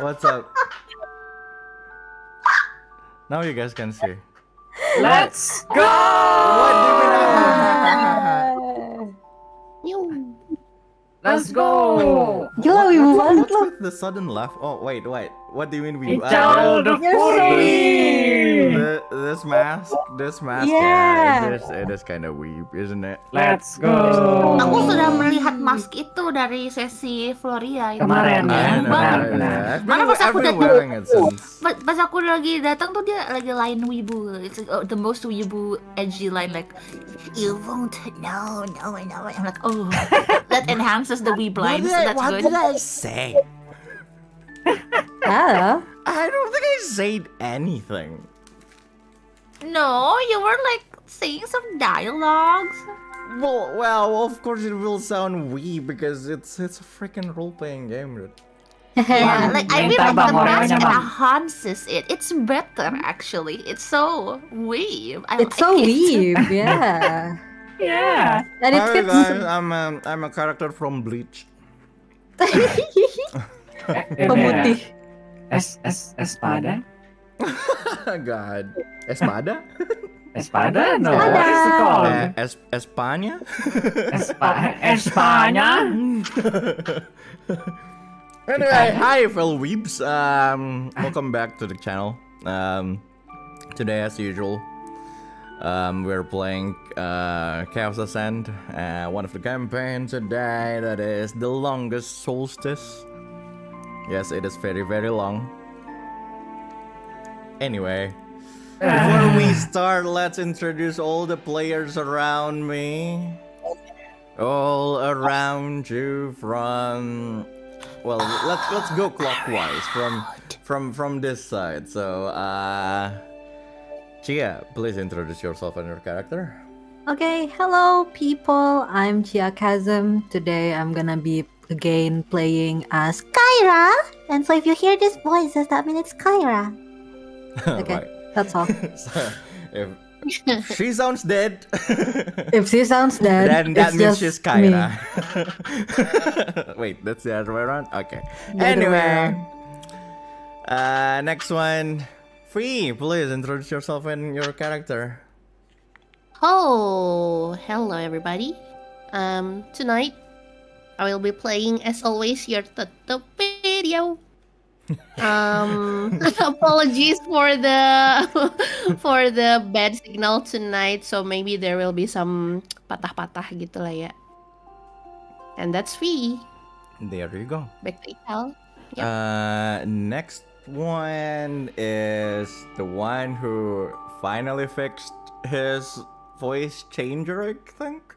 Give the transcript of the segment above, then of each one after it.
What's up? Now you guys can see. Let's go! What do we know? Let's go! Gila, wibu banget What's lo. with the sudden laugh? Oh wait. What do you mean we? Ical the You're so Purin! This mask. Yeah. It is kind of weeb, isn't it? Let's go! Aku sudah melihat mask itu dari sesi Floria itu. Kemarin ya? I know, Banget. yeah. Mana pas I've aku been datang, wearing it since. pas aku lagi datang tuh dia lagi line wibu. It's the most wibu edgy line like, you won't know. I'm like, oh, that enhances the weeb line, so that's What good. did I say? Ah. I don't think I said anything. No, you were like saying some dialogues. Well, of course it will sound weeb because it's a freaking role-playing game, dude. Yeah, like I mean, Bang, like the bang, mask bang, bang. enhances it. It's better actually. It's so weeb. I It's so like it. weeb, yeah. Yeah! And it Hi fits. guys, I'm a character from Bleach. Pemutih. Espada? God, Espada? Espada? No, what is it called? Espana? Espanya? Anyway, hi fellow weebs. Welcome back to the channel. Today as usual, we're playing Chaos Ascent, one of the campaigns today that is the Longest Solstice. Yes, it is very, very long. Anyway, before we start, let's introduce all the players around me. All around you from... Well, let's go clockwise from this side. So, Chia, please introduce yourself and your character. Okay, hello people. I'm Chia Kazu. Today I'm gonna be again playing as Cyra. And so if you hear these voices, that means it's Cyra. Okay, Right. that's all. So, if she sounds dead, If she sounds dead, then that it's means just she's me. Kyra. Wait, that's the other way around? Okay. The other way Anyway, next one. Free, please introduce yourself and your character. Oh, hello everybody. Tonight I will be playing as always your Totto video. Apologies for the bad signal tonight, so maybe there will be some patah-patah gitu lah ya. And that's free. There you go. Back to Ical. Next one is the one who finally fixed his voice changer, I think.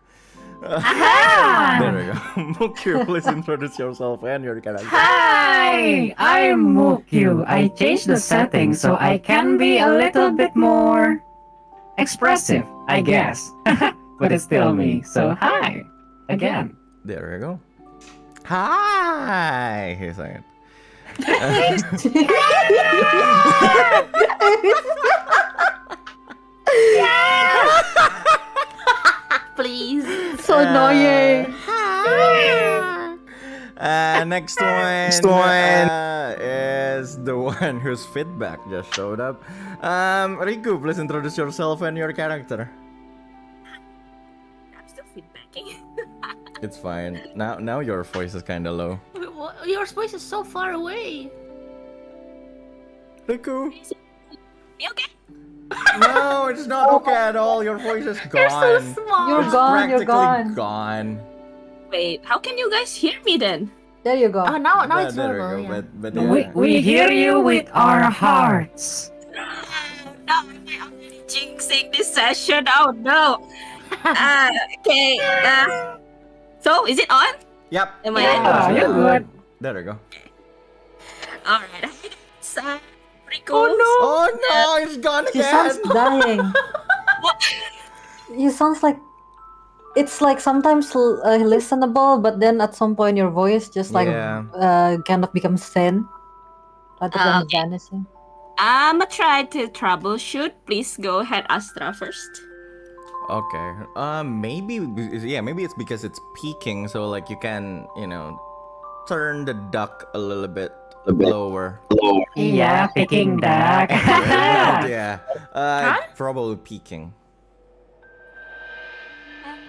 There we go. Muuqyu, please introduce yourself and your character. Hi! I'm Muuqyu. I changed the settings so I can be a little bit more expressive, I guess. But it's still me, so hi! Again. There you go. Hi! He's saying. Please. So annoying. Next one is the one whose feedback just showed up. Riku, please introduce yourself and your character. I'm still feedbacking. It's fine. Now your voice is kind of low. Your voice is so far away. Riku. You okay? No, it's not okay at all. Your voice is gone. You're so small. You're It's gone, you're practically gone. gone. Wait, how can you guys hear me then? There you go. Oh, now it's There we horrible. go. Yeah. But yeah. We hear you with our hearts. No, I'm already jinxing this session. Oh no. Okay. So is it on? Yep. Am I Yeah, you're good. There we go. All right. Riku. Oh no! Oh no, it's gone She again. sounds dying. You sounds like it's like sometimes listenable, but then at some point your voice just like Yeah. kind of becomes thin, rather than Okay. vanishing. I'ma try to troubleshoot. Please go ahead, Astra first. Okay. Maybe it's because it's peaking, so like you can, turn the duck a little bit lower. Yeah, Peking duck. Yeah. Probably peeking.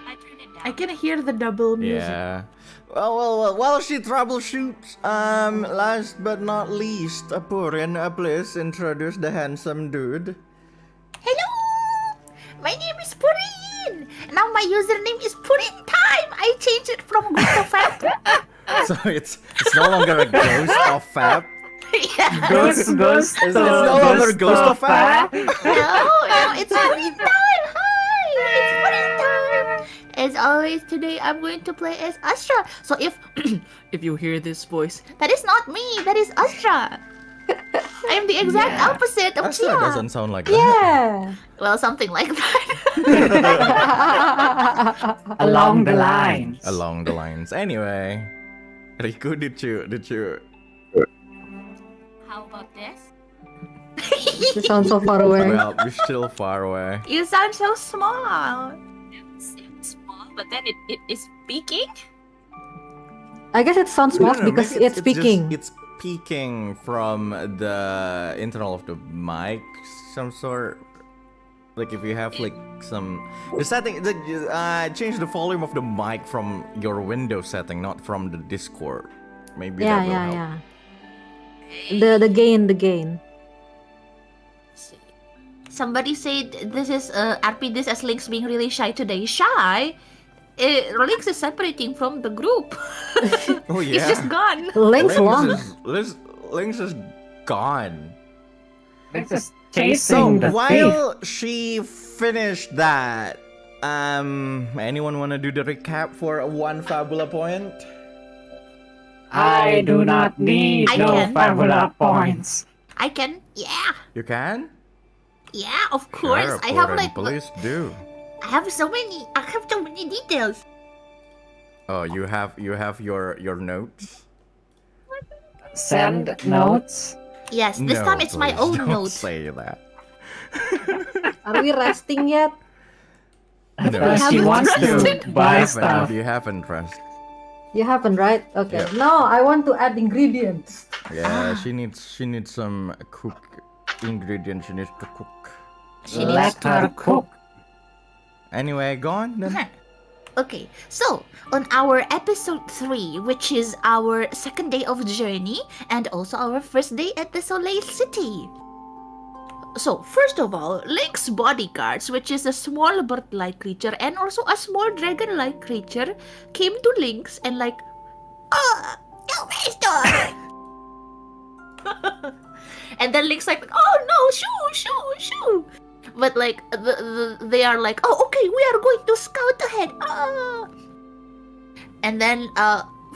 I turned it down. I can hear the double music. Yeah. Well, while she troubleshoots, last but not least, Purin, please introduce the handsome dude. Hello! My name is Purin! Now my username is Purin Time! I changed it from Ghost of Fab. So it's no longer a ghost of Fab. Yeah. Ghost. It's no longer Ghost of Fab. No, it's Purin Time! Hi! It's Purin Time! As always, today I'm going to play as Astra. So if if you hear this voice, that is not me, that is Astra. I am the exact opposite of Astra Chia. doesn't sound like that. Yeah. Well, something like that. Along the lines. Along the lines. Anyway, Riku, did you? How about this? You sound so far away. Well, you're still far away. You sound so small. It's small, but then it is speaking. I guess it sounds small No, because maybe it's speaking. It's peeking from the internal of the mic, some sort. Like if you have like some the setting, change the volume of the mic from your Windows setting, not from the Discord. Maybe that will help. Yeah. The gain. Somebody said this is RP this as Lynx being really shy today. Shy? Lynx is separating from the group. Oh yeah. He's just gone. Lynx long. Lynx is gone. It's just So chasing the thief. while she finished that, anyone wanna do the recap for one Fabula point? I do not need I no can. Fabula points. I can, yeah, You can? of course. Sure, I have Purin, like, please do. I have so many details. Oh, you have your notes. Send notes. Yes, this No, time it's my please own don't notes. say that. Are we resting yet? No, She wants to buy you stuff. haven't pressed. You haven't, right? Okay. Yep. No, I want to add ingredients. Yeah, she needs some ingredients. She needs to cook. She needs Let to her cook. Anyway, go on then. Okay, so on our episode 3, which is our second day of journey and also our first day at the Soleil City. So, first of all, Lynx bodyguards, which is a small bird-like creature and also a small dragon-like creature, came to Lynx and like, oh, no, master! And then Lynx like, oh no, shoo! But like, they are like, oh, okay, we are going to scout ahead. And then,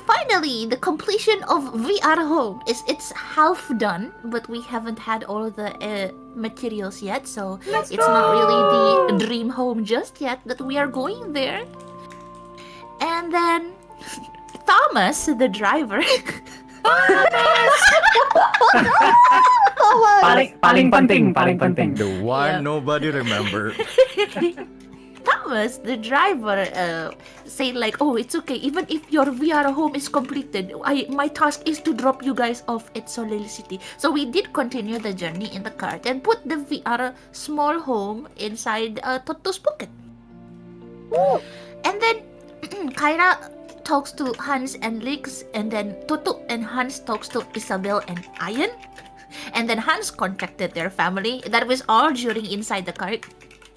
finally, the completion of VR Home it's half done, but we haven't had all the materials yet, so it's not really the dream home just yet. But we are going there. And then, Thomas, the driver. Paling penting. The one Yeah. nobody remember. Thomas, the driver, said like, oh, it's okay. Even if your VR home is completed, my task is to drop you guys off at Soleil City. So we did continue the journey in the cart and put the VR small home inside Totto's pocket. And then Kyra talks to Hans and Lynx, and then Totto and Hans talks to Isabel and Ian. And then Hans contacted their family. That was all during inside the cart.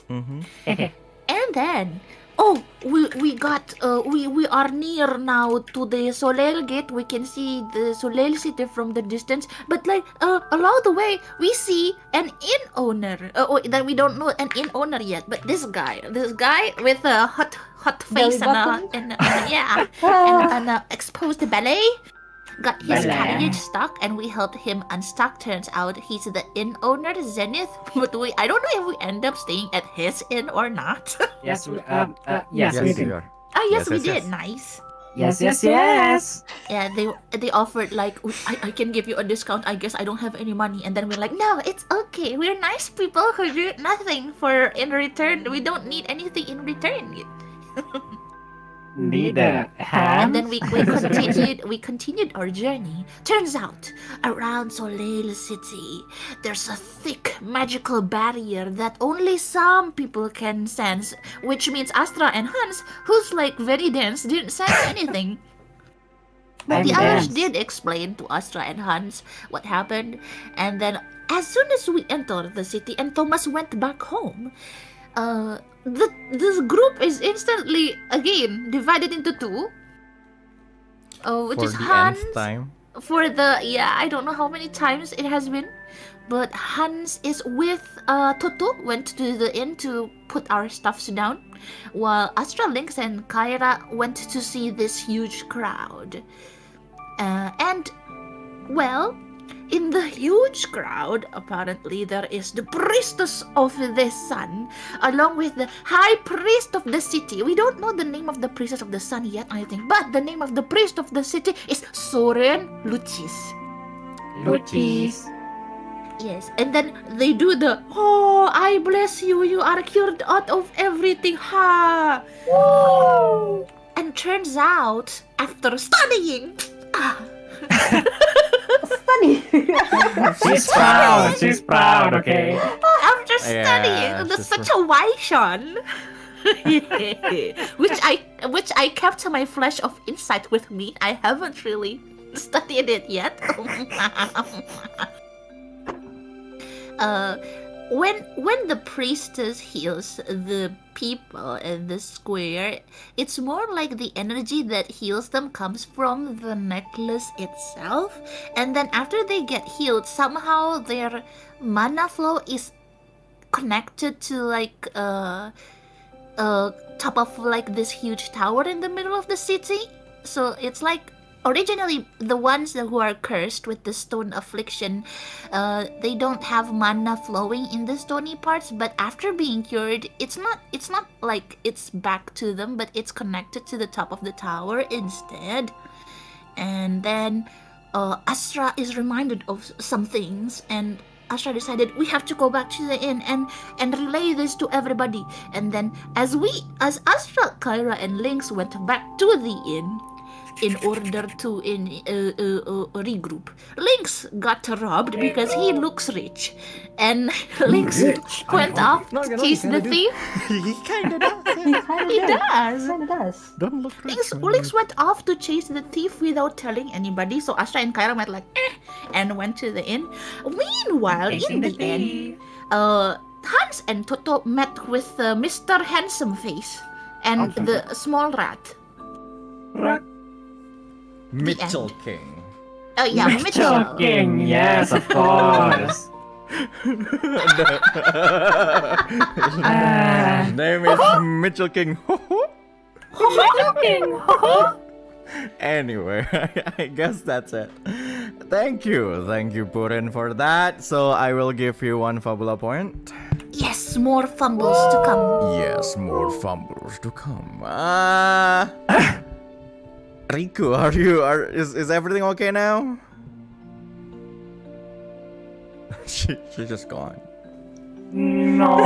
Mm-hmm. And then, we are near now to the Soleil Gate. We can see the Soleil City from the distance. But like, along the way, we see an inn owner. That we don't know an inn owner yet. But this guy with a hot face Belly and an exposed belly. Got his Belly. carriage stuck, and we helped him unstuck. Turns out he's the inn owner, Zenith. But I don't know if we end up staying at his inn or not. Yes, we Yes, we you do. are. Yes, we Yes, did. yes. Nice. Yes. Yeah, they offered like, I can give you a discount. I guess I don't have any money. And then we're like, no, it's okay. We're nice people who do nothing in return. We don't need anything in return. Need a And hand? then we continued our journey. Turns out, around Soleil City, there's a thick magical barrier that only some people can sense, which means Astra and Hans, who's like very dense, didn't sense anything. But I'm the others dense. did explain to Astra and Hans what happened, and then as soon as we entered the city and Thomas went back home, this group is instantly again divided into two. Which For is the Hans nth time. for the I don't know how many times it has been, but Hans is with Totto, went to the inn to put our stuffs down, while Astra, Lynx, and Kyra went to see this huge crowd. And well, in the huge crowd, apparently there is the priestess of the sun, along with the high priest of the city. We don't know the name of the priestess of the sun yet, I think, but the name of the priest of the city is Soren Lucis. Luchis. Yes, and then they do the, oh, I bless you, you are cured out of everything, ha! Woo! And turns out, after studying, Funny. She's proud, okay? after Yeah, studying the she's situation, which I kept my flash of insight with me. I haven't really studied it yet. When the priestess heals the people in the square, it's more like the energy that heals them comes from the necklace itself, and then after they get healed, somehow their mana flow is connected to like top of like this huge tower in the middle of the city. So it's like originally the ones who are cursed with the stone affliction, they don't have mana flowing in the stony parts, but after being cured, it's not like it's back to them, but it's connected to the top of the tower instead. And then Astra is reminded of some things, and Astra decided we have to go back to the inn and relay this to everybody. And then as Astra, Kyra, and Lynx went back to the inn in order to regroup, Lynx got robbed because he looks rich, and Lynx went off to chase the thief. He kinda does. He does. Kinda does. Don't look Lynx went off to chase the thief without telling anybody, so Astra and Kyra went like, and went to the inn. Meanwhile, in the inn, Hans and Totto met with Mr. Handsome Face and the small rat. Mitchell King. Oh yeah, Mitchell. King, yes, of course. His name is Mitchell King. Anyway, I guess that's it. Thank you, Purin, for that. So I will give you 1 Fabula point. Yes, more fumbles to come. Yes, more fumbles to come. Riku, is everything okay now? She's just gone. No.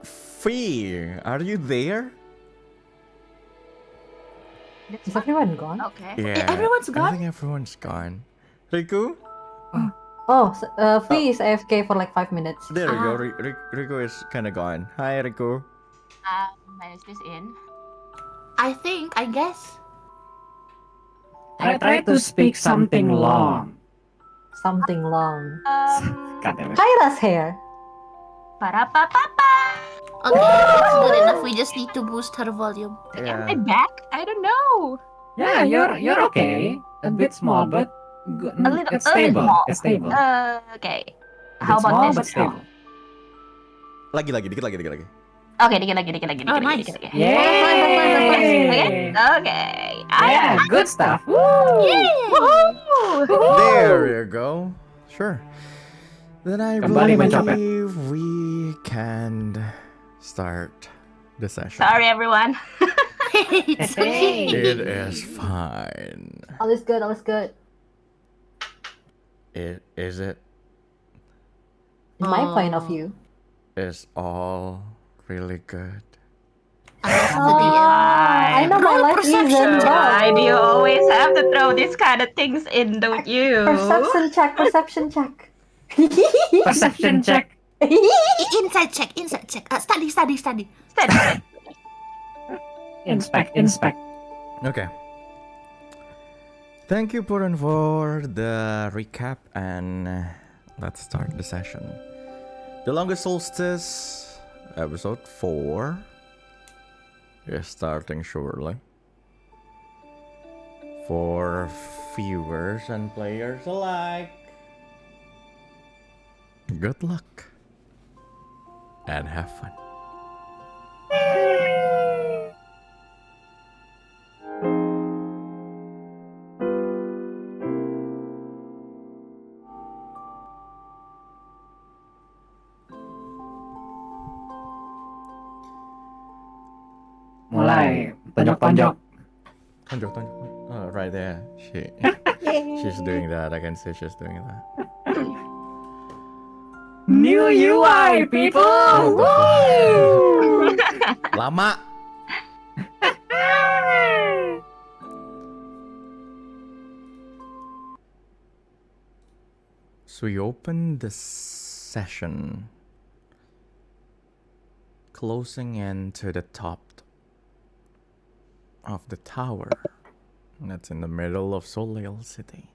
Fee, are you there? Is everyone gone? Okay. Yeah, Everyone's I gone? think everyone's gone. Riku? Oh, so, Flea is AFK for like 5 minutes. There we go. Riku is kind of gone. Hi, Riku. Is this in? I guess. I tried to speak something long. Something long. God damn it. Kyra's hair. Para-pa-pa-pa! Okay, that's good enough. We just need to boost her volume. Am Yeah. I back? I don't know. Yeah, you're okay. A bit small, but good. A little- It's a little stable. small. It's stable. Okay. A How bit about small, this? but stable. Lagi, dikit lagi. Okay, dikit lagi. Oh, nice. Okay. Yay! Okay. Yeah, good stuff. Woo! Woohoo! There you go. Sure. Then I Kembali mencopet. believe we can start the session. Sorry, everyone. It's okay. It is fine. All is good, all is good. Is it? In my point of view. is all really good. I know my life isn't, but Why do you always have to throw these kind of things in, don't you? perception check, perception check. Perception check. Inside check, inside check. Study. Steady. Inspect. Okay. Thank you, Purin, for the recap, and let's start the session. The Longest Solstice, episode 4, is starting shortly. For viewers and players alike, good luck and have fun. Mulai tonjok-tonjok. Oh, right there. She's doing that. I can see she's doing that. New UI, people! Woo! Lama. So we open the session, closing into the top of the tower that's in the middle of Solstice City.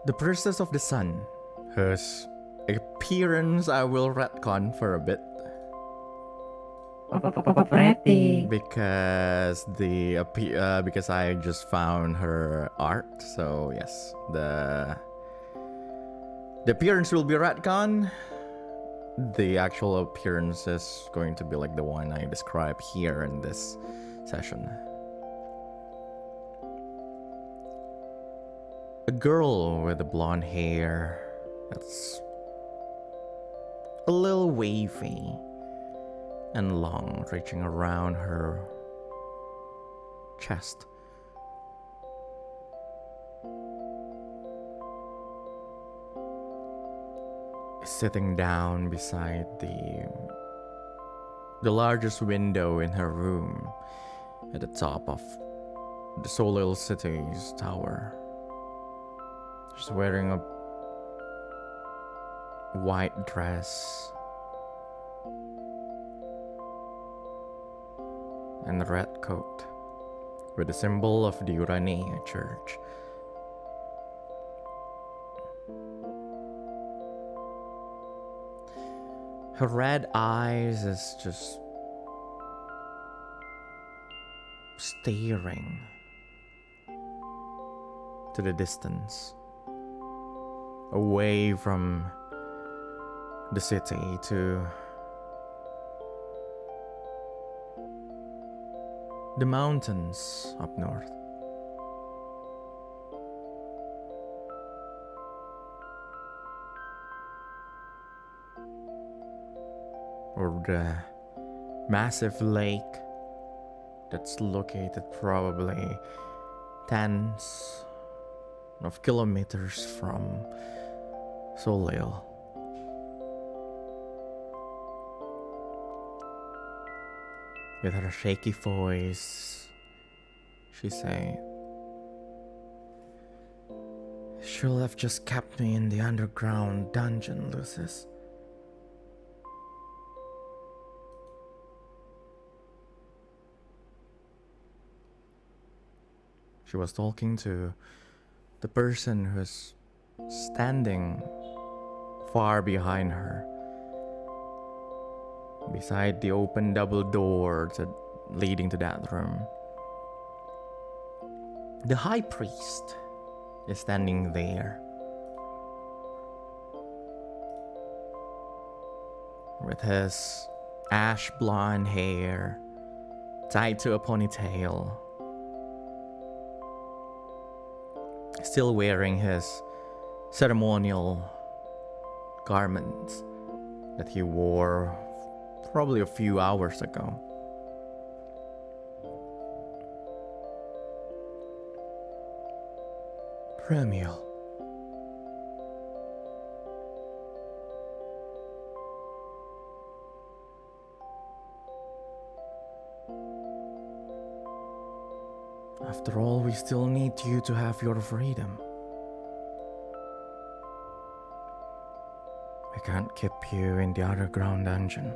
The Priestess of the Sun, whose appearance I will retcon for a bit. Pretty. Because because I just found her art, so yes, the appearance will be retcon. The actual appearance is going to be like the one I describe here in this session. A girl with the blonde hair that's a little wavy and long, reaching around her chest. Sitting down beside the largest window in her room at the top of the Solstice City's tower. She's wearing a white dress and a red coat with the symbol of the Urania Church. Her red eyes is just staring to the distance, away from the city to the mountains up north. Or the massive lake that's located probably tens of kilometers from Solstice. With her shaky voice, she said, "She'll have just kept me in the underground dungeon, Lucis." She was talking to the person who's standing far behind her, beside the open double door leading to that room. The high priest is standing there with his ash blonde hair tied to a ponytail, still wearing his ceremonial garments that he wore probably a few hours ago. Premiel. After all, we still need you to have your freedom. I can't keep you in the underground dungeon.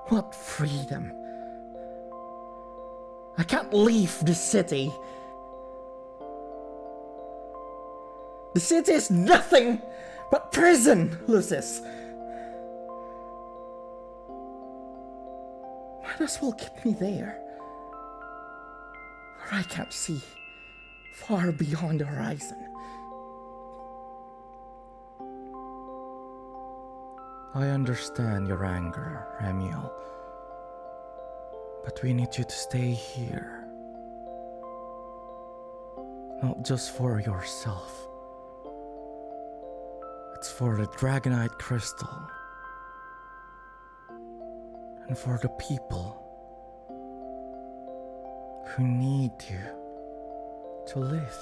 What freedom? I can't leave the city. The city is nothing but prison, Lucis. Might as well keep me there, where I can't see far beyond the horizon. I understand your anger, Remiel, but we need you to stay here. Not just for yourself. It's for the Dragonite Crystal. And for the people who need you to live.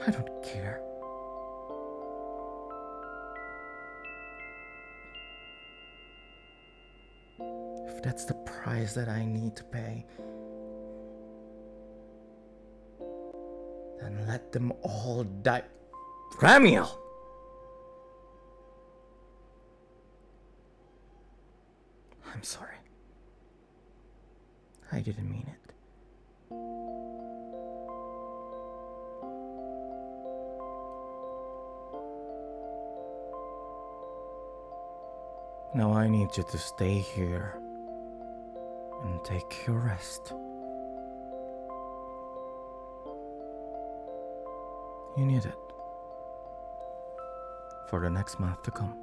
I don't care. If that's the price that I need to pay, then let them all die. Ramiel! I'm sorry. I didn't mean it. Now I need you to stay here and take your rest. You need it for the next month to come.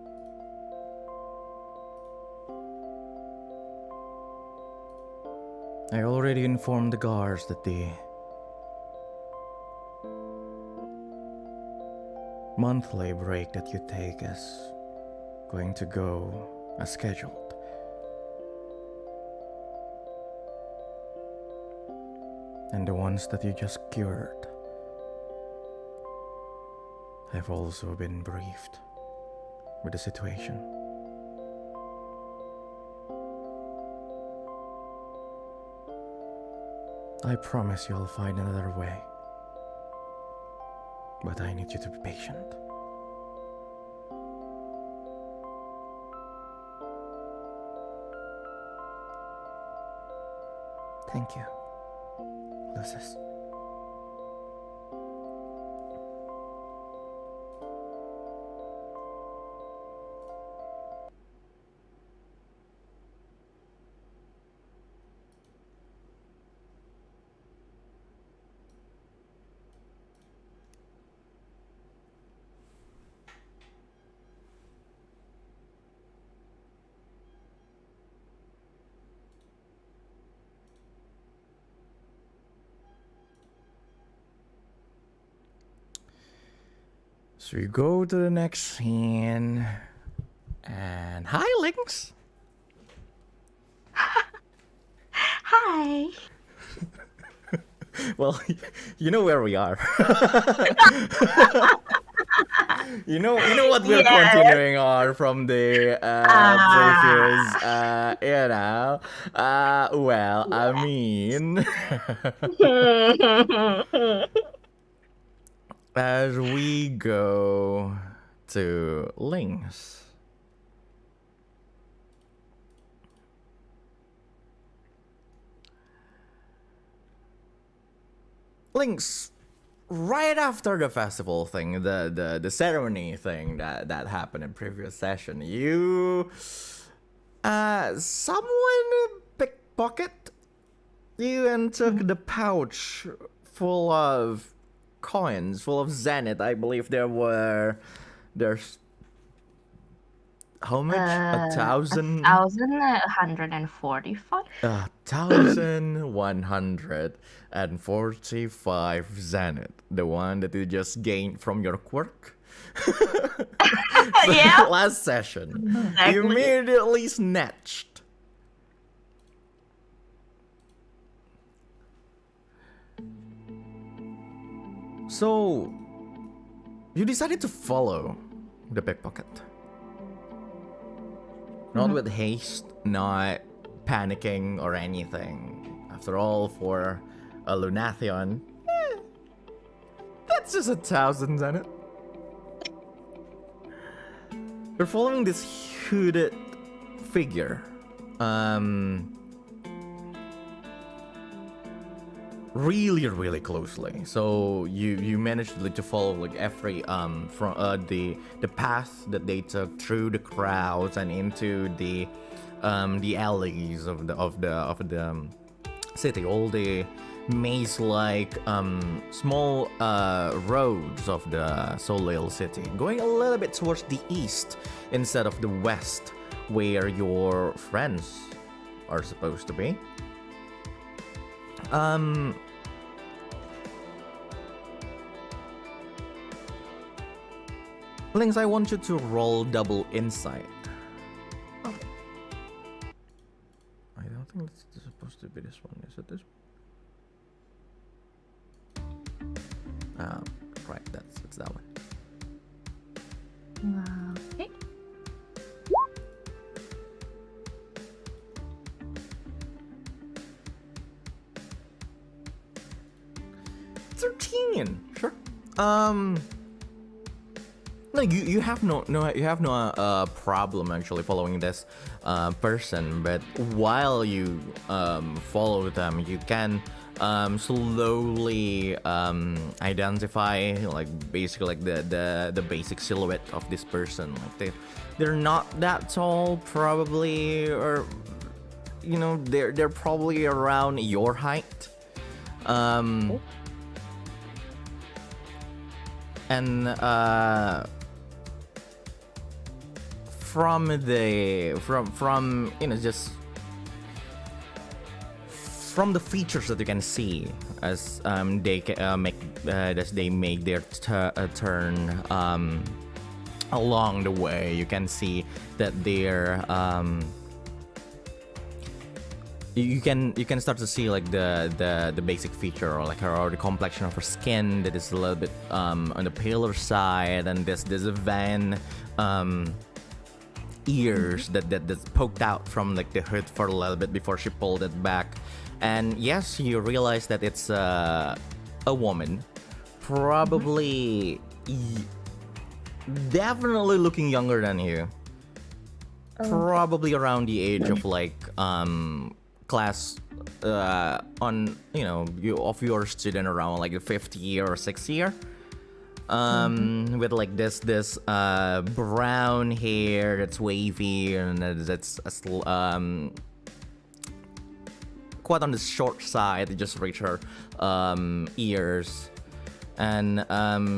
I already informed the guards that the monthly break that you take is going to go as scheduled. And the ones that you just cured, I've also been briefed with the situation. I promise you'll find another way, but I need you to be patient. Thank you, Lucis. So we go to the next scene, and hi, Lynx. Hi. Well, you know where we are. you know what we're Yes. continuing on from the previous. Well, I mean. As we go to Lynx. Lynx, right after the festival thing, the ceremony thing that happened in previous session, you someone pickpocket you and took the pouch full of coins full of zenith. I believe there's how much? 1,000. 1,145. 1,145 zenith. The one that you just gained from your quirk. Yeah. Last session. Exactly. You immediately snatched. So, you decided to follow the pickpocket. Not with haste, not panicking or anything. After all, for a Lunathion, that's just 1,000 zenith. You're following this hooded figure. Really closely. So you managed to follow like every from the path that they took through the crowds and into the alleys of the city, all the maze-like small roads of the Solstice city, going a little bit towards the east instead of the west, where your friends are supposed to be. Lynx, I want you to roll double insight. Oh. I don't think it's supposed to be this one. Is it this one? Right, it's that one. Okay. 13. Sure. No, you have no problem actually following this person, but while you follow them, you can slowly identify like basically like the basic silhouette of this person. Like they're not that tall, probably, or you know they're probably around your height. And from you know just from the features that you can see as they make their turn along the way, you can see that they're you can start to see like the basic feature or like her, or the complexion of her skin that is a little bit on the paler side, and this van ears that's poked out from like the hood for a little bit before she pulled it back. And yes, you realize that it's a woman, probably definitely looking younger than you, probably around the age of like class on you know of your student, around like the 5th year or 6th year, with like this brown hair that's wavy and that's quite on the short side. It just reach her ears, and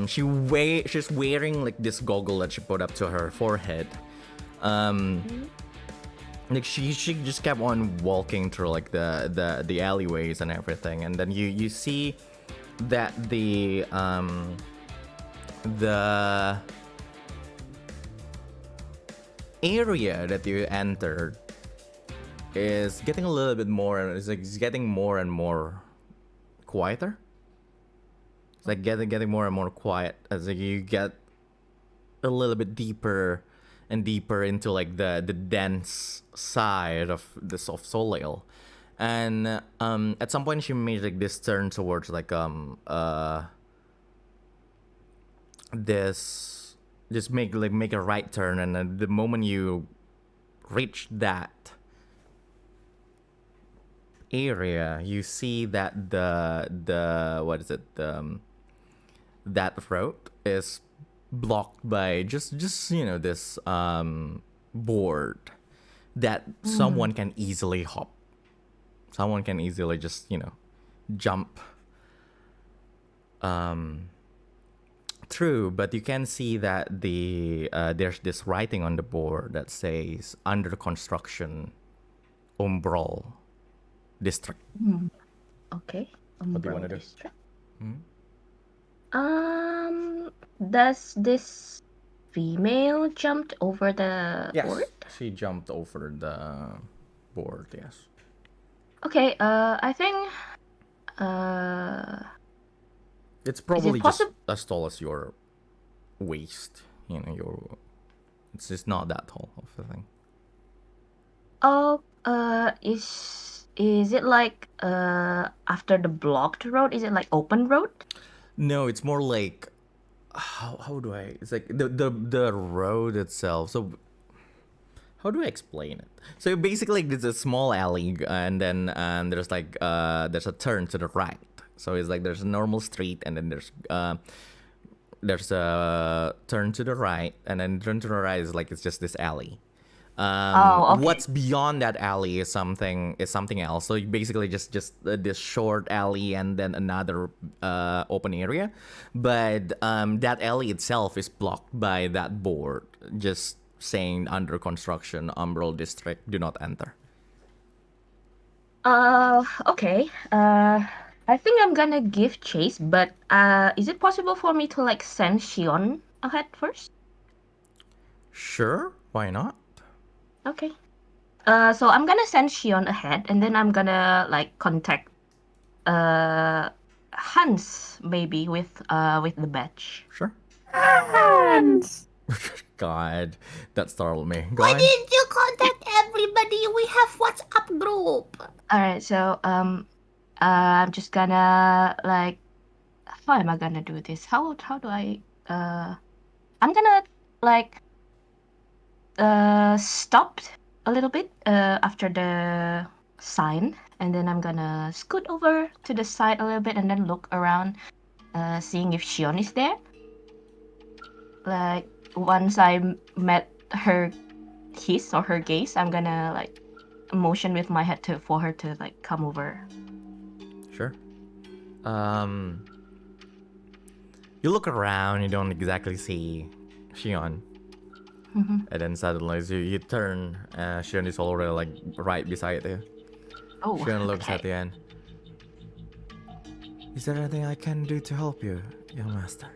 she's wearing like this goggle that she put up to her forehead. Like she just kept on walking through like the alleyways and everything, and then you see that the area that you entered is getting a little bit more, it's getting more and more quieter. It's like getting more and more quiet as like you get a little bit deeper and deeper into like the dense side of the soft soil. And at some point she made like this turn towards like this, just make a right turn, and then the moment you reach that area, you see that the what is it, that road is blocked by just you know this board that someone can easily hop. Someone can easily just you know jump True, but you can see that there's this writing on the board that says under construction, Umbral District. Okay. What do you want to do? District. Hmm? Does this female jumped over the Yes, board? she jumped over the board. Yes. Okay. I think. It's probably just possible? as tall as your waist. You know, it's just not that tall of a thing. Oh. Is it like after the blocked road? Is it like open road? No, it's more like how do I? It's like the road itself. So how do I explain it? So basically, there's a small alley, and then there's like there's a turn to the right. So it's like there's a normal street, and then there's a turn to the right, and then turn to the right is like it's just this alley. Okay. What's beyond that alley is something else. So you basically just this short alley and then another open area, but that alley itself is blocked by that board just saying under construction Umbral District, do not enter. Okay. I think I'm gonna give chase, but is it possible for me to like send Shion ahead first? Sure, why not? Okay. So I'm gonna send Shion ahead, and then I'm gonna like contact Hans maybe with the badge. Sure. Hans! God, that startled me. Go Why on. didn't you contact everybody? We have WhatsApp group. All right. So I'm just gonna like, how am I gonna do this? How do I I'm gonna like stop a little bit after the sign, and then I'm gonna scoot over to the side a little bit and then look around, seeing if Shion is there. Like once I met his or her gaze, I'm gonna like motion with my head for her to like come over. Sure. You look around, you don't exactly see Shion. Mhm. And then suddenly you turn, Shion is already like right beside you. Oh, Shion looks okay. at the end. Is there anything I can do to help you, young master?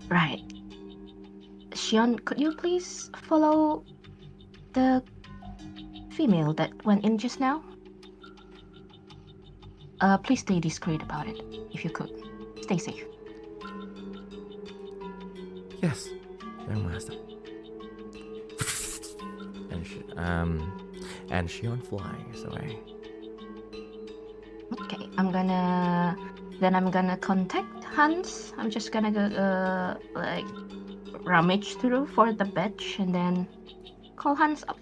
Right. Shion, could you please follow the female that went in just now? Please stay discreet about it, if you could. Stay safe. Yes, young master. And Shion flies away. Okay, I'm gonna contact Hans. I'm just gonna go like rummage through for the badge and then call Hans up.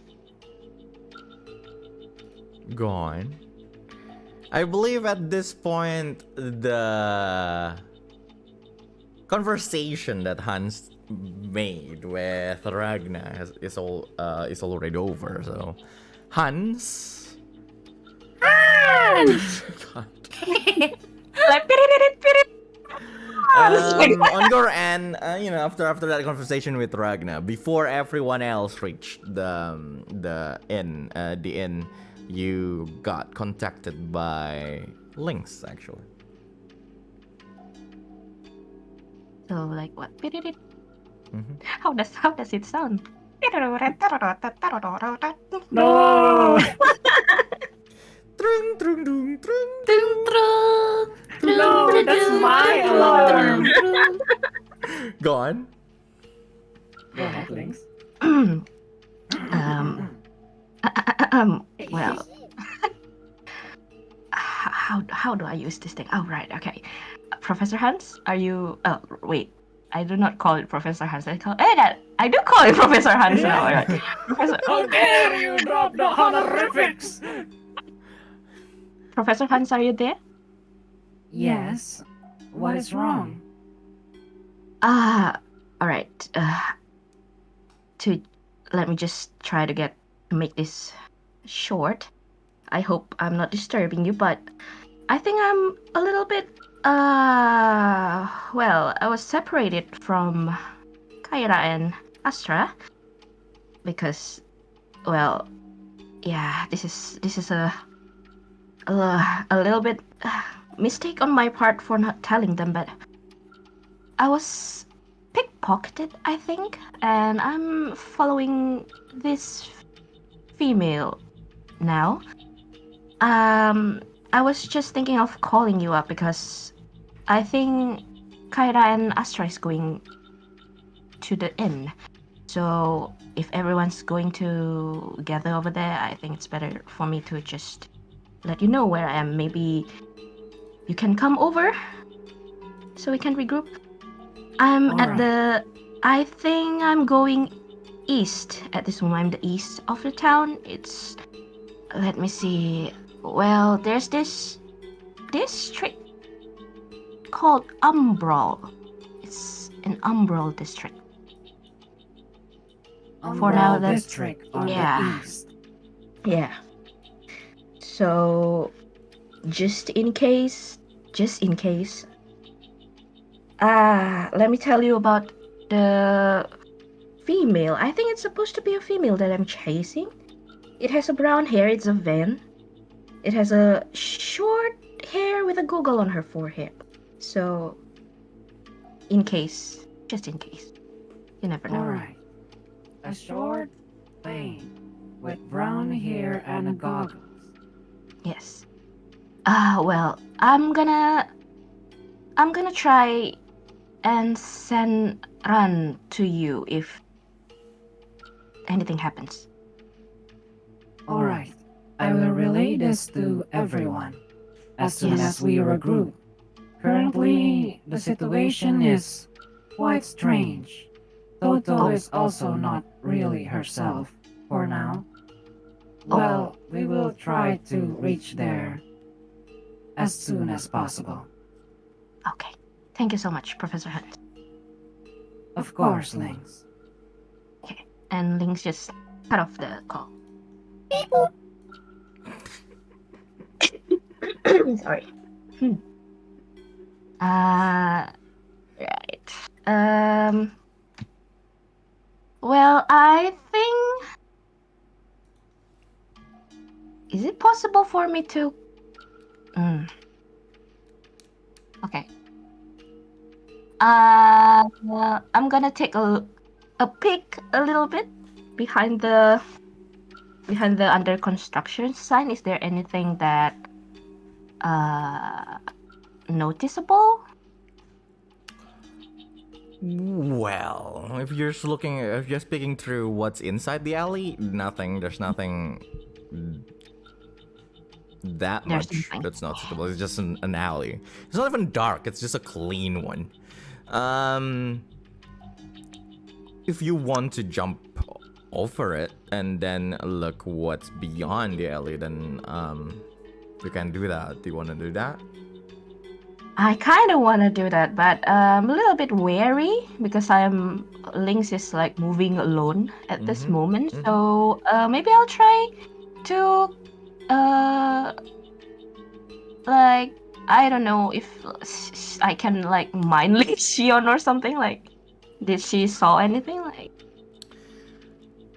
Gone. I believe at this point the conversation that Hans made with Ragna is already over. So, Hans. God. On your end, after that conversation with Ragna, before everyone else reached the inn, you got contacted by Lynx, actually. So like what? Mm-hmm. How does it sound? No! Trung, trung, trung, trung. Trung, trung, No, trung, that's trung, my trung, alarm. trung. Go on. Go ahead, Lynx. Well, how do I use this thing? Oh, right, okay. Professor Hans, are you? Oh, wait. I do not call it Professor Hans. I do call it Professor Hans now. All right. Professor. How dare you drop the honorifics! Professor Hans, are you there? Yes. What is wrong? All right. Let me just try to make this short. I hope I'm not disturbing you, but I think I'm a little bit. Well, I was separated from Kyra and Astra because, well, yeah, this is a little bit mistake on my part for not telling them, but I was pickpocketed, I think, and I'm following this female now. I was just thinking of calling you up because I think Kyra and Astra is going to the inn. So if everyone's going to gather over there, I think it's better for me to just let you know where I am. Maybe you can come over so we can regroup. I'm All at right. the. I think I'm going east at this moment. I'm the east of the town. It's. Let me see. Well, there's this district called Umbral. It's an Umbral district. For now, Umbral that's district on yeah. the east. Yeah. So, just in case, let me tell you about the female. I think it's supposed to be a female that I'm chasing. It has a brown hair. It's a van. It has a short hair with a goggle on her forehead. So, just in case, you never know. All right. A short plane with brown hair and a goggles. Yes. Well, I'm gonna try and send Run to you if anything happens. All right. I will relay this to everyone as soon Yes. as we regroup. Currently, the situation is quite strange. Totto is also not really herself for now. Well, we will try to reach there as soon as possible. Okay. Thank you so much, Professor Hunt. Of course, Lynx. Okay. And Lynx just cut off the call. Sorry. Right. Well, I think. Is it possible for me to? Okay. I'm gonna take a peek a little bit behind the under construction sign. Is there anything that noticeable? Well, if you're speaking through what's inside the alley, nothing. There's nothing that There's much nothing. that's noticeable. It's just an alley. It's not even dark. It's just a clean one. If you want to jump over it and then look what's beyond the alley, then you can do that. Do you want to do that? I kind of want to do that, but I'm a little bit wary because Lynx is like moving alone at this moment. So maybe I'll try to like I don't know if I can like mind link Shion or something. Like, did she saw anything? Like,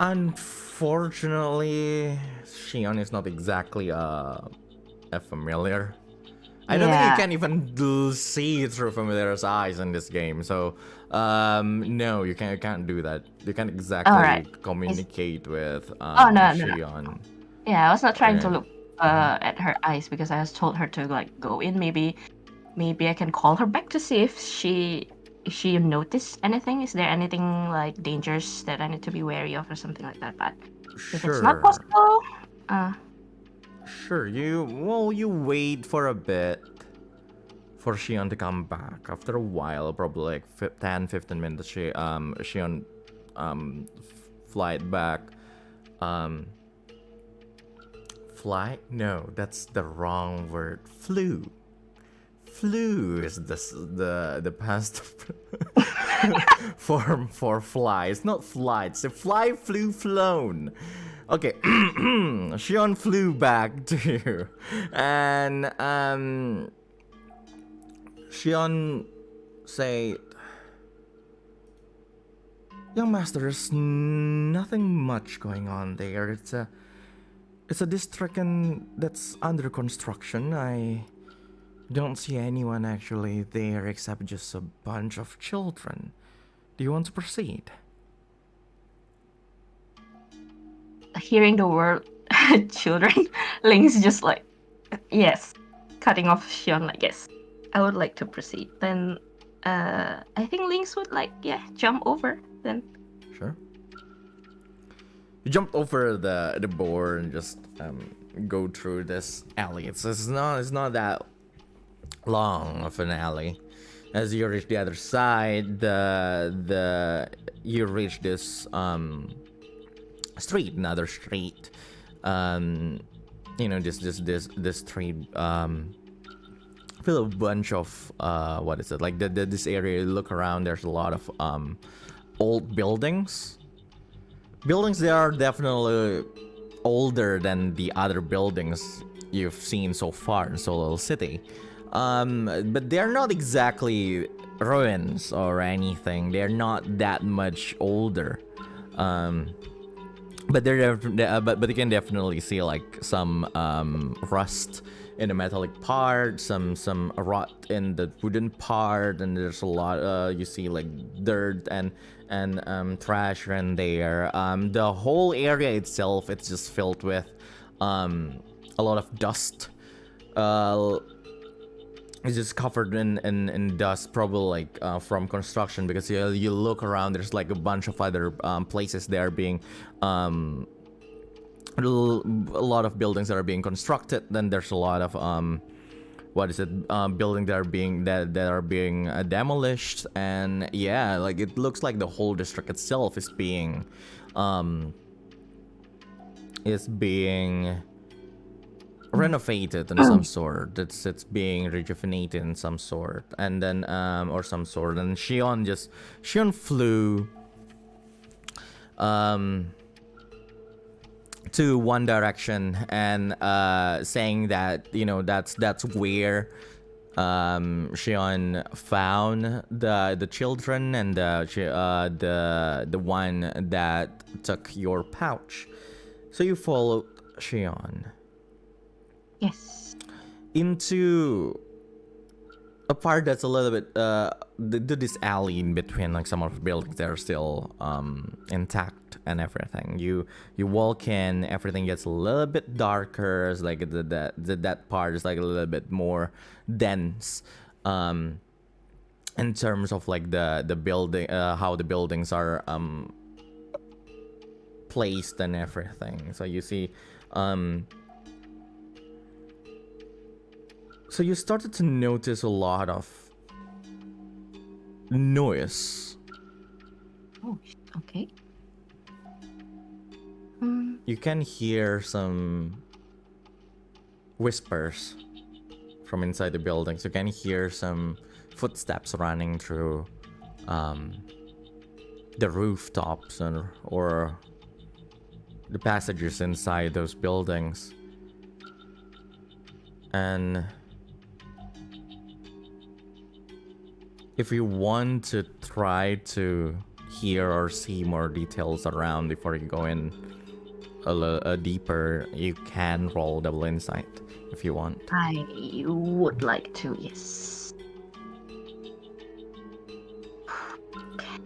unfortunately, Shion is not exactly a familiar. I don't think you can even see through familiar's eyes in this game. So, no, you can't do that. You can't exactly communicate with Shion. Yeah, I was not trying to look at her eyes because I was told her to like go in. Maybe I can call her back to see if she noticed anything. Is there anything like dangerous that I need to be wary of or something like that? But if it's not possible, sure, you wait for a bit for Shion to come back. After a while, probably like 10-15 minutes, Shion flight back. Flight? No, that's the wrong word. Flew is the past form for fly. It's not flight. It's fly, flew, flown. Okay, Shion flew back to you, and Shion said, "Young master, there's nothing much going on there. It's a district that's under construction. I don't see anyone actually there except just a bunch of children. Do you want to proceed?" Hearing the word children, Lynx just like, yes, cutting off Shion like, yes, I would like to proceed. Then I think Lynx would like, jump over then. Sure. You jump over the board and just go through this alley. It's not that long of an alley. As you reach the other side, you reach this street, another street. This street filled with a bunch of what is it, like this area. You look around, there's a lot of old buildings. Buildings that are definitely older than the other buildings you've seen so far in Solo City. But they're not exactly ruins or anything. They're not that much older. But but you can definitely see like some rust in the metallic part, some rot in the wooden part, and there's a lot. You see like dirt and trash in there. The whole area itself, it's just filled with a lot of dust. It's just covered in dust, probably like from construction, because you look around, there's like a bunch of other places that are being a lot of buildings that are being constructed. Then there's a lot of buildings that are being demolished, and yeah, like it looks like the whole district itself is being renovated in some sort. It's being rejuvenated in some sort, and then or some sort. And Shion flew to one direction and saying that that's where Shion found the children and the one that took your pouch. So you followed Shion. Yes. Into a part that's a little bit this alley in between, like some of the buildings that are still intact and everything. You walk in, everything gets a little bit darker. It's like that part is like a little bit more dense in terms of like the building, how the buildings are placed and everything. So you see so you started to notice a lot of noise. Oh, okay. You can hear some whispers from inside the buildings. You can hear some footsteps running through the rooftops or the passages inside those buildings. And if you want to try to hear or see more details around before you go in a deeper, you can roll double insight if you want. I would like to, yes. Okay.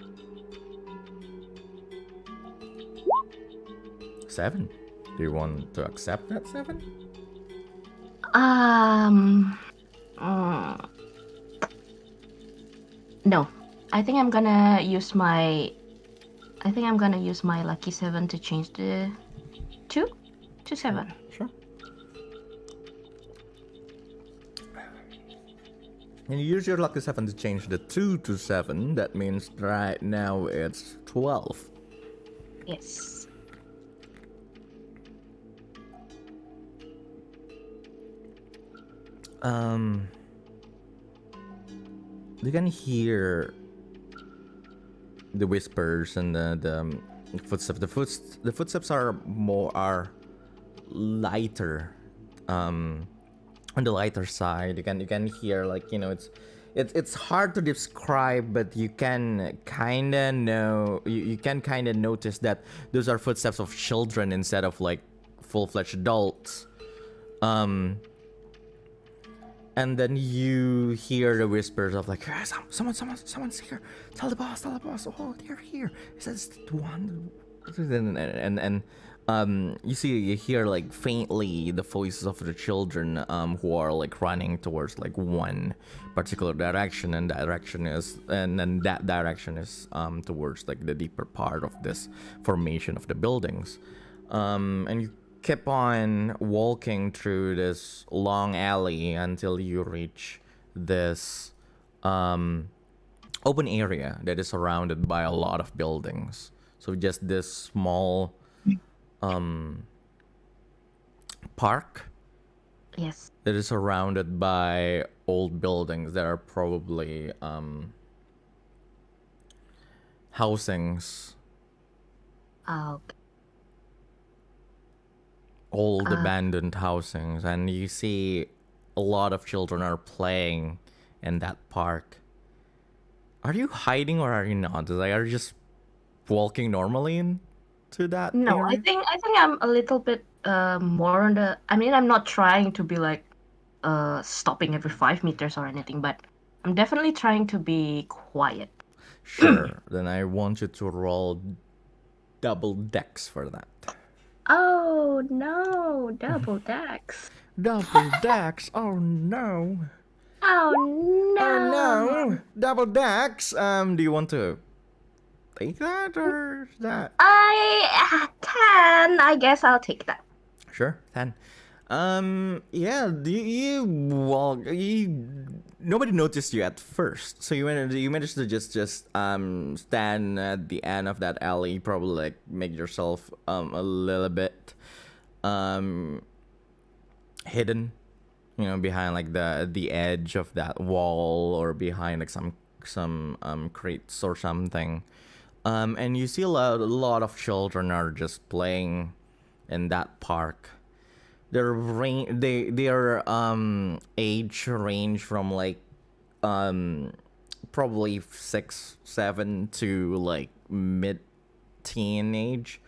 7. Do you want to accept that 7? No. I think I'm gonna use my lucky 7 to change the 2 to 7. Sure. And you use your lucky 7 to change the 2 to 7. That means right now it's 12. Yes. You can hear the whispers and the footsteps. The footsteps are lighter, on the lighter side. You can hear, like, you know, it's hard to describe, but you can kind of know, you can kind of notice that those are footsteps of children instead of like full-fledged adults. And then you hear the whispers of like, "Ah, someone's here. Tell the boss. Oh, they're here." It says the one, and you hear like faintly the voices of the children who are like running towards like one particular direction, and that direction is towards like the deeper part of this formation of the buildings. And you keep on walking through this long alley until you reach this open area that is surrounded by a lot of buildings. So just this small park, Yes. that is surrounded by old buildings that are probably housings, Okay. old abandoned housings, and you see a lot of children are playing in that park. Are you hiding or are you not? Like, are you just walking normally into that No, area? I think I'm a little bit more on the. I mean, I'm not trying to be like stopping every 5 meters or anything, but I'm definitely trying to be quiet. Sure. Then I want you to roll double dex for that. Oh no, double decks. Double dex? Oh no. Oh no. Oh no. Double dex. Do you want to take that or that? 10. I guess I'll take that. Sure, 10. Yeah, nobody noticed you at first. So you managed to just stand at the end of that alley, probably like make yourself a little bit hidden, you know, behind like the edge of that wall or behind like some crates or something. And you see a lot of children are just playing in that park. Their age range from like probably 6, 7 to like mid-teen age.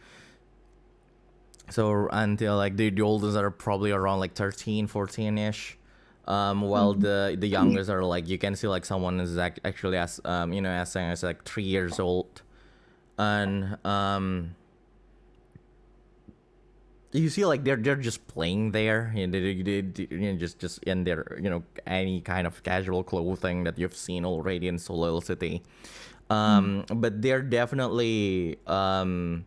So until like the oldest are probably around like 13, 14-ish. While the youngest are like, you can see like someone is actually as as young as like 3 years old. And you see like they're just playing there, and they just in their any kind of casual clothing that you've seen already in Solstice City. But they're definitely on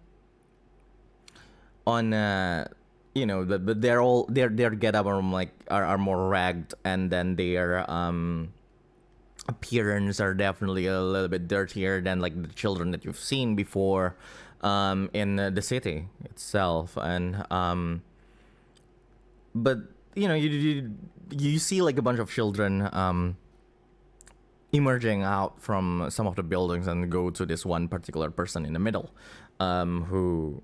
but their get up are more ragged, and then their appearance are definitely a little bit dirtier than like the children that you've seen before in the city itself. And but you see like a bunch of children emerging out from some of the buildings and go to this one particular person in the middle, who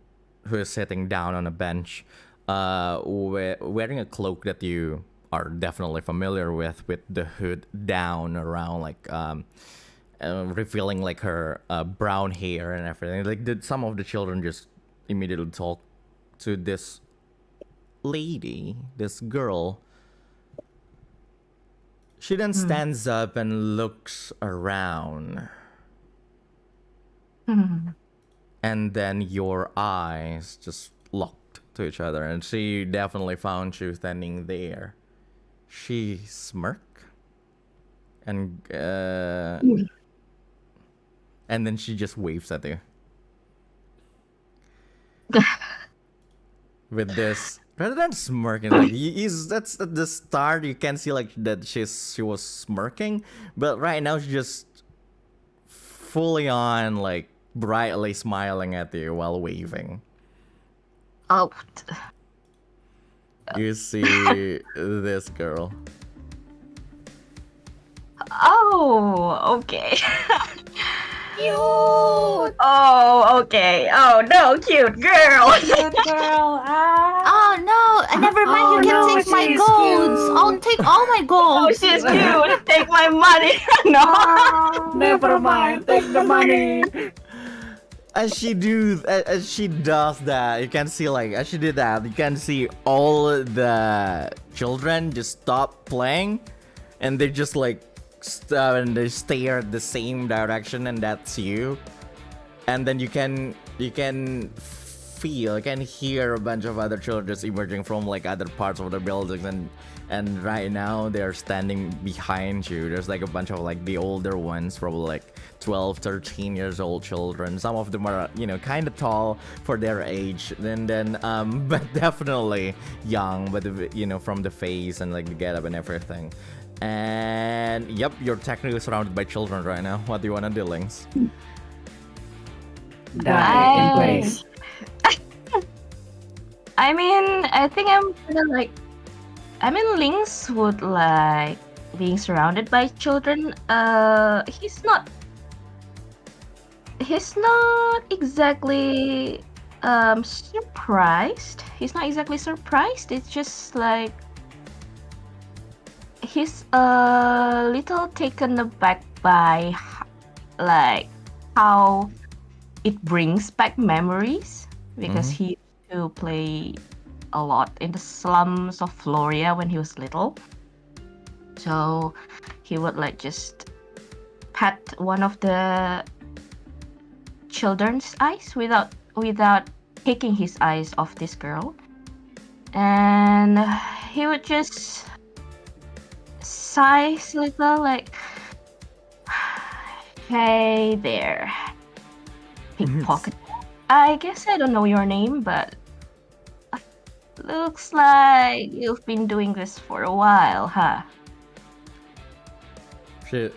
is sitting down on a bench, wearing a cloak that you are definitely familiar with the hood down around, like revealing like her brown hair and everything. Like some of the children just immediately talk to this lady, this girl. She then stands up and looks around. And then your eyes just locked to each other, and she definitely found you standing there. She smirked, and then she just waves at you. With this, rather than smirking, like that's at the start you can see like that she was smirking, but right now she's just fully on like brightly smiling at you while waving. Oh. You see this girl. Oh, okay. Cute. Oh, okay. Oh no, cute girl. Cute girl. Ah. Oh no! Never mind. Oh, You can no, take my she's golds. cute. I'll take all my Oh, golds. she's cute. Take my money. No. Never mind, take the money. As she does that, you can see like as she did that, you can see all the children just stop playing, and they just like and they stare at the same direction, and that's you. And then you can hear a bunch of other children just emerging from like other parts of the buildings, and right now they're standing behind you. There's like a bunch of like the older ones, probably like 12, 13 years old children. Some of them are, you know, kind of tall for their age, and then but definitely young, but you know, from the face and like the getup and everything. And yep, you're technically surrounded by children right now. What do you want to do, Lynx? Die in place. I mean, I think I'm gonna like. I mean, Lynx would like being surrounded by children. He's not exactly surprised. He's not exactly surprised. It's just like he's a little taken aback by like how it brings back memories, because he used to play a lot in the slums of Floria when he was little. So he would like just pat one of the children's eyes without taking his eyes off this girl, and he would just sigh a little like, "Hey there, pickpocket. I guess I don't know your name, but looks like you've been doing this for a while, huh?"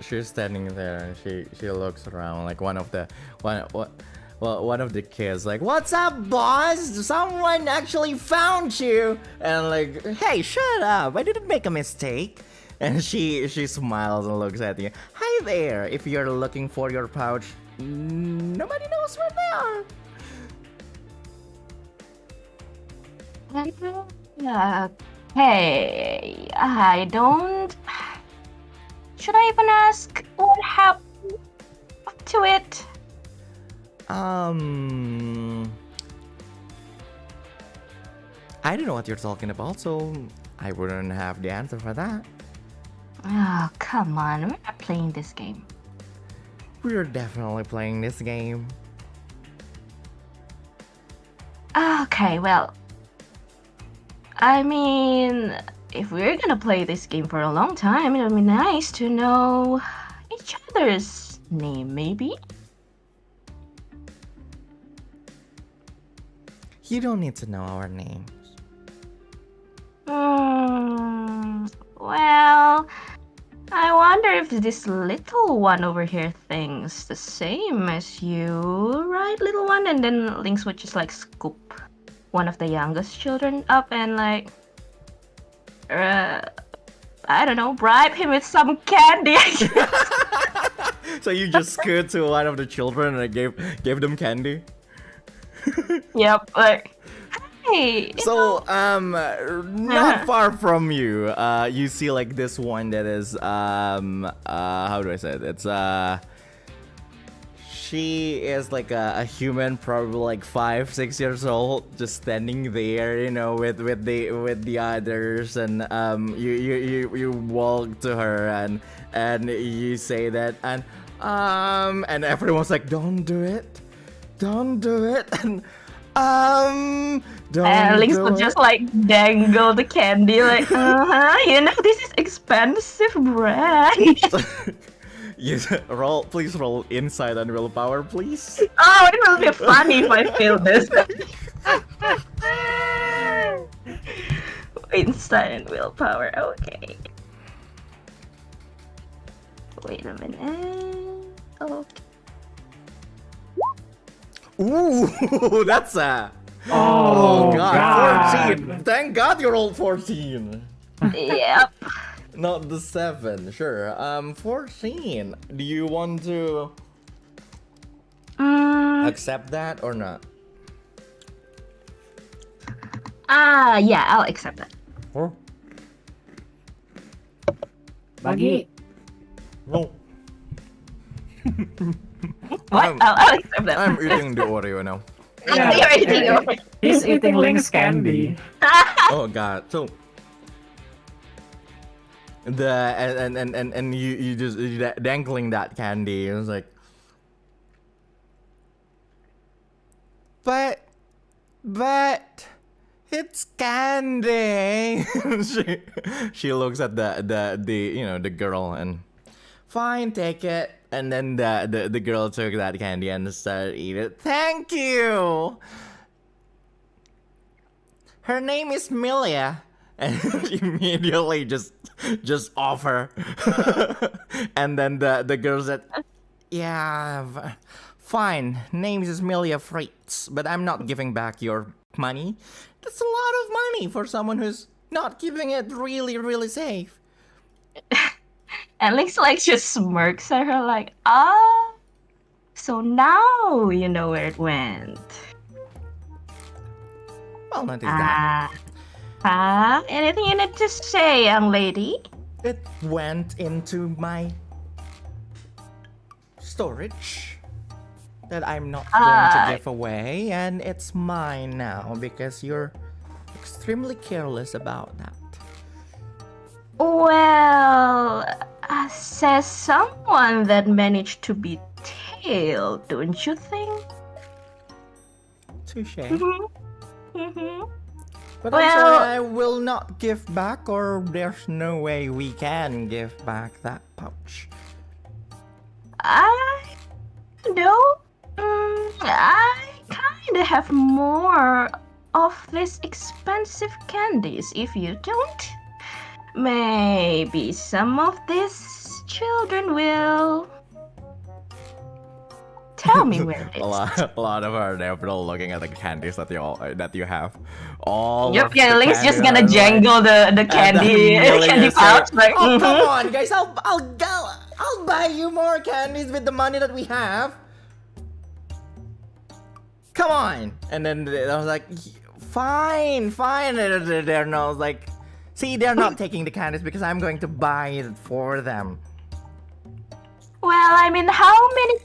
She's standing there and she looks around like one of the kids like, "What's up, boss? Someone actually found you!" And like, "Hey, shut up! I didn't make a mistake." And she smiles and looks at you. "Hi there! If you're looking for your pouch, nobody knows where they are." Hey, I don't. Should I even ask what happened to it? I don't know what you're talking about, so I wouldn't have the answer for that. Oh, come on, we're not playing this game. We're definitely playing this game. Okay, well, I mean, if we're gonna play this game for a long time, it would be nice to know each other's name, maybe? You don't need to know our names. Well, I wonder if this little one over here thinks the same as you, right, little one? And then Lynx would just like scoop one of the youngest children up and like, I don't know, bribe him with some candy. So you just scoot to one of the children and gave them candy? Yep, like, hey. So not far from you, you see like this one that is how do I say it? It's she is like a human, probably like 5-6 years old, just standing there, you know, with the others, and you walk to her and you say that, and everyone's like, don't do it, and don't And Lynx do would it. just like dangle the candy, like, you know, this is expensive bread. Please roll insight and willpower, please. Oh, it will be funny if I fail this. Insight and willpower, okay. Wait a minute. Okay. Ooh, that's a... Oh, God, 14. Thank God you rolled 14. Yep. Not the 7, sure. 14. Do you want to accept that or not? Yeah, I'll accept that. Or Bagi. no? What? I'll accept that. I'm eating the Oreo now. Yeah. You're eating Oreo. He's eating Lynx candy. Oh god. So and you just dangling that candy. It was like, but it's candy. she looks at the girl and fine, take it. And then the girl took that candy and started eating it. Thank you. Her name is Milia. And immediately just offer. And then the girl said, yeah, fine. Name is Milia Freights, but I'm not giving back your money. That's a lot of money for someone who's not keeping it really, really safe. And Lynx like just smirks at her like, so now you know where it went. Well, not is that. Anything you need to say, young lady? It went into my storage that I'm not going to give away, and it's mine now because you're extremely careless about that. Well, says someone that managed to be tailed, don't you think? Touche. Mm-hmm. But Well- I'm sorry, I will not give back, or there's no way we can give back that pouch. I kinda have more of these expensive candies. If you don't, maybe some of these children will tell me where it is. A lot of our neighbors looking at the candies that you have. All Yep, of yeah, the Lynx just candies gonna are like- jangle the candy And then candy Millie pouch say, like. oh, come mhm. on, guys! I'll buy you more candies with the money that we have. Come on! And then I was like, fine. And they're not like, see, they're not taking the candies because I'm going to buy it for them. Well, I mean, how many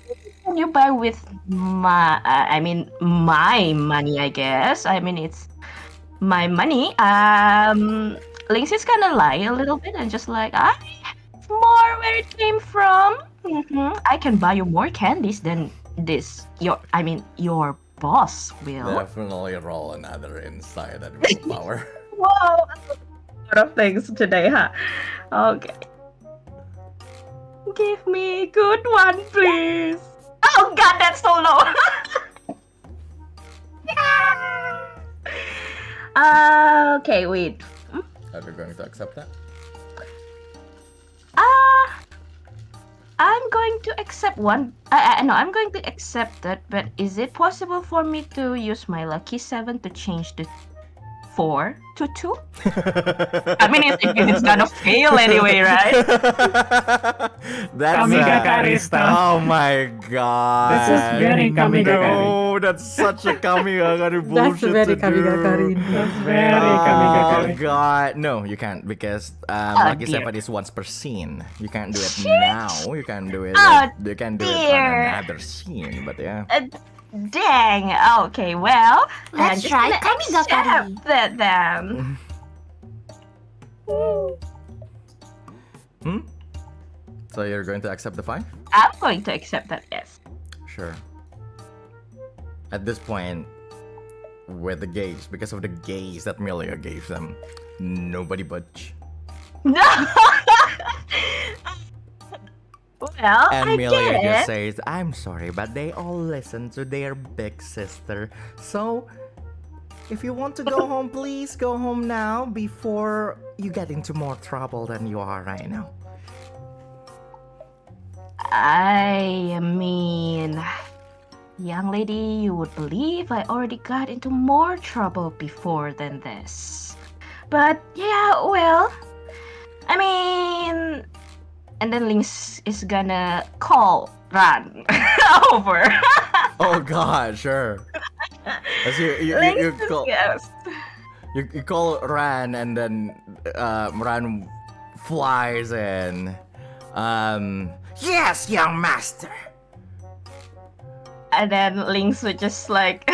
can you buy with my money? I guess. I mean, it's my money. Lynx is gonna lie a little bit and just like, I have more where it came from. I can buy you more candies than this. Your boss will. Definitely roll another inside and willpower. Whoa, a lot of things today, huh? Okay. Give me a good one, please. Oh god, that's so low. Okay, wait. Are you going to accept that? I'm going to accept one. No, I'm going to accept that. But is it possible for me to use my lucky 7 to change the 4 to 2? I mean, it's gonna fail anyway, right? That's Kamigakari stuff. Oh my god. This is very Kamigakari. No, that's such a Kamigakari That's bullshit very to Kamigakari. do. That's very Oh Kamigakari. god. No, you can't because Lucky dear. 7 is once per scene. You can't do it now. You can do it. Oh, You can do it dear. on another scene, but yeah. Dang. Okay, well, Let's I'm just try gonna Kamigakari. accept that then. So you're going to accept the 5? I'm going to accept that, yes. Sure. At this point, with the gaze, because of the gaze that Milia gave them, nobody budge. No. Well, And I Milia get just it. says, I'm sorry, but they all listen to their big sister. So, if you want to go home, please go home now before you get into more trouble than you are right now. I mean, young lady, you would believe I already got into more trouble before than this. But yeah, well, I mean, and then Lynx is gonna call Ran over. Oh God, sure. As you call Yes. you call Ran, and then Ran flies in. Yes, young master. And then Lynx would just like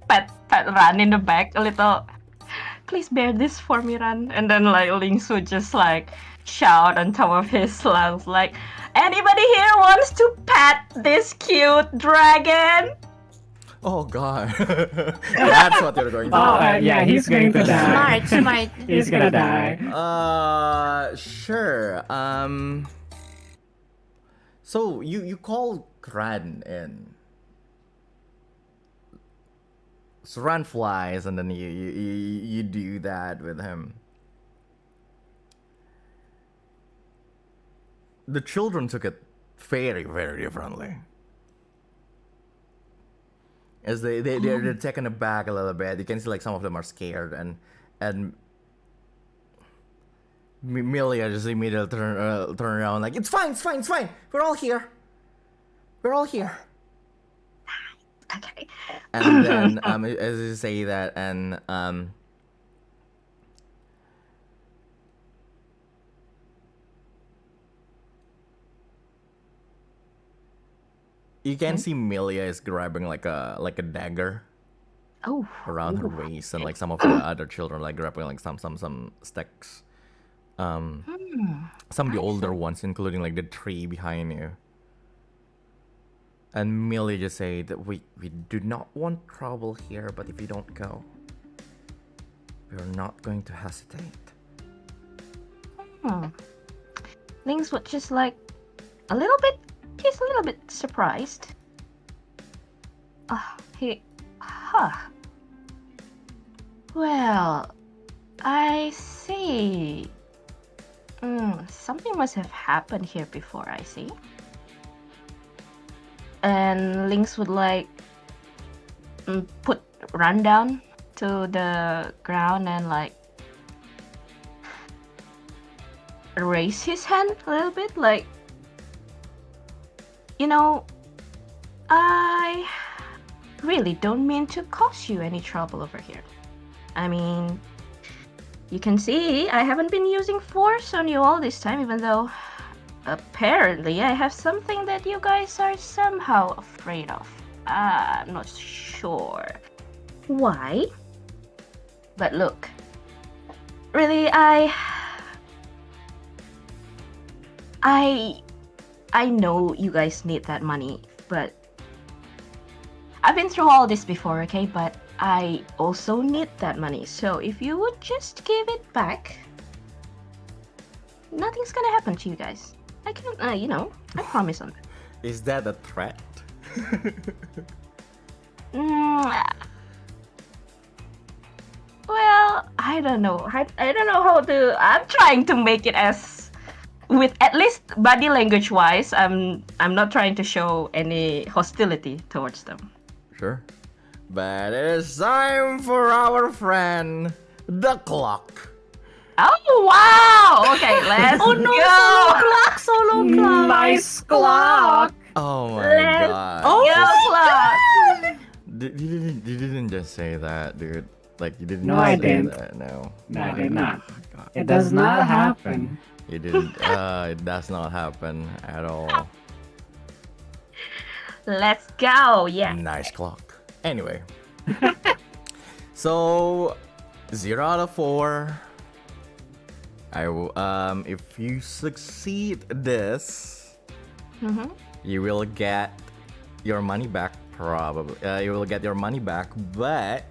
pat Ran in the back a little. Please bear this for me, Ran. And then like Lynx would just like shout on top of his lungs like, anybody here wants to pat this cute dragon? Oh God, that's what you're going to Oh, do. yeah, he's going to die. Smart. He's gonna die. Sure. So you call Ran in. So Ran flies, and then you do that with him. The children took it very, very differently. As they're taken aback a little bit. You can see like some of them are scared, and Milia just immediately turn around like, it's fine. We're all here. Okay. And then as you say that, and you can see Milia is grabbing like a dagger Oh. around her waist, and like some of the other children like grabbing like some sticks. Some of the older ones, including like the tree behind you. And Millie just say that we do not want trouble here, but if you don't go, we're not going to hesitate. Lynx was just like he's a little bit surprised. Well, I see. Something must have happened here before, I see. And Lynx would like put Ran down to the ground and like raise his hand a little bit, like, you know, I really don't mean to cause you any trouble over here. I mean, you can see I haven't been using force on you all this time, even though apparently I have something that you guys are somehow afraid of. I'm not sure why. But look, really, I know you guys need that money, but I've been through all this before, okay? But I also need that money, so if you would just give it back, nothing's gonna happen to you guys. I can, I promise on that. Is that a threat? Well, I don't know. I don't know how to. I'm trying to make it as, with at least body language wise. I'm not trying to show any hostility towards them. Sure. But it is time for our friend, the clock. Oh wow! Okay, let's go. Solo clock. Nice clock. Oh my Let's God. go, clock. You didn't just say that, dude. Like, you didn't No, just I say didn't. that. No. No, I did not. God. It does not happen. You didn't. It does not happen at all. Let's go. Yeah. Nice clock. Anyway. So, 0 out of 4. I will, if you succeed this, you will get your money back, probably. You will get your money back, but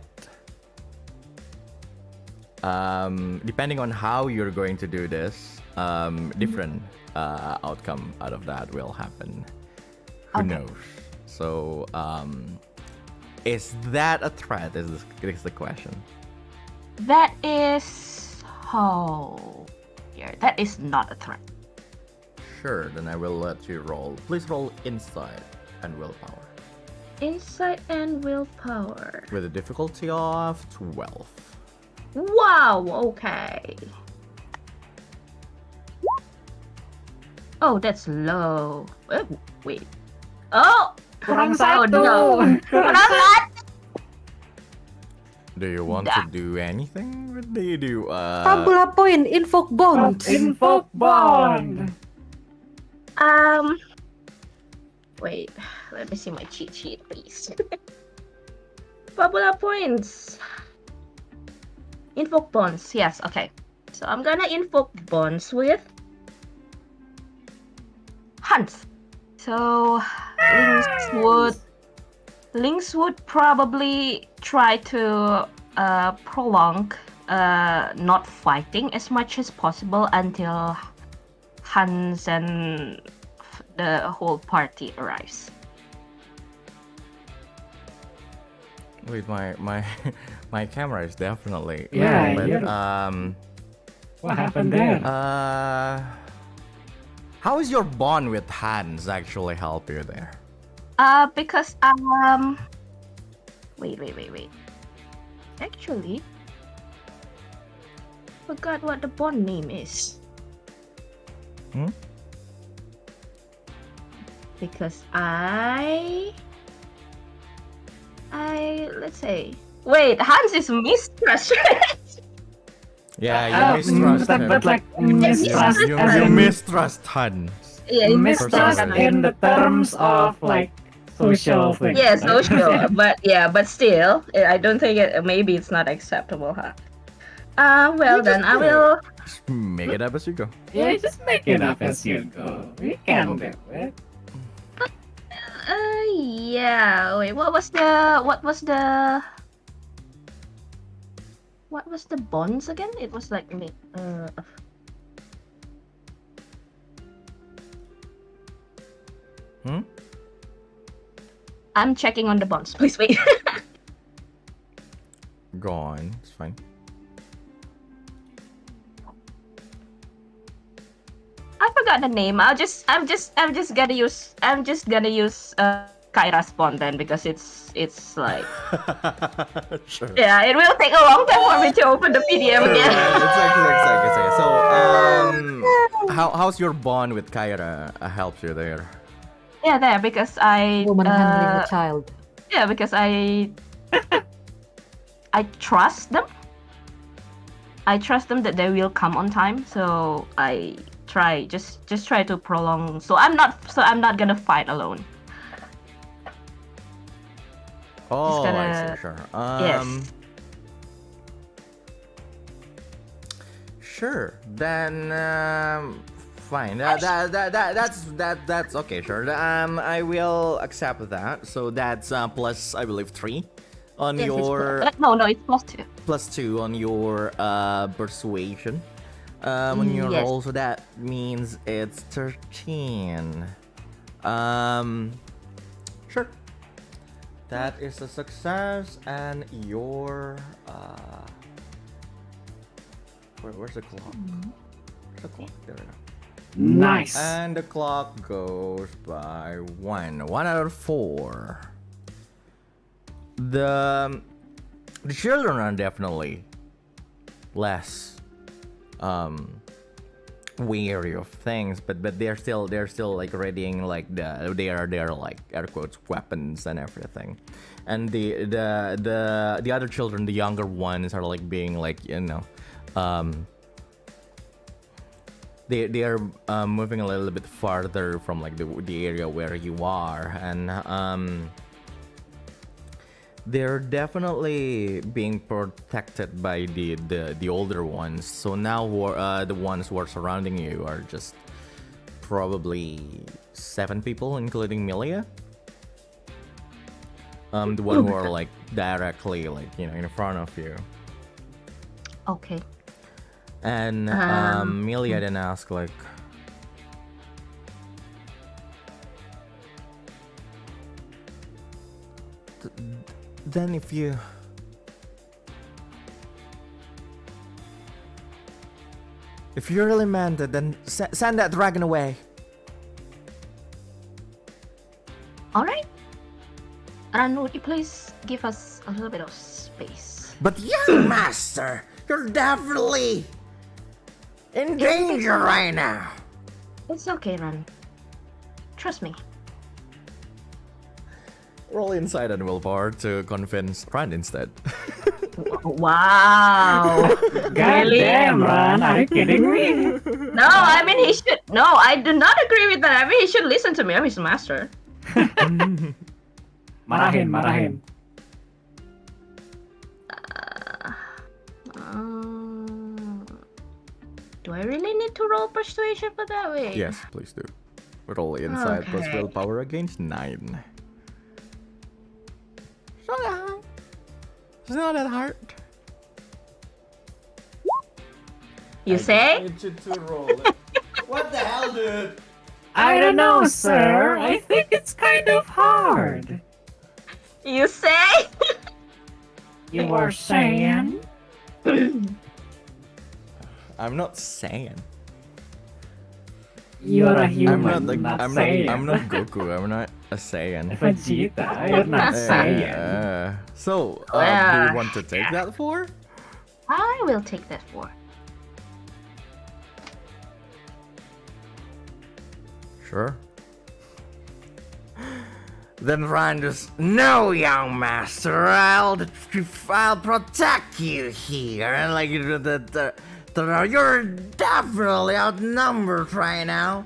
depending on how you're going to do this, different outcome out of that will happen. Who knows? So, is that a threat? Is the question? That is. Oh, yeah, that is not a threat. Sure, then I will let you roll. Please roll insight and willpower. Insight and willpower. With a difficulty of 12. Wow, okay. Oh, that's low. Wait. Oh, Kurang Oh, satu. no. Do you want to do anything? What do you do? Fabula point, invoke bond. Invoke bond. Wait, let me see my cheat sheet, please. Fabula points. Invoke bonds. Yes, okay. So I'm gonna invoke bonds with Hunt. So Lynx would probably try to prolong not fighting as much as possible until Hans and the whole party arrives. Wait, my camera is definitely. Yeah, but, yeah. What happened there? How is your bond with Hans actually help you there? Because wait. Actually, forgot what the bond name is. Hmm? Because let's say, wait, Hans is mistrust. Yeah, you mistrust him. But like mistrust You as in mistrust Hans. Yeah, he mistrust Personally. in the terms of like social things. Yeah, right? social, but still, I don't think maybe it's not acceptable, huh? Well then, I will. Just make it up as you go. Yeah, just make it up as you go. We can do it. Yeah. Wait, what was the bonds again? It was like Hmm? I'm checking on the bonds. Please wait. Go on. It's fine. I forgot the name. I'm just gonna use Kyra's bond then because it's like Sure. yeah, it will take a long time for me to open the PDF again. Exactly. So, how's your bond with Kyra helps you there? Yeah, there because I Woman handling a child. yeah because I trust them. I trust them that they will come on time. So I try just try to prolong. So I'm not gonna fight alone. Oh, I gonna- see. Sure. Yes. Sure. Then fine. That's okay. Sure. I will accept that. So that's plus I believe 3 on Yes, your no, it's +2. +2 on your persuasion. On your Yes. roll, so that means it's 13. Sure. That is a success, and your where's the clock? Where's the clock? There we go. Nice. And the clock goes by 1 out of 4. The children are definitely less weary of things, but they're still like readying like they're like air quotes weapons and everything, and the other children, the younger ones, are like being like they are moving a little bit farther from like the area where you are, and they're definitely being protected by the older ones. So now the ones who are surrounding you are just probably 7 people, including Milia. The one who are like directly like in front of you. Okay. And Milia then asked like, then if you really meant it, then send that dragon away. All right. And would you please give us a little bit of space? But young master, you're definitely in danger right now. It's okay, Ran. Trust me. Roll insight and willpower to convince Rand instead. Wow. God Really? damn, Ron, are you kidding me? No, I mean he should. No, I do not agree with that. I mean he should listen to me. I'm his master. Marahin. Do I really need to roll persuasion for that way? Yes, please do. Roll insight plus Okay. willpower against 9. It's not that hard. You say? What the hell, dude? I don't know, sir. I think it's kind of hard. You say? You were saying? I'm not saying. You're a human, I'm not Goku. I'm not a Saiyan. Vegeta, you're not saying. So, do Well, you want to take that for? I will take that 4. Sure. Then Ryan just, no, young master, I'll protect you here. And like, you're definitely outnumbered right now.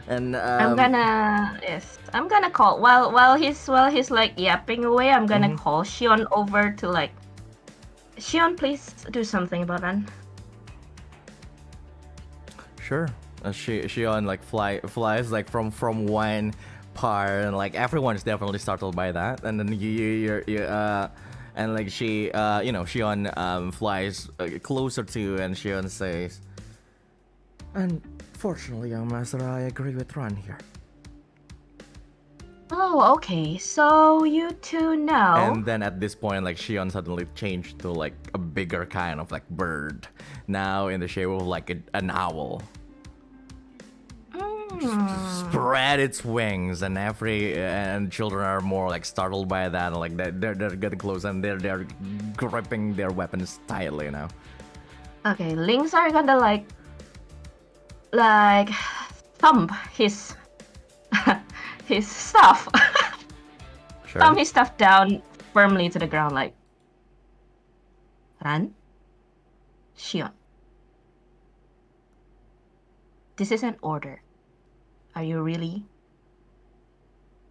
And I'm gonna call while he's like yapping away. I'm gonna call Shion over to like. Shion, please do something about that. Sure. She on like flies like from one part, and like everyone's definitely startled by that. And then you and like she Shion flies closer to you, and Shion says, "Unfortunately, young master, I agree with Ron here." Oh, okay. So you two know. And then at this point, like Shion suddenly changed to like a bigger kind of like bird, now in the shape of like an owl. Spread its wings, and children are more like startled by that, and like they're getting close, and they're gripping their weapons tightly now. Okay, Lynx are gonna like thump his his stuff. Sure. Thump his stuff down firmly to the ground, like Ran, Shion. This is an order. Are you really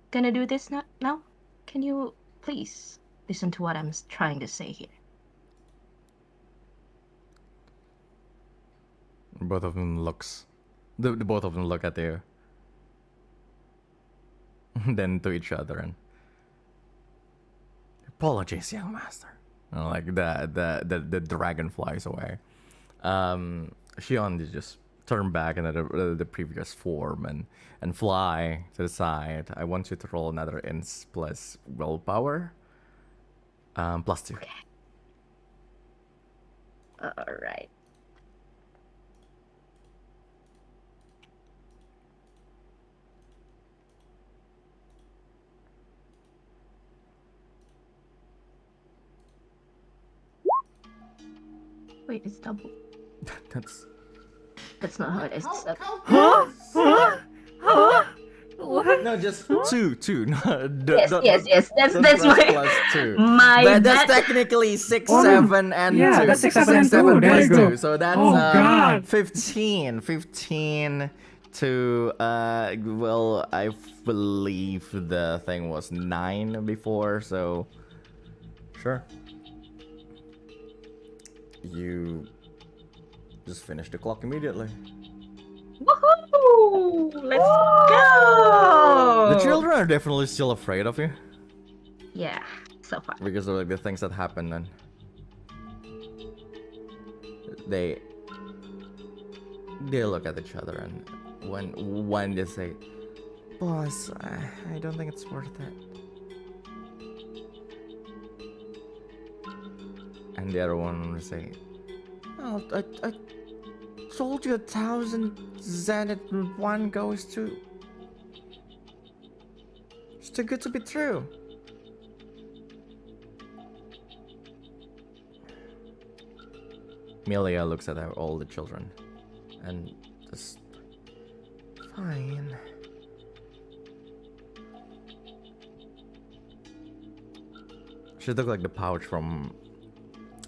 gonna do this now? Can you please listen to what I'm trying to say here? Both of them both of them look at you, then to each other, and apologies, young master. And like the dragon flies away. Shion just turn back into the previous form and fly to the side. I want you to roll another ins plus willpower. +2. Okay. All right. Wait, it's double. That's not how it is. It's No, just two. No, yes. That's my +2. my. That's technically 6, 7, and 2. yeah, that's 6, 7, and 2. 7 There plus you go. 2. So that's Oh, God. 15 to well, I believe the thing was 9 before, so sure. You just finish the clock immediately. Woohoo! Let's go! The children are definitely still afraid of you Yeah, so far. because of like the things that happen. Then they look at each other, and when they say, "Boss, I don't think it's worth it," and the other one will say, "Oh, I told you 1,000 Zen and 1 goes to. It's too good to be true." Melia looks at all the children and just, fine. She took like the pouch from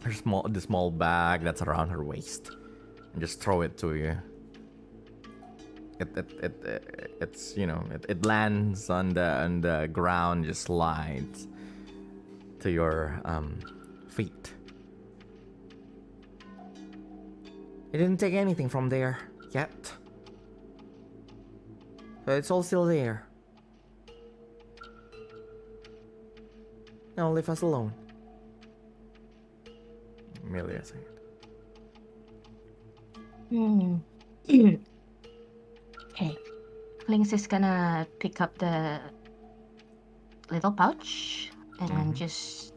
the small bag that's around her waist, and just throw it to you. It's it lands on the ground, just slides to your feet. He didn't take anything from there yet, so it's all still there. Now leave us alone. Amelia said. Okay. Lynx is gonna pick up the little pouch and just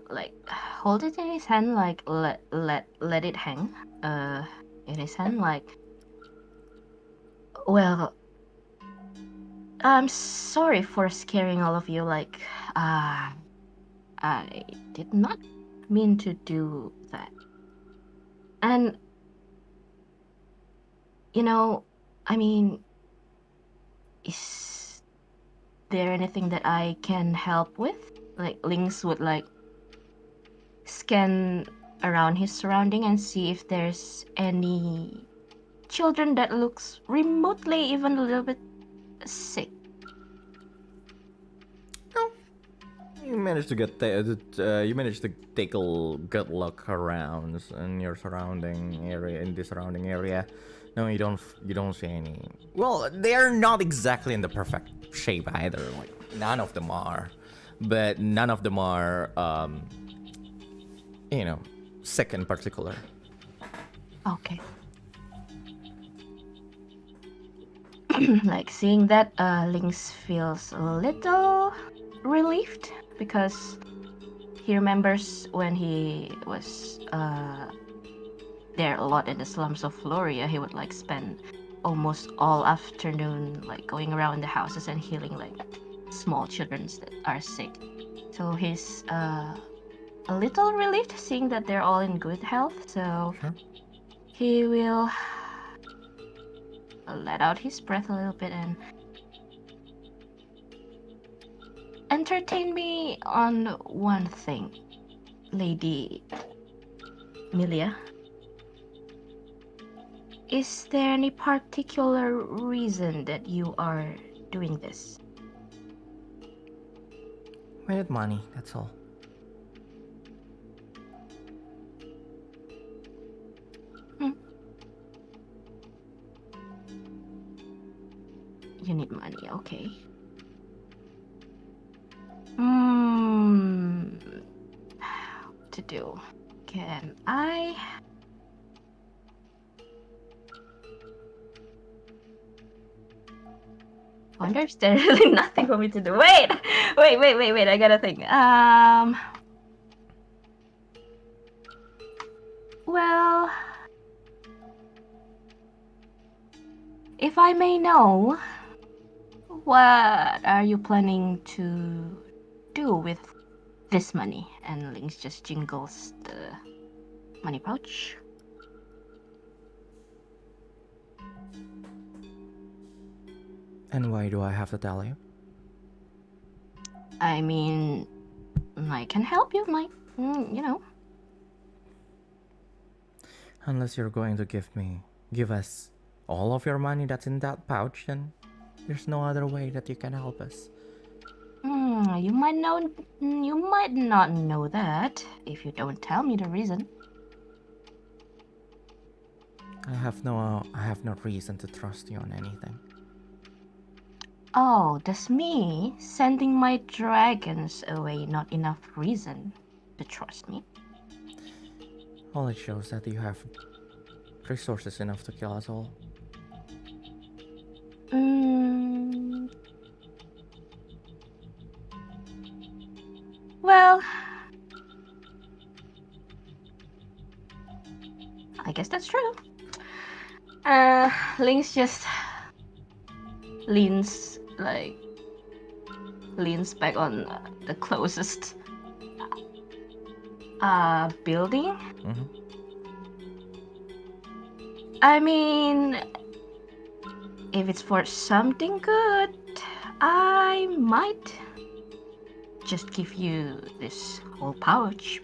like hold it in his hand, like let it hang in his hand, like, well, I'm sorry for scaring all of you, like I did not mean to do that. And I mean, is there anything that I can help with? Like, Lynx would like scan around his surrounding and see if there's any children that looks remotely even a little bit sick. You managed to you managed to take a good look around in your surrounding area. No, you don't see any. Well, they're not exactly in the perfect shape either. Like, none of them are, but none of them are sick in particular. Okay. Like, seeing that, Lynx feels a little relieved, because he remembers when he was there a lot in the slums of Floria, he would like spend almost all afternoon like going around the houses and healing like small children that are sick. So he's a little relieved seeing that they're all in good health. So Sure. he will let out his breath a little bit and entertain me on one thing, Lady Milia. Is there any particular reason that you are doing this? We need money, that's all. You need money, okay. What to do? Can I? Wonder if there's really nothing for me to do. Wait, I gotta think. Well, if I may know, what are you planning to do with this money? And Lynx just jingles the money pouch. And why do I have to tell you? I mean, I can help you, Unless you're going to give us all of your money that's in that pouch, then there's no other way that you can help us. You might not know that if you don't tell me the reason. I have no reason to trust you on anything. Oh, does me sending my dragons away not enough reason to trust me? All it shows that you have resources enough to kill us all. Well, I guess that's true. Lynx just leans back on the closest building. I mean, if it's for something good, I might just give you this whole pouch.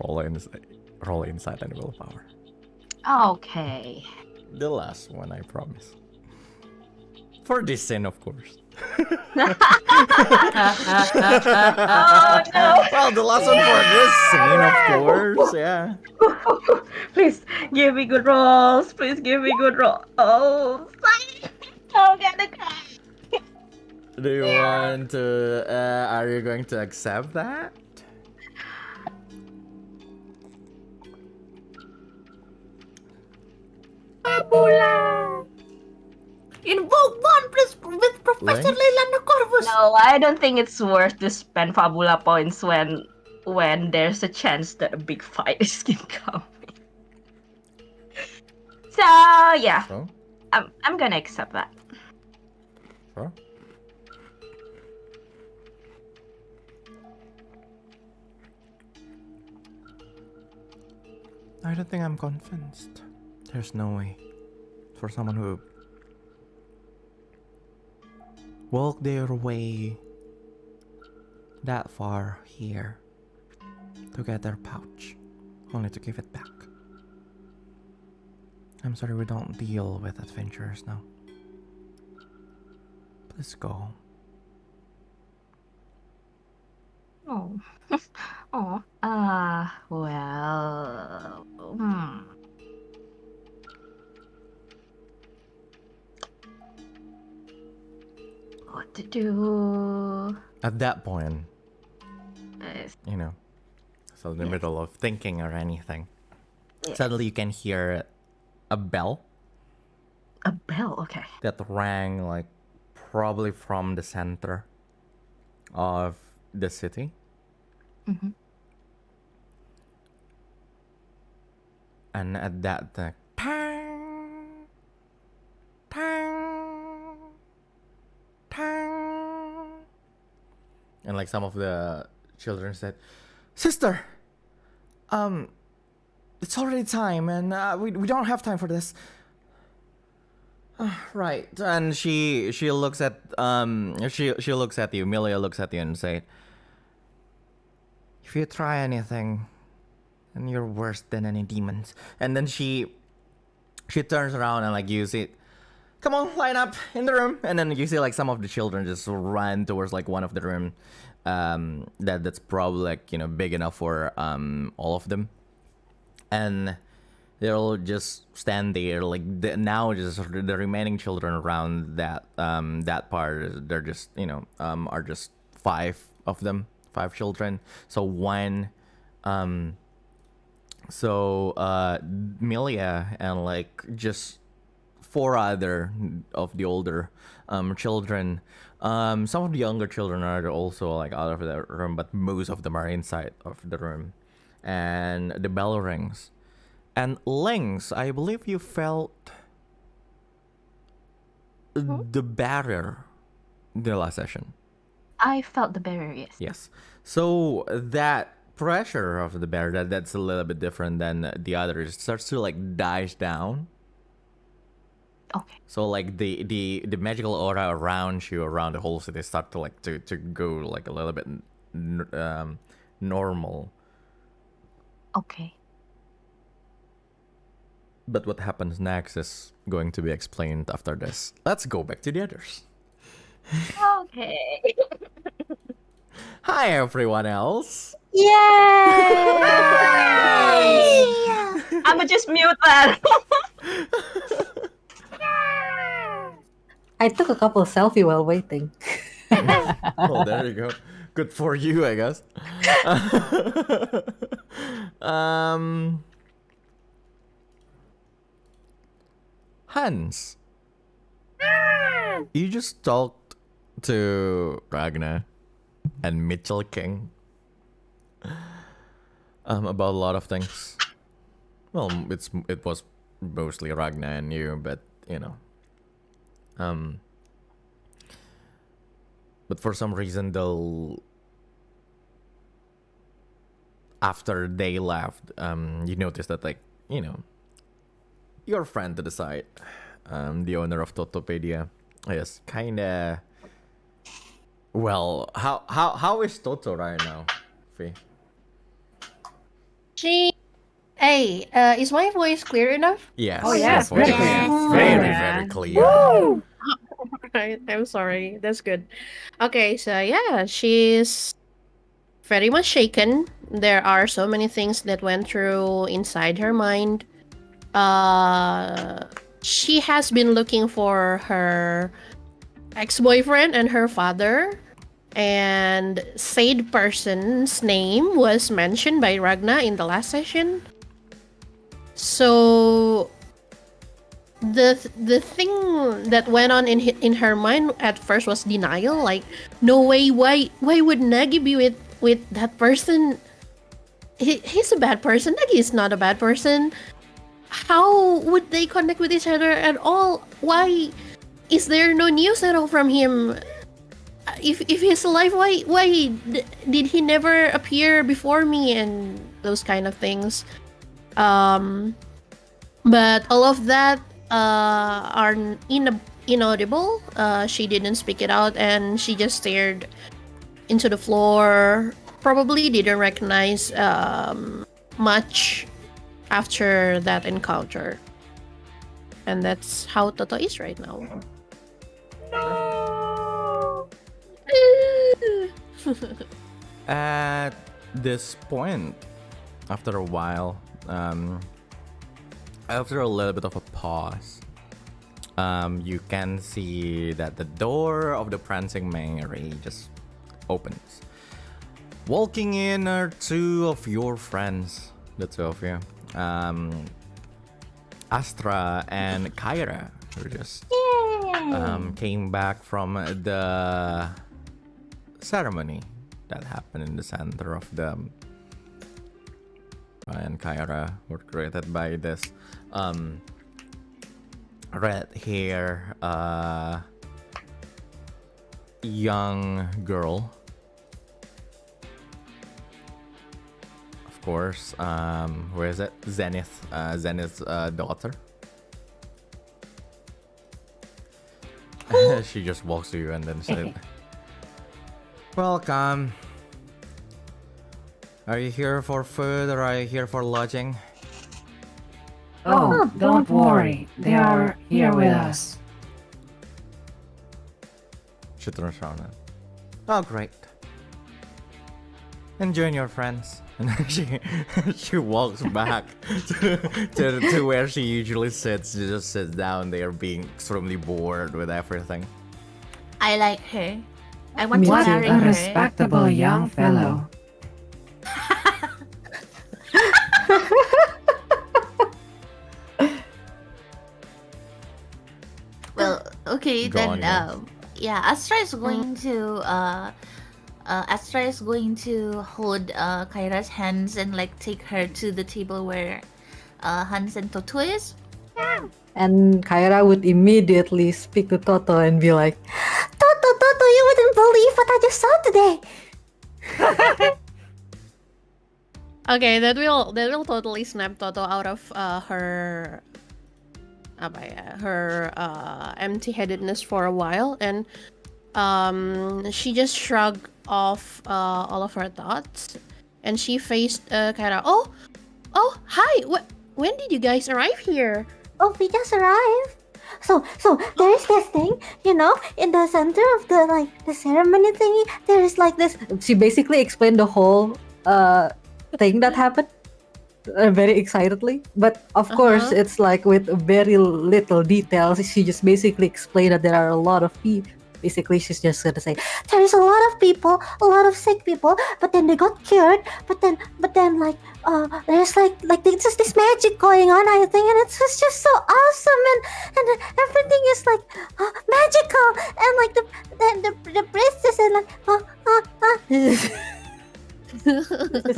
Roll insight and willpower. Okay. The last one, I promise. For this scene, of course. Oh no! Well, the last one for this scene, of course. Yeah. Please give me good rolls. Please give me good rolls. Oh, I'm gonna cry. Do you want to? Are you going to accept that? Fabula! Invoke one with Professor Lynx? Leilani Corvus. No, I don't think it's worth to spend Fabula points when there's a chance that a big fight is coming. So yeah, So, I'm gonna accept that. sure. I don't think I'm convinced. There's no way for someone who walked their way that far here to get their pouch, only to give it back. I'm sorry, we don't deal with adventurers now. Please go home. Oh, oh. Well. What to do? At that point, Yes. you know, so in the Yeah. middle of thinking or anything, Yeah. suddenly you can hear a bell A bell. Okay. that rang like probably from the center of the city. Mm-hmm. And at that, the tang, tang, tang, and like some of the children said, "Sister, it's already time, and we don't have time for this." Right, and she looks at she looks at you. Milia looks at you and say, "If you try anything, and you're worse than any demons." And then she turns around and like you see, "Come on, line up in the room." And then you see like some of the children just run towards like one of the room, that's probably like, you know, big enough for all of them, and they'll just stand there like now just the remaining children around that that part, they're just, you know, are just five of them, five children. So one Milia and like just four other of the older children. Some of the younger children are also like out of the room, but most of them are inside of the room. And the bell rings. And Lynx, I believe you felt the barrier the last session. I felt the barrier. Yes. Yes. So that pressure of the bear, that's a little bit different than the others. It starts to like dies down. Okay. So like the magical aura around you, around the whole city, start to like to go like a little bit normal. Okay. But what happens next is going to be explained after this. Let's go back to the others. Okay. Hi everyone else. Yay! I'ma just mute that. I took a couple selfie while waiting. Oh, there you go. Good for you, I guess. Hans, you just talked to Ragnar and Mitchell King about a lot of things. Well, it was mostly Ragnar and you, but you know, but for some reason after they left, you noticed that, like, you know, your friend to the side, the owner of Totopedia, is kinda. Well, how is Totto right now, Faye? Hey, is my voice clear enough? Yes. Oh, yes, your voice very is clear. Very, Yeah. very clear. Right, I'm sorry. That's good. Okay, so yeah, she's very much shaken. There are so many things that went through inside her mind. Uh, she has been looking for her ex-boyfriend and her father, and said person's name was mentioned by Ragna in the last session. So the thing that went on in her mind at first was denial, like, no way, why would Nagi be with that person? He's a bad person. Nagi is not a bad person. How would they connect with each other at all? Why is there no news at all from him? If he's alive, did he never appear before me, and those kind of things. But all of that are inaudible. She didn't speak it out, and she just stared into the floor. Probably didn't recognize much after that encounter. And that's how Totto is right now. At this point, after a while, after a little bit of a pause, you can see that the door of the Prancing Mary just opens. Walking in are two of your friends, the two of you, Astra and Cyra, who just came back from the ceremony that happened in the center of the and Cyra were created by this red hair young girl, of course. Where is it? Zenith's daughter. She just walks to you and then said, welcome. Are you here for food or are you here for lodging? Oh, don't worry. They are here with us. She turns around and, oh, great. And join your friends. And then she walks back to where she usually sits. She just sits down there being extremely bored with everything. I like her. I want to What marry a her. respectable young fellow. Well, okay, Go on, then yeah. yeah, Astra is going to hold Kyra's hands and like take her to the table where Hans and Totto is. And Kyra would immediately speak to Totto and be like, Totto, you wouldn't believe what I just saw today. Okay, that will totally snap Totto out of her empty-headedness for a while, and she just shrugged off all of her thoughts, and she faced Kyra. Oh, hi. When did you guys arrive here? Oh, we just arrived. So there's this thing, in the center of the ceremony thingy. There is like this. She basically explained the whole thing that happened very excitedly, but of course it's like with very little details. She just basically explained that there are a lot of people. Basically, she's just gonna say there is a lot of people, a lot of sick people, but then they got cured. But then there's like there's just this magic going on, I think, and it's just so awesome, and everything is like magical, and like the priestess and like this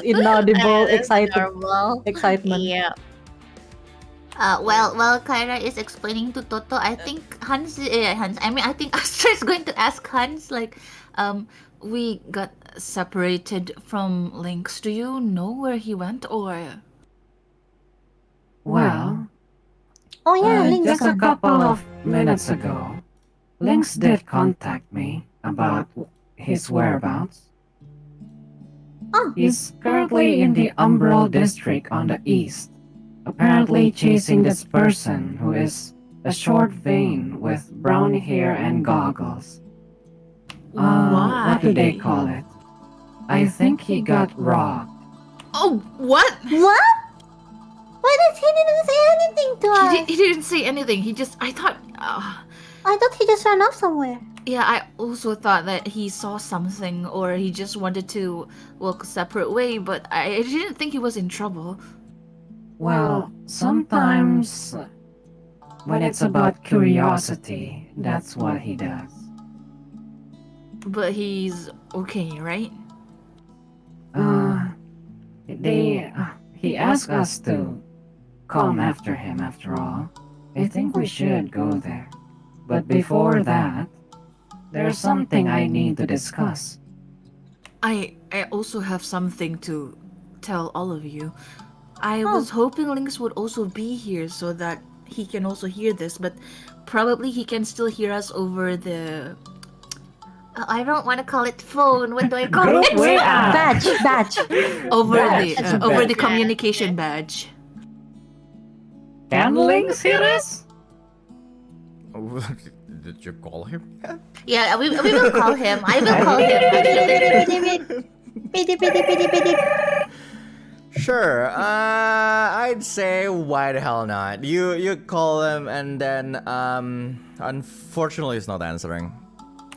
inaudible excitement. Yeah. While Kyra is explaining to Totto, I think I think Astra is going to ask Hans, like, we got separated from Lynx. Do you know where he went, or? Well, Oh yeah, Lynx. Just a couple of minutes ago, Lynx did contact me about his whereabouts. Oh. He's currently in the Umbral district on the east, apparently chasing this person who is a short vein with brown hair and goggles. What do they call it? I think he got robbed. Oh, what? What? Why does he didn't say anything to us? He didn't say anything. He just, I thought, I thought he just ran off somewhere. yeah, I also thought that he saw something or he just wanted to walk a separate way, but I didn't think he was in trouble. Well, sometimes when it's about curiosity, that's what he does. But he's okay, right? He asked us to come after him after all. I think we should go there. But before that, there's something I need to discuss. I also have something to tell all of you. I was hoping Lynx would also be here so that he can also hear this, but probably he can still hear us over the... I don't want to call it phone. What do I call it? Badge. Over Badge. over the communication badge. Can Lynx hear us? Did you call him? Yeah, we will call him. I will call him. Actually. Sure. I'd say why the hell not? You call him and then unfortunately he's not answering.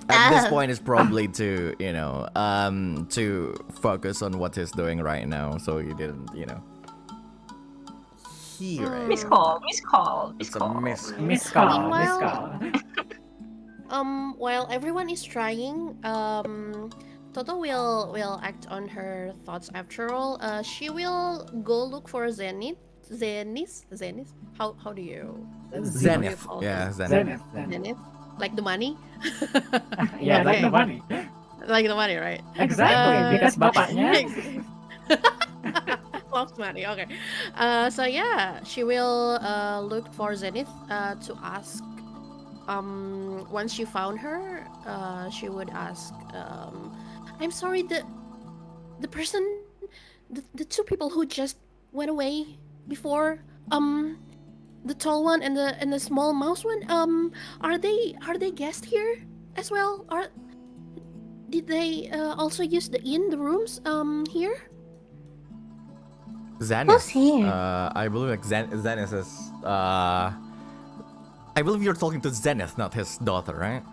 At this point, it's probably to to focus on what he's doing right now, so he didn't hear it. Miss call. It's a miss. Miss call. While everyone is trying, Totto will act on her thoughts after all. She will go look for Zenith. How do you? Zenith. Yeah, Zenith. Zenith? Like the money? Yeah, like the money. Like the money, right? Exactly, because bapaknya. Loves money, okay. So yeah, she will look for Zenith to ask. Once she found her, she would ask, I'm sorry, the person, the two people who just went away before, the tall one and the small mouse one, are they guests here as well? Did they also use the rooms here? Zenith. Who's here? I believe like Zenith is I believe you're talking to Zenith, not his daughter, right?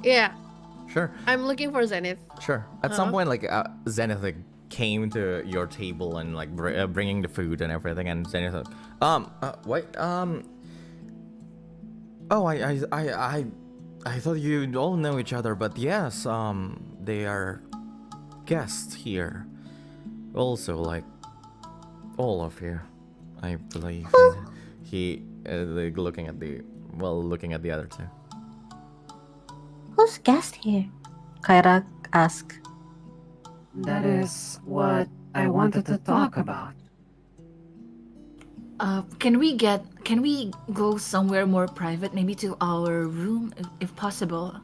Yeah, Sure. I'm looking for Zenith. Sure. At some point, like Zenith like came to your table and like bringing the food and everything, and Zenith wait, oh, I thought you all know each other, but yes, they are guests here. Also, like all of you, I believe. And he like looking at the other two. Who's guest here? Kyra asked. That is what I wanted to talk about. Can we go somewhere more private, maybe to our room, if possible?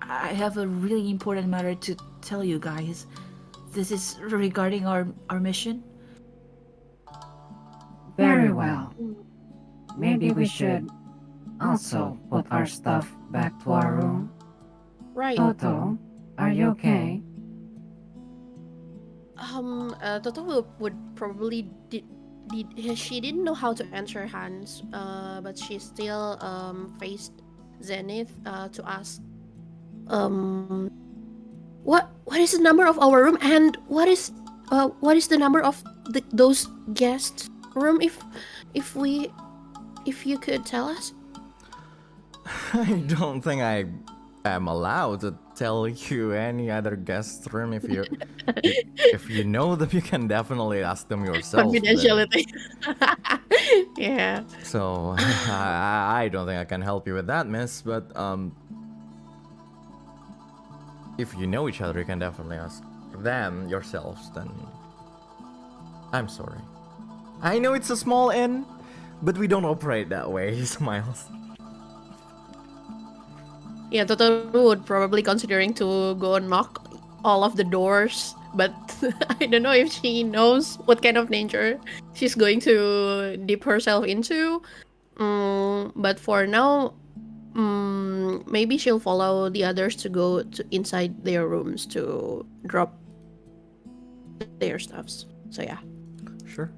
I have a really important matter to tell you guys. This is regarding our mission. Very well. Maybe we should also put our stuff back to our room. Right. Totto, are you okay? Totto would probably she didn't know how to answer Hans, but she still faced Zenith to ask, what is the number of our room, and what is the number of those guests room, if you could tell us? I don't think I am allowed to tell you any other guest room. If you know them, you can definitely ask them yourself. Confidentiality. Yeah. So I don't think I can help you with that, miss. But if you know each other, you can definitely ask them yourselves. Then I'm sorry. I know it's a small inn, But we don't operate that way. He smiles. Yeah, Totto would probably considering to go knock all of the doors, but I don't know if she knows what kind of danger she's going to dip herself into. But for now, maybe she'll follow the others to go to inside their rooms to drop their stuffs. So yeah. Sure.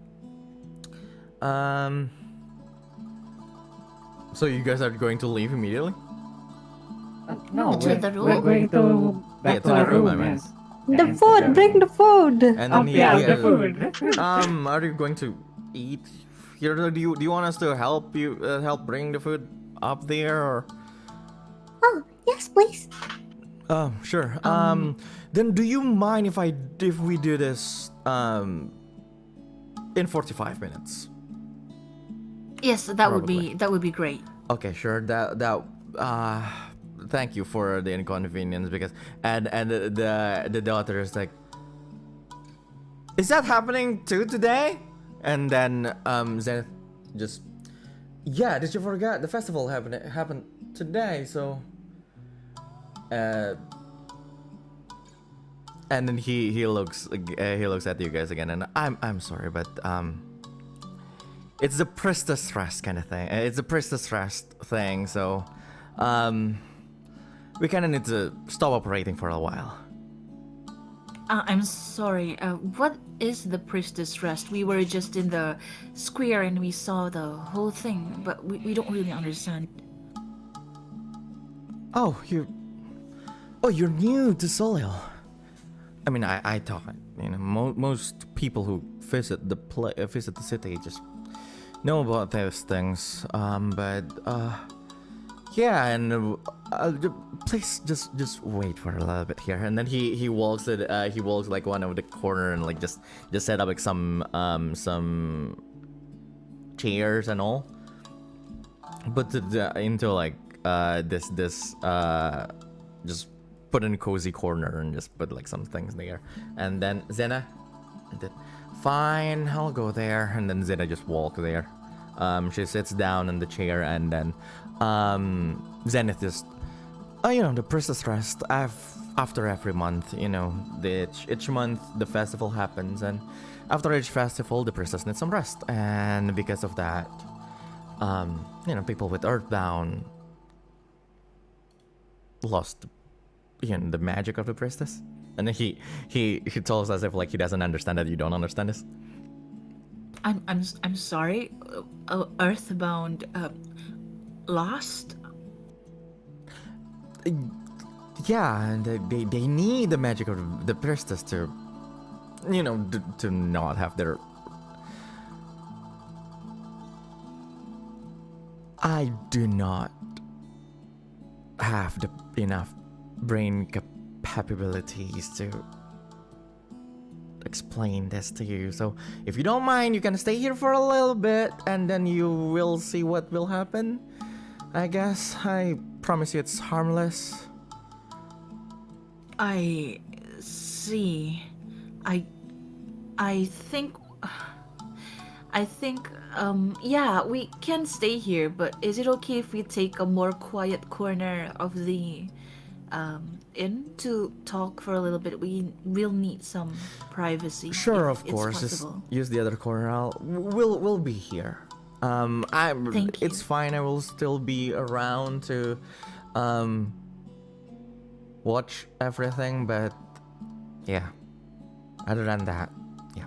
So you guys are going to leave immediately? No, To the we're room? going to Yeah, back to to the our room, room. I mean. Yes. The Yes, food, to bring the food. And then yeah, the food. Are you going to eat here? Do you want us to help you help bring the food up there or? Oh, yes, please. Sure. Then do you mind if we do this in 45 minutes? Yes, that Probably. would be great. Okay, sure. Thank you for the inconvenience because and the daughter is like, is that happening too today? And then Zenith just, yeah, did you forget the festival happened today? So and then he looks at you guys again, and I'm sorry, but it's the priestess rest kind of thing. It's a priestess rest thing, so we kind of need to stop operating for a while. I'm sorry. What is the priestess rest? We were just in the square and we saw the whole thing, but we don't really understand. Oh, you're new to Solil. I mean, I thought, you know, most people who visit the city just know about those things. But yeah, and please just wait for a little bit here. And then he walks like one of the corner and like just set up like some chairs and all. But into like this just put in a cozy corner and just put like some things there. And then Zena, fine, I'll go there. And then Zena just walks there. She sits down in the chair, and then Zenith just, the priestess rest. After every month, each month the festival happens, and after each festival the priestess needs some rest. And because of that, people with Earthbound lost the magic of the priestess. And then he tells us as if like he doesn't understand that you don't understand this. I'm sorry. Earthbound lost. Yeah, and they need the magic of the priestess to to not have their. I do not have enough brain capabilities to explain this to you. So if you don't mind, you can stay here for a little bit, and then you will see what will happen. I guess I promise you it's harmless. I see. I think yeah, we can stay here, but is it okay if we take a more quiet corner of the inn to talk for a little bit? We'll need some privacy. Sure, if of course. it's Just possible. use the other corner. We'll be here. Thank you. It's fine. I will still be around to watch everything, but yeah. Other than that, yeah.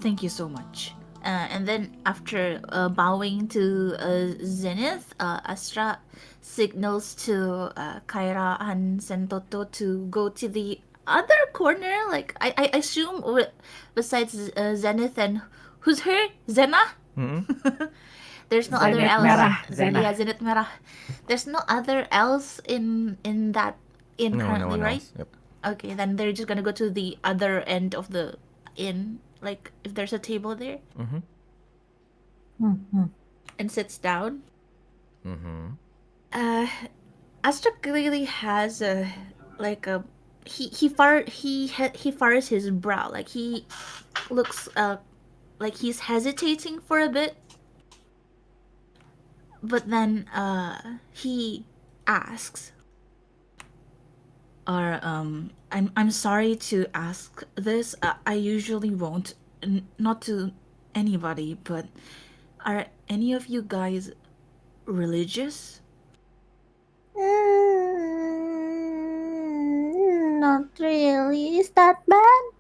Thank you so much. And then after bowing to Zenith, Astra signals to Kyra and Totto to go to the other corner. Like I assume, besides Zenith and who's her? Zena? Mm-hmm. There's no Zenith other else. Merah, Zena. Yeah, Zenith Merah. There's no other else in that inn No currently, one right? else. Yep. Okay, then they're just gonna go to the other end of the inn, like if there's a table there, Mm-hmm. and sits down. Mm-hmm. Astra clearly has he furrows his brow, like he looks like he's hesitating for a bit. But then he asks, or I'm sorry to ask this. I usually won't, not to anybody, but are any of you guys religious? Not really. Is that bad?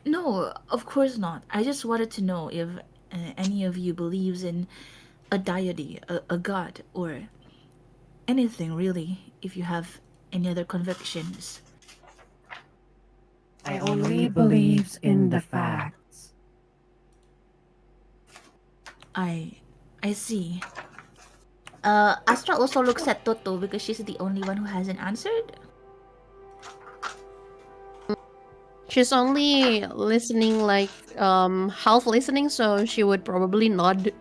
No, of course not. I just wanted to know if any of you believes in a deity, a god, or anything really, if you have any other convictions. I only believes in the facts. I see. Astra also looks at Totto because she's the only one who hasn't answered. She's only listening, like half listening, so she would probably nod,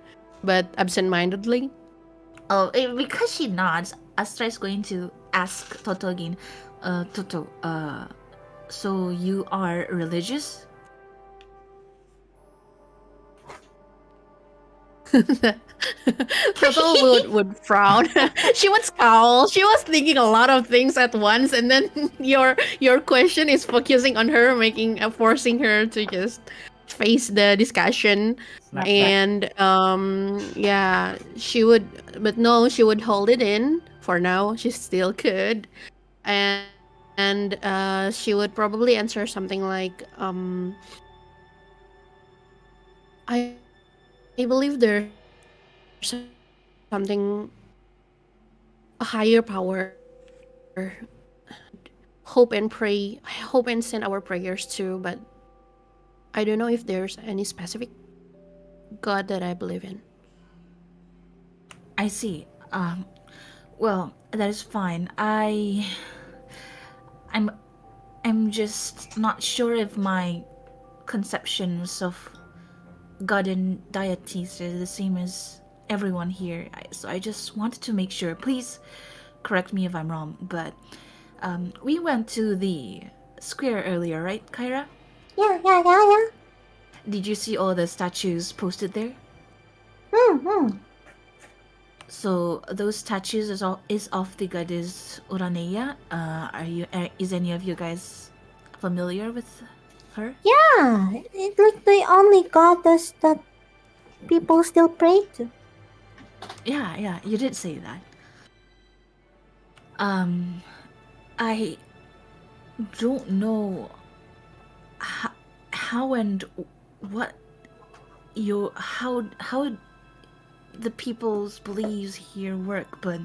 but absent-mindedly. Oh, because she nods, Astra is going to ask Totto again. Totto, so you are religious? Totto would frown. She would scowl. She was thinking a lot of things at once, and then your question is focusing on her, forcing her to just face the discussion. Snap back. And yeah, she would, but no, she would hold it in for now. She still could, and she would probably answer something like I believe there's something, a higher power. Hope and send our prayers to, but I don't know if there's any specific God that I believe in. I see. Well, that is fine. I'm just not sure if my conceptions of God and deities are the same as everyone here. So I just wanted to make sure. Please correct me if I'm wrong, but we went to the square earlier, right, Kyra? Yeah. Did you see all the statues posted there? So those statues is of the goddess Uraneia. Is any of you guys familiar with her? Yeah, it's like the only goddess that people still pray to. Yeah, you did say that. I don't know how and what how the people's beliefs here work, but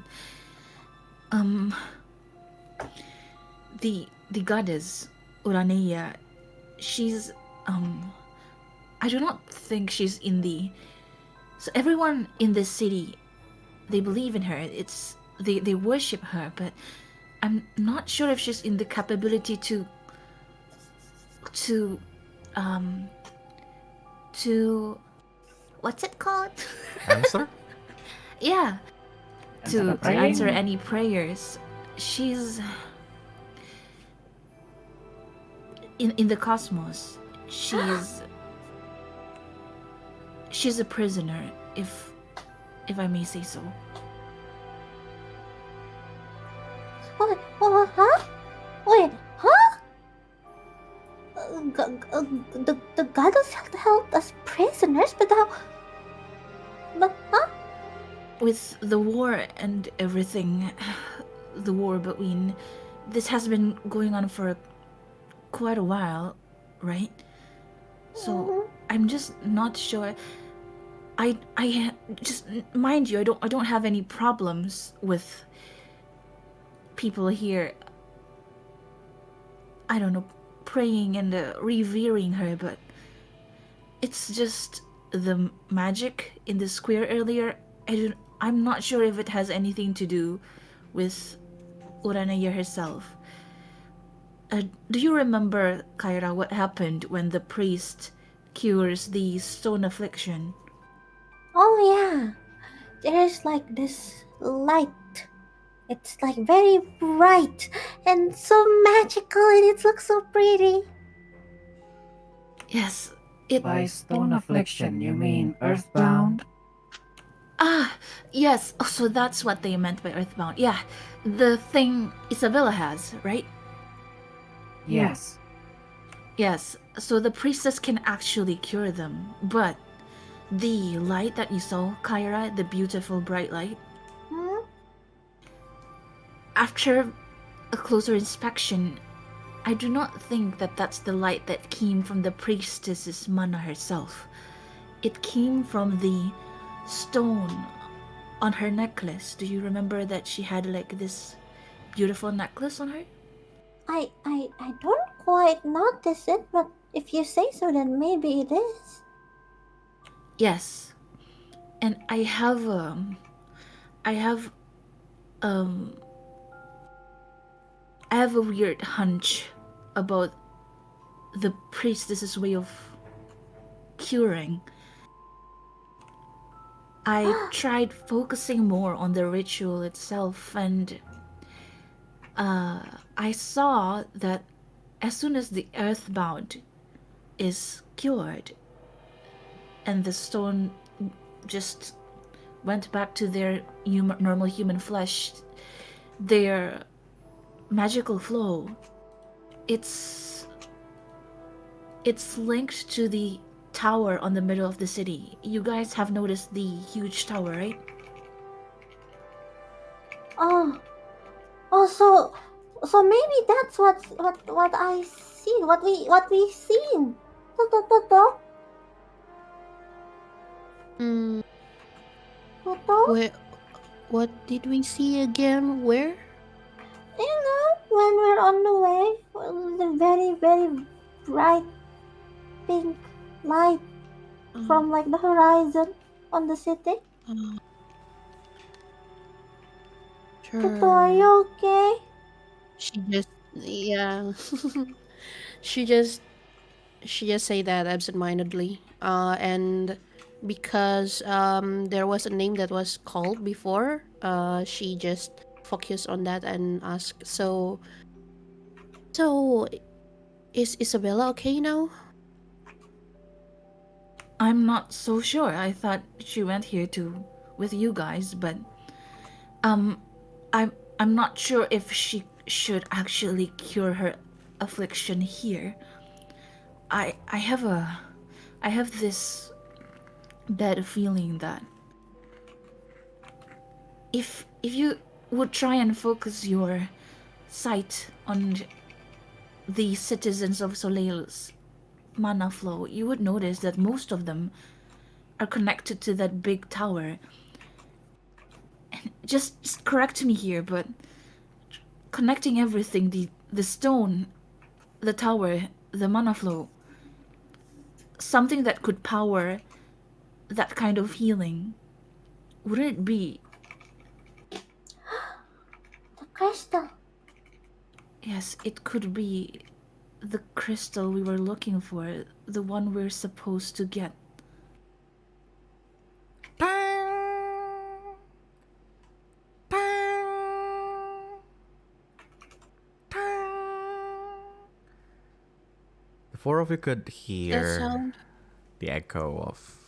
the goddess Uraneia, she's I do not think she's in the, so everyone in this city, they believe in her. It's they worship her, but I'm not sure if she's in the capability to what's it called? Answer? Yeah, Answer the to praying? answer any prayers. She's in the cosmos. She's a prisoner, if I may say so. What? Huh? Wait, huh? The goddess held us prisoners, but how? But huh? With the war and everything, the war between, this has been going on for quite a while, right? So I'm just not sure. I just, mind you, I don't have any problems with people here, I don't know, praying and revering her, but it's just the magic in the square earlier. I'm not sure if it has anything to do with Uraneia herself. Do you remember, Kyra, what happened when the priest cures the stone affliction? Oh yeah, there's like this light. It's like very bright and so magical, and it looks so pretty. Yes, It By stone affliction, you mean earthbound? yes. Oh, so that's what they meant by earthbound. Yeah, the thing Isabella has, right? Yes. Yes. So the priestess can actually cure them, but the light that you saw, Kyra, the beautiful bright light, Hmm? after a closer inspection, I do not think that that's the light that came from the priestess's mana herself. It came from the stone on her necklace. Do you remember that she had like this beautiful necklace on her? I don't quite notice it, but if you say so, then maybe it is. Yes. And I have um I have a weird hunch about the priestess's way of curing. I tried focusing more on the ritual itself, and I saw that as soon as the earthbound is cured and the stone just went back to their normal human flesh, their magical flow, it's linked to the tower on the middle of the city. You guys have noticed the huge tower, right? Oh, oh, so maybe that's what I see. What we seen. Toto. Mm, Toto. where? What did we see again? Where? You know, when we're on the way, the very bright pink light from like the horizon on the city. Uh, Toto, are you sure. okay? She just, yeah. she just she just say that absentmindedly. And because there was a name that was called before, she just focused on that and asked, so is Isabella okay now? I'm not so sure. I thought she went here to with you guys, but um I'm not sure if she should actually cure her affliction here. I have this bad feeling that if you would try and focus your sight on the citizens of Soleil's mana flow, you would notice that most of them are connected to that big tower. And just correct me here, but connecting everything, the stone, the tower, the mana flow, something that could power that kind of healing, wouldn't it be? The crystal. Yes, it could be the crystal we were looking for, the one we're supposed to get. The four of you could That hear sound? the echo of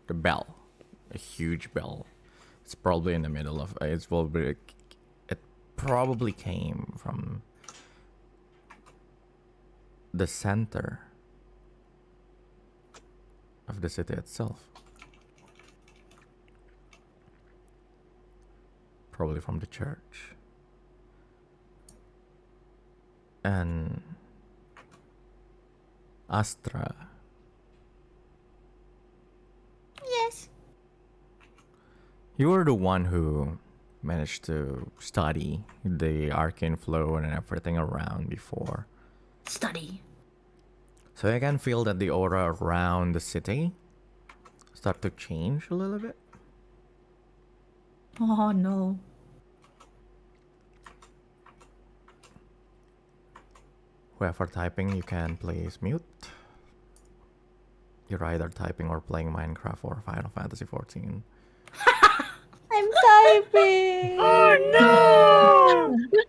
the bell, a huge bell. It's probably in the middle of. It probably came from the center of the city itself. Probably from the church. And Astra. Yes. You were the one who managed to study the arcane flow and everything around before. Study. So I can feel that the aura around the city start to change a little bit. Oh no. Whoever typing, you can please mute. You're either typing or playing Minecraft or Final Fantasy 14. I'm typing. Oh no!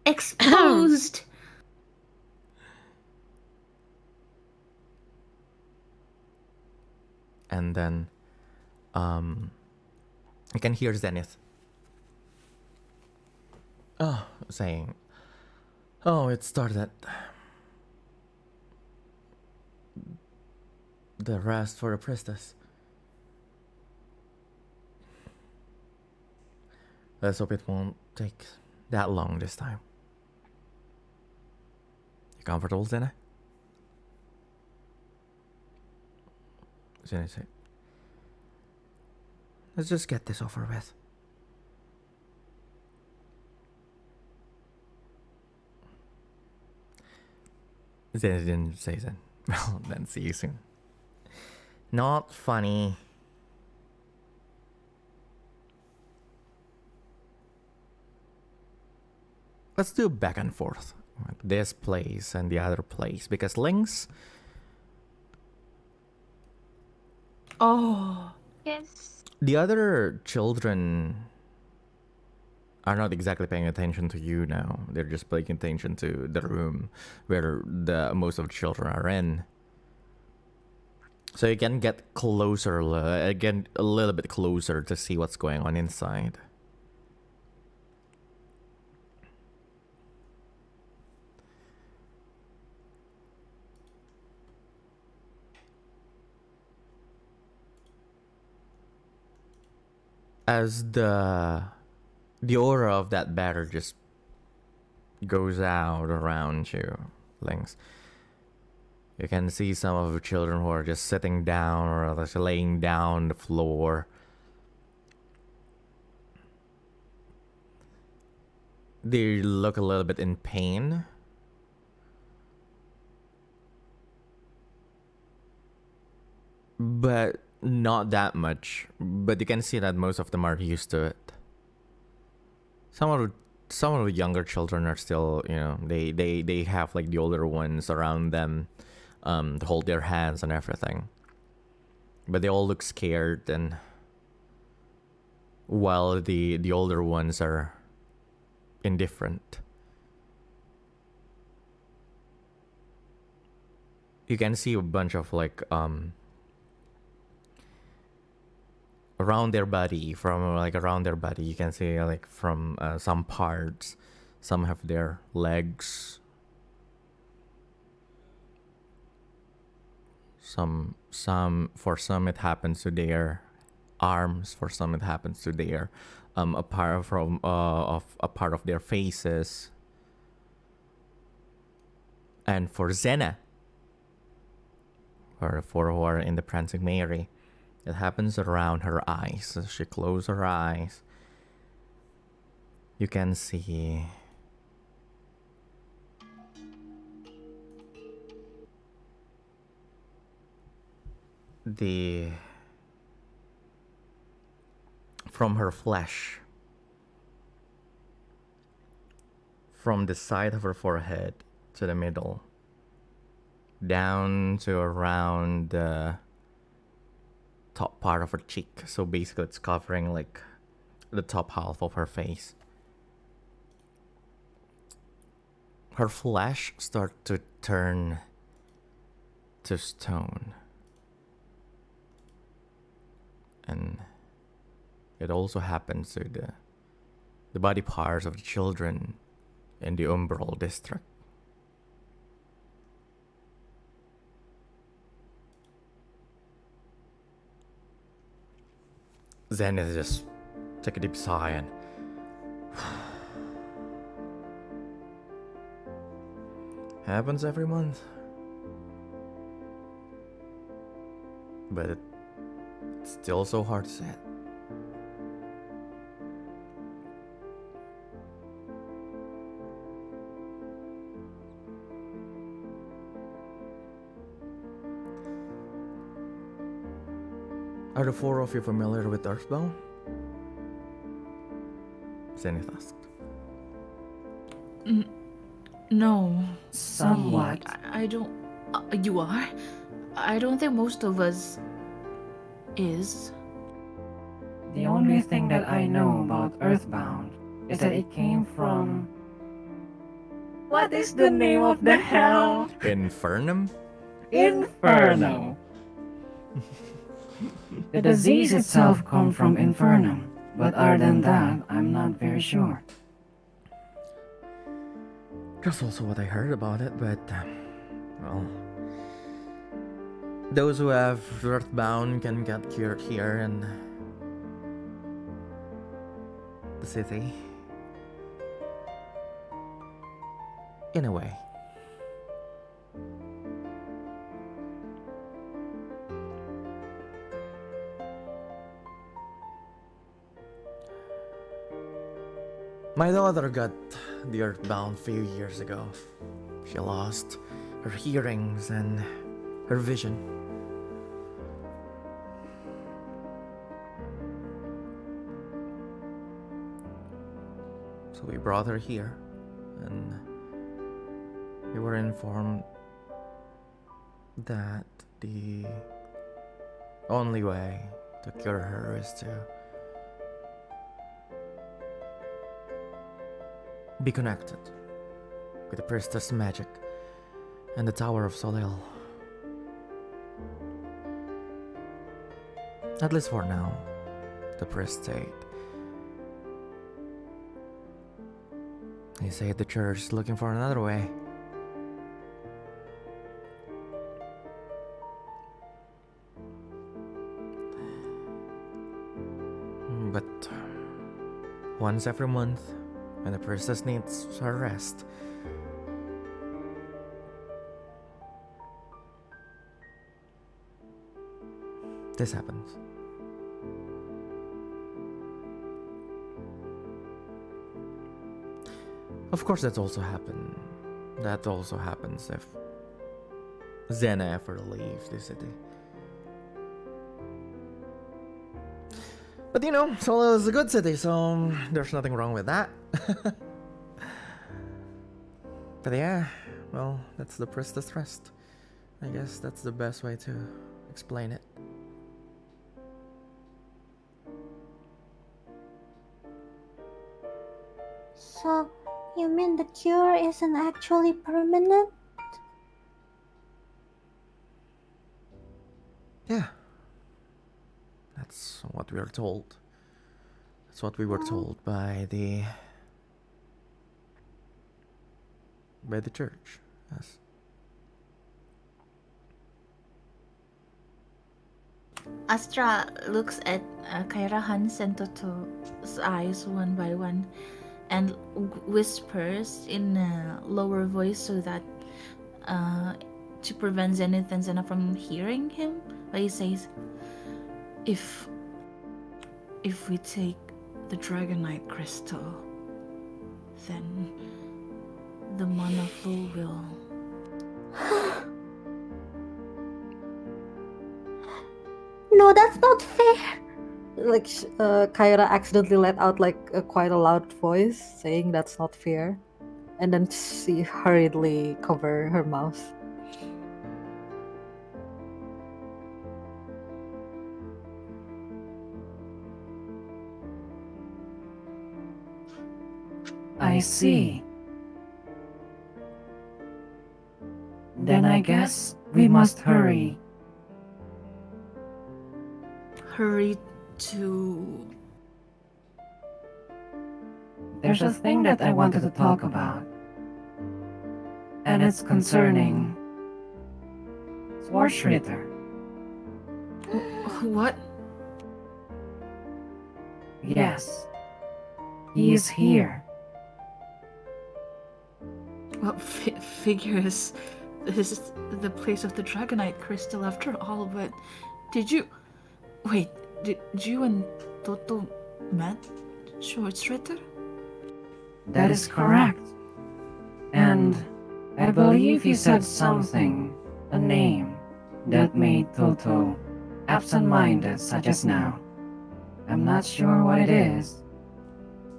Exposed. and then you can hear Zenith saying, "Oh, it started. The rest for the priestess. Let's hope it won't take that long this time. You comfortable, Zena?" Zena said, "Let's just get this over with." Zena didn't say that. Well, then see you soon. Not funny. Let's do back and forth. This place and the other place. Because Lynx... Oh. Yes. The other children are not exactly paying attention to you now. They're just paying attention to the room where the most of the children are in. So you can get closer, again, a little bit closer to see what's going on inside. As the aura of that batter just goes out around you, Lynx, you can see some of the children who are just sitting down or just laying down on the floor. They look a little bit in pain. But not that much. But you can see that most of them are used to it. Some of the younger children are still, you know, they have like the older ones around them, to hold their hands and everything. But they all look scared, and while the older ones are indifferent. You can see a bunch of like around their body, you can see like from some parts. Some have their legs. For some it happens to their arms. For some it happens to their a part of their faces. And for Zena, or for who are in the Prancing Mary, it happens around her eyes. As she closes her eyes, you can see from her flesh, from the side of her forehead to the middle, down to around the top part of her cheek. So basically it's covering like the top half of her face. Her flesh starts to turn to stone. And it also happens to the body parts of the children in the Umbral district. Zenith just take a deep sigh and happens every month. But it's still so hard to say it. Are the four of you familiar with Earthbound? Zenith asked. No. Somewhat. I don't... you are? I don't think most of us is. The only thing that I know about Earthbound is that it came from... What is the name of the hell? Infernum? Inferno. The disease itself come from Infernum, but other than that, I'm not very sure. That's also what I heard about it, but well, those who have Earthbound can get cured here in the city. In a way. My daughter got the Earthbound a few years ago. She lost her hearings and her vision. So we brought her here, and we were informed that the only way to cure her is to be connected with the priestess magic and the Tower of Solil. At least for now, the priest said. He said the church is looking for another way. But once every month, when the priestess needs her rest, this happens. Of course, that also happens if Xena ever leaves the city. But you know, Solil is a good city, so there's nothing wrong with that. But yeah, well, that's the priestess rest. I guess that's the best way to explain it. So, you mean the cure isn't actually permanent? Yeah. That's what we are told. That's what we were told by the church. Yes. Astra looks at Kyra, Hans, and Totto's eyes one by one and whispers in a lower voice so that to prevent Zenith and Zena from hearing him. But he says, if we take the Dragonite crystal, then the mana flow will... No, that's not fair! Like, Kyra accidentally let out like quite a loud voice saying that's not fair. And then she hurriedly cover her mouth. I see. Then I guess we must hurry. Hurry to... There's a thing that I wanted to talk about. And it's concerning Swarshritter. What? Yes. He is here. Well, figures. This is the place of the Dragonite crystal after all, but did you... Wait, did you and Totto met Swarshritter? That is correct. And I believe he said something, a name, that made Totto absent-minded such as now. I'm not sure what it is,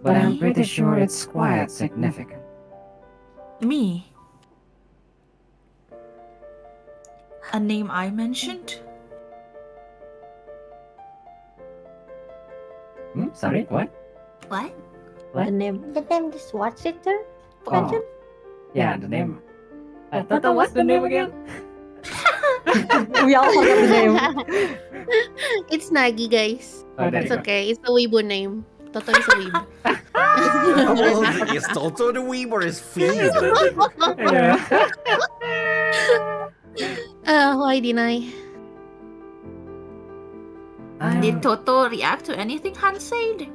but I'm pretty sure it's quite significant. Me? A name I mentioned? Sorry, what? What? What? The name is Swarshritter? Oh, yeah, the name. I thought that was the name again. We all forgot the name. It's Nagi, guys. Oh, there It's you go. okay. It's a weebu name. Toto is a weeb. Well, is Totto the weeb or is feed? Yeah. Why deny? Did Totto react to anything Han said?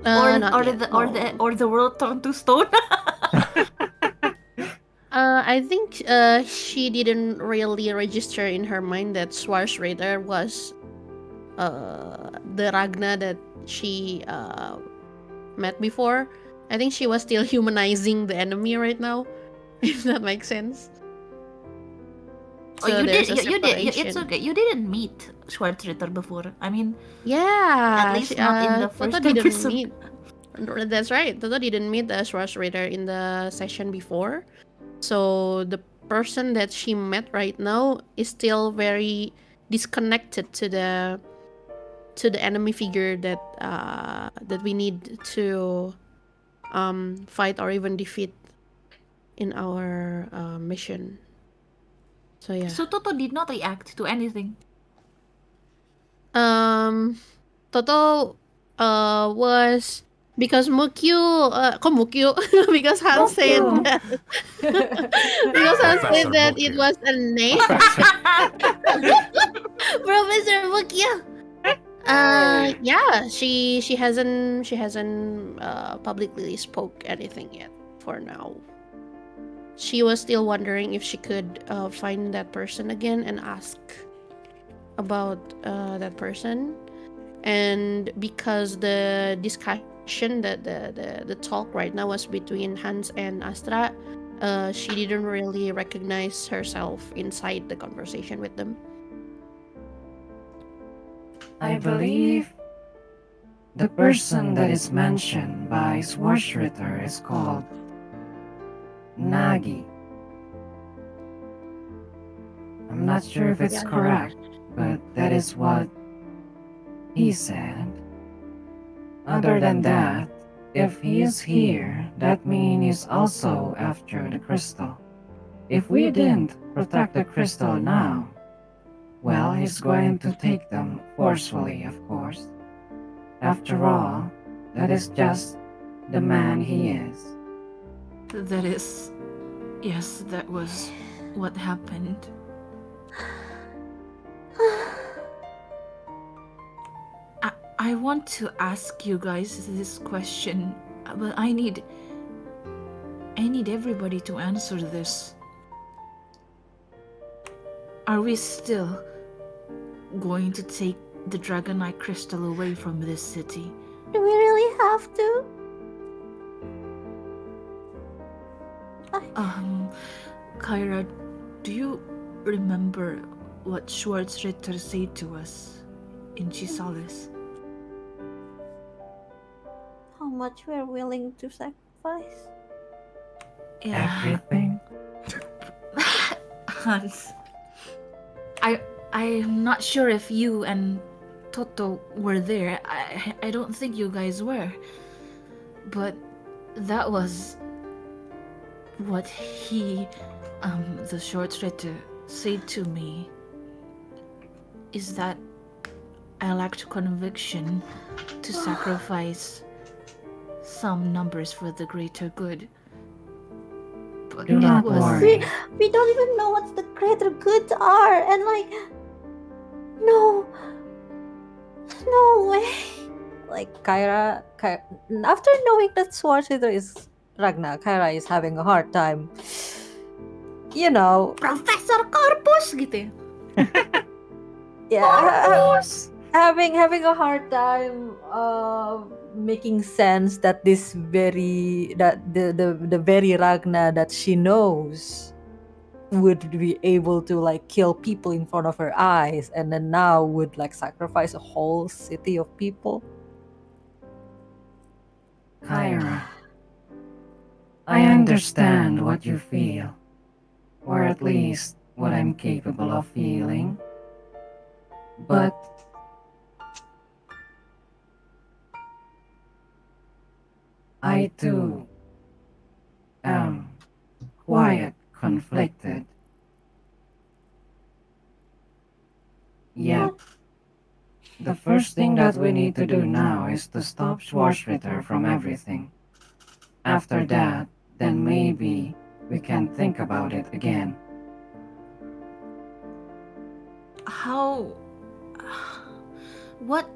Not or yet, the world turned to stone? I think she didn't really register in her mind that Swarsh Raider was the Ragna that she met before. I think she was still humanizing the enemy right now, if that makes sense. Oh, you there's did. a You did. It's separation. okay. You didn't meet Schwarzenegger before. I mean, Yeah, At least not in the Toto first didn't episode. meet. That's right. Toto didn't meet the Swarsh Raider in the session before, so the person that she met right now is still very disconnected to the enemy figure that that we need to fight or even defeat in our mission. So yeah. So Toto did not react to anything. Toto was because Muuqyu Muuqyu because Han said Muuqyu. that because Han Professor said that it Muuqyu. was a name. Professor Muuqyu. Yeah, she hasn't publicly spoke anything yet for now. She was still wondering if she could find that person again and ask about that person. And because the discussion, the talk right now was between Hans and Astra, she didn't really recognize herself inside the conversation with them. I believe the person that is mentioned by Swarshritter is called Nagi. I'm not sure if it's correct, but that is what he said. Other than that, if he is here, that means he's also after the crystal. If we didn't protect the crystal now, well, he's going to take them forcefully, of course. After all, that is just the man he is. That is, yes, that was what happened. I want to ask you guys this question, but I need everybody to answer this. Are we still going to take the Dragonite crystal away from this city? Do we really have to? Kyra, do you remember what Schwarzritter said to us in Chisalis? How much we're willing to sacrifice? Yeah. Everything? Hans, I'm not sure if you and Totto were there. I don't think you guys were. But that was what he, the short writer, said to me. Is that I lacked conviction to sacrifice some numbers for the greater good. But Do it not was worry. We don't even know what the greater goods are, and like, no way. Like Kyra, after knowing that Swarshither is Ragna, Kyra is having a hard time. You know, Professor Corpus gitu. yeah, having a hard time making sense that the very Ragna that she knows would be able to like kill people in front of her eyes, and then now would like sacrifice a whole city of people. Kyra, I understand what you feel, or at least what I'm capable of feeling. But I too am quite conflicted. the first thing that we need to do now is to stop Schwarzritter from everything. After that, then maybe we can think about it again. How? What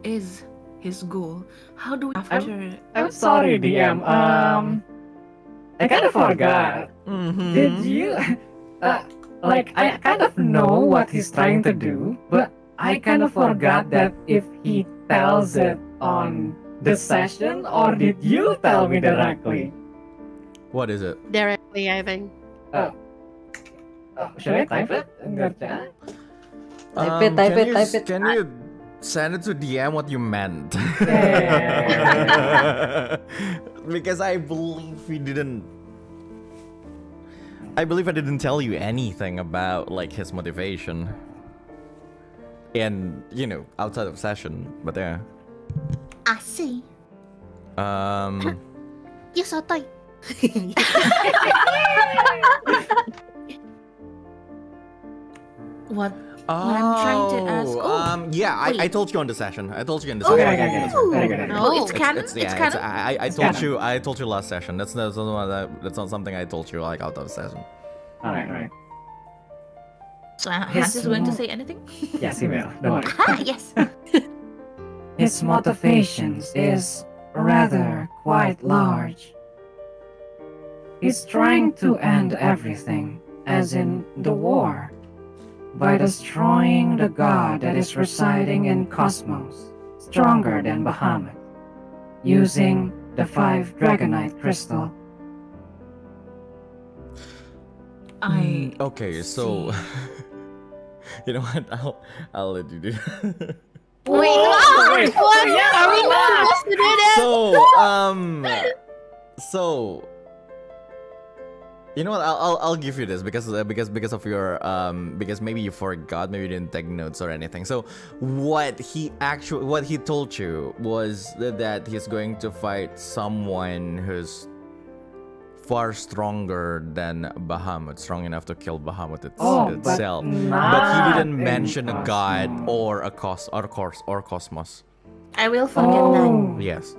is his goal? How do we after? I'm sorry, DM. I kind of forgot. Mhm. Did you? Like, I kind of know what he's trying to do, but I kind of forgot that if he tells it on the session, or did you tell me directly? What is it? Directly, I think. Should I type it in the chat? Type it. Can you send it to DM what you meant? Yeah. Because I believe we didn't. I believe I didn't tell you anything about like his motivation. And outside of session, but yeah. I see. You so tight. What I'm trying to ask. Yeah, I wait. told you on the session. I told you in the Oh, session. Okay. Very good. Oh, it's Oh. canon. It's It's canon. I It's told canon. you. I told you last session. That's not something I told you like out of session. Alright. So Hans His is going to mo- say anything? Yes, he will. Don't worry. Ah, yes. His motivations is rather quite large. He's trying to end everything, as in the war, by destroying the god that is residing in Cosmos, stronger than Bahamut, using the 5 Dragonite crystal. Okay, so see. you know what? I'll let you do. Wait, Wait, What? yeah, Are we not relax. supposed to do that? So you know what? I'll give you this because of your because maybe you forgot, maybe you didn't take notes or anything. So what he told you was that he's going to fight someone who's far stronger than Bahamut, strong enough to kill Bahamut itself. But he didn't mention a god or a cosmos. I will forget that. Yes.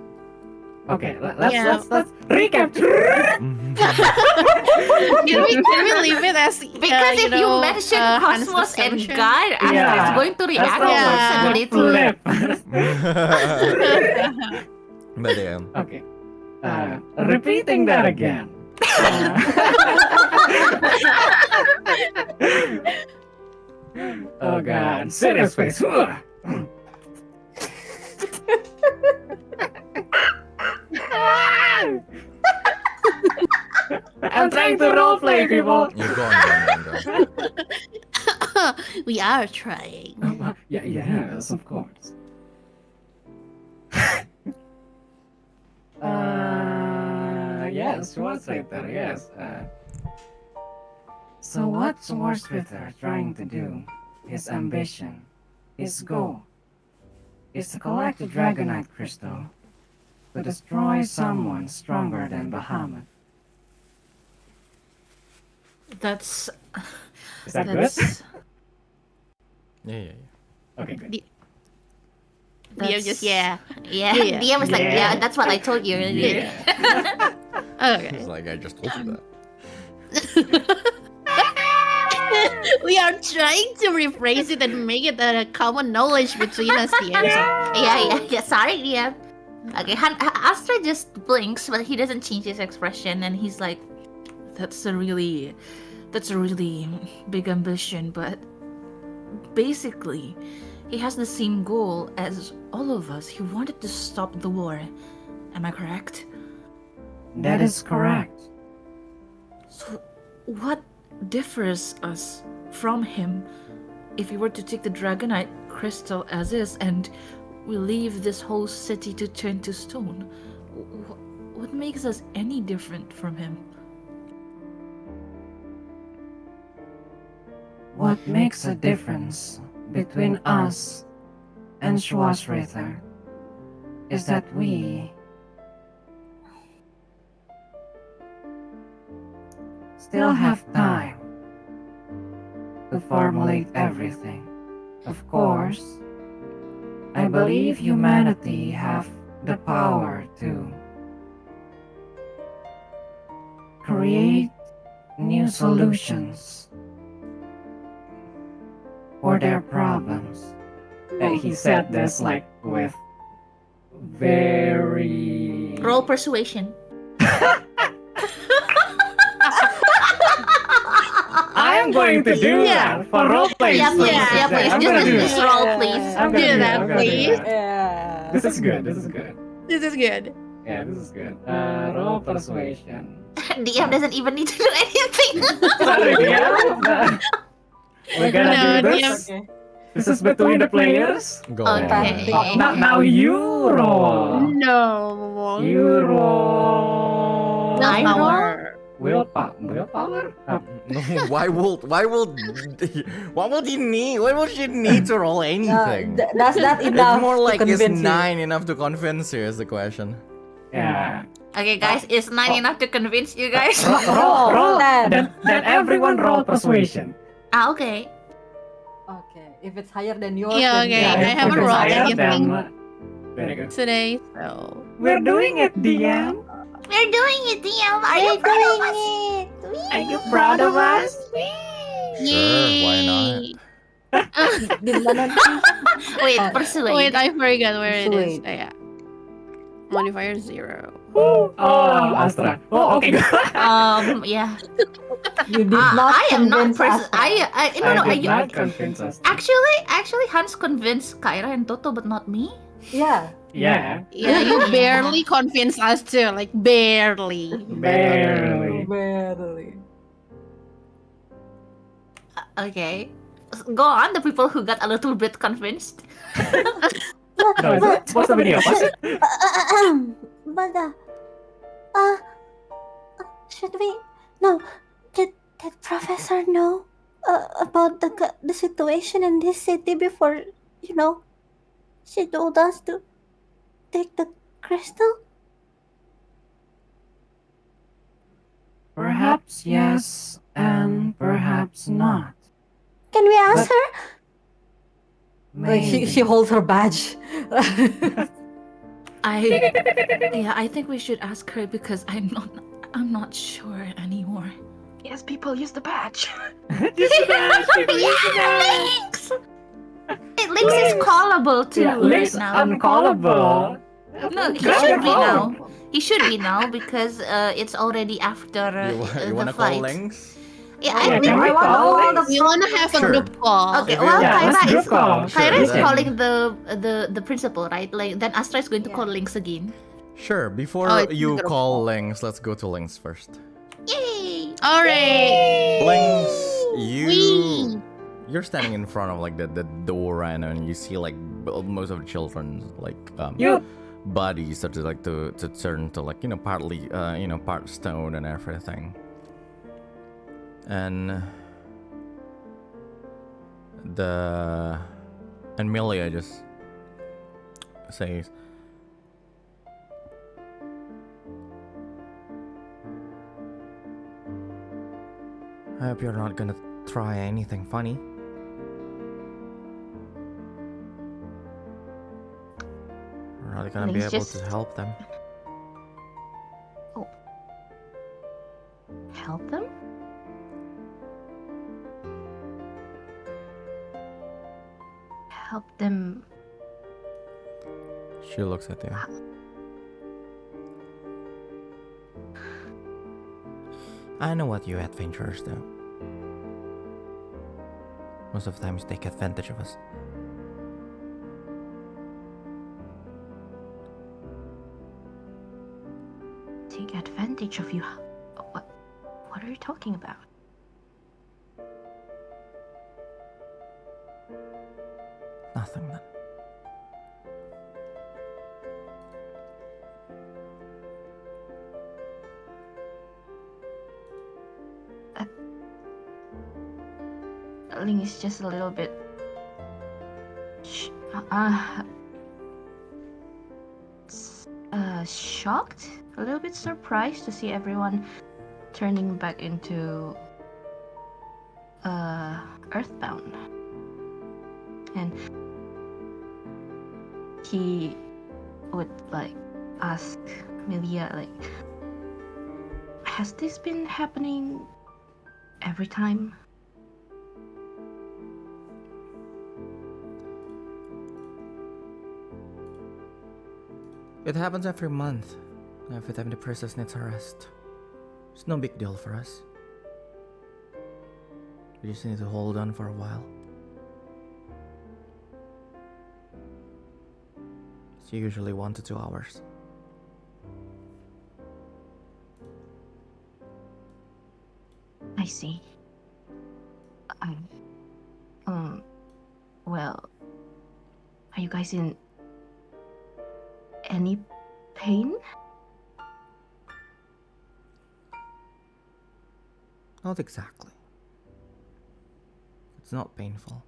Okay, let's Yeah. let's recap. Mhm. Can we leave it as Because if you mention Hans' Cosmos and assumption? God, Astra Yeah. is going to react Yeah. personally to But yeah. Okay. Repeating that again. Oh god, serious face. I'm trying to roleplay, people. You're going. We are trying. Yes, of course. Yes, Schwarzritter, yes. So what's Schwarzritter trying to do? His ambition, his goal, is to collect the Dragonite crystal to destroy someone stronger than Bahamut. That's Is that that's good? Yeah. Okay, good. DM just yeah. yeah. Yeah. DM was like, Yeah. yeah, that's what I told you. Okay. It's like I just told you that. We are trying to rephrase it and make it a common knowledge between us, DM. Yeah. Sorry, DM. Okay, Astra just blinks, but he doesn't change his expression, and he's like, that's a really big ambition, but basically, he has the same goal as all of us. He wanted to stop the war. Am I correct? That is correct. So, what differs us from him if we were to take the Dragonite crystal as is and we leave this whole city to turn to stone? What makes us any different from him? What makes a difference between us and Schwarzritter is that we still have time to formulate everything. Of course, I believe humanity have the power to create new solutions for their problems. He said this like with very Roll persuasion. I am going to do Yeah. that for roleplay. Yeah, please. Yeah. Yeah, please. I'm Just gonna do this that. roll, please. I'm gonna Do that, I'm gonna do please. that. Yeah. This is good. This is good. This is good. Yeah, this is good. Roll persuasion. DM doesn't even need to do anything. Sorry, yeah. We're gonna No, do this. Okay. This is between the players. Go Okay. on. Now you roll. No. You roll. I roll? Willpower. Willpower? why would he need? Why would she need to roll anything? That's not It's enough more like to is convince you. 9 enough to convince you? Is the question. Yeah. Okay, guys, is 9 enough to convince you guys? Roll. Ten. Then everyone roll persuasion. Okay. Okay, if it's higher than yours, Yeah, then okay. yeah. I haven't If it's rolled higher, anything. then- Very good. Today, so We're doing it, DM. We're doing it, DM. Are you proud of us? Are you proud of us? Sure, why not? Wait, Oh. persuade. wait, I forgot where it is. Persuade. Oh, yeah. Modifier 0. Oh, Astra. Oh, okay. Yeah. You did not I am not convince us. no, I did not convince us. Actually, Hans convinced Kyra and Totto, but not me. Yeah. Yeah, Yeah, you barely convinced us too, like barely. barely. Barely. Okay. Go on, the people who got a little bit convinced. No, what's the video? What's it? But should we? No. Did Professor know about the situation in this city before? She told us to take the crystal. Perhaps yes, and perhaps not. Can we ask But- her? Like Maybe. she holds her badge. I think we should ask her because I'm not sure anymore. Yes, people use the badge. Lynx! Lynx is callable too Yeah, Lynx right now. uncallable. No, he Grab should your be now. phone. He should be now because it's already after You the wanna call flight. Lynx? Yeah, Yeah, I think can we call Lynx? We wanna have a Sure. group call. Okay, If well, you- Yeah, let's Kyra group is call. Kyra is Sure. calling the principal, right? Like then Astra is going to call Lynx again. Sure. Before Oh, it's you gonna call Lynx, let's go to Lynx first. Yay! Alright. Lynx, Wee. you're standing in front of like the door right now, and you see like most of the children like You- bodies start to like to turn to like partly part stone and everything, and Milia just says, I hope you're not gonna try anything funny. We're not gonna be Lynx able just- to help them. Help them? Help them. She looks at you. I know what you adventurers do. Most of the times take advantage of us. Take advantage of you. What are you talking about? Nothing then. Ling is just a little bit shocked, a little bit surprised to see everyone turning back into earthbound. And he would like ask Melia, like, has this been happening every time? It happens every month. Every time the princess needs a rest. It's no big deal for us. We just need to hold on for a while. It's usually 1 to 2 hours. I see. Well, are you guys in any pain? Not exactly. It's not painful.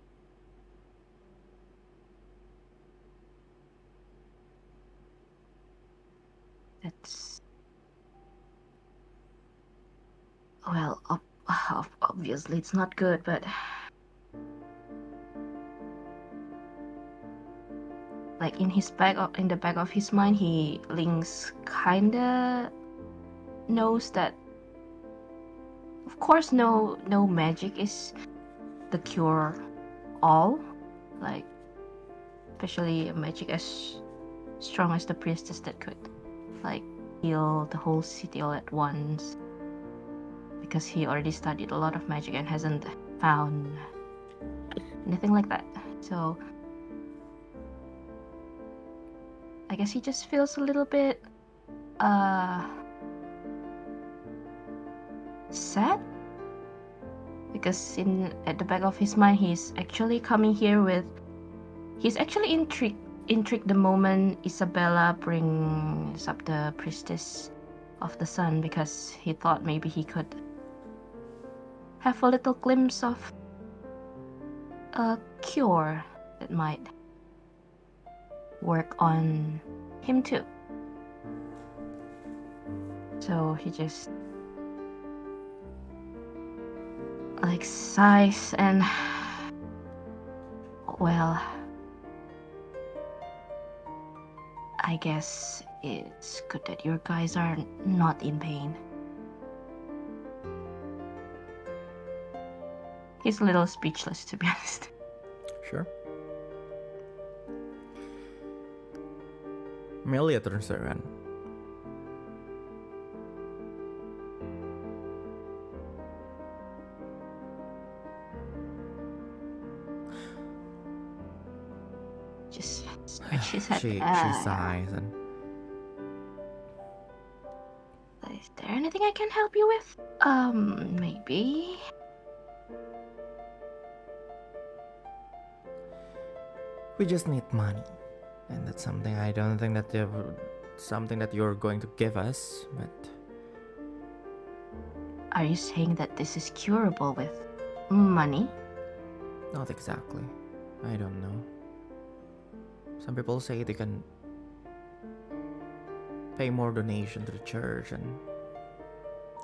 That's... Well, obviously it's not good, but... Like in the back of his mind, Lynx kinda knows that, of course, no magic is the cure all. Like, especially a magic as strong as the priestess that could, like, heal the whole city all at once. Because he already studied a lot of magic and hasn't found anything like that. So I guess he just feels a little bit sad, because at the back of his mind he's actually intrigued the moment Isabella brings up the priestess of the sun, because he thought maybe he could have a little glimpse of a cure that might work on him too. So he just like sighs and, well, I guess it's good that your guys are not in pain. He's a little speechless, to be honest. Sure. Melia turns around. Just scratch his head. She sighs and... Is there anything I can help you with? Maybe. We just need money. And that's something I don't think that you're going to give us, but... Are you saying that this is curable with money? Not exactly. I don't know. Some people say they can pay more donation to the church and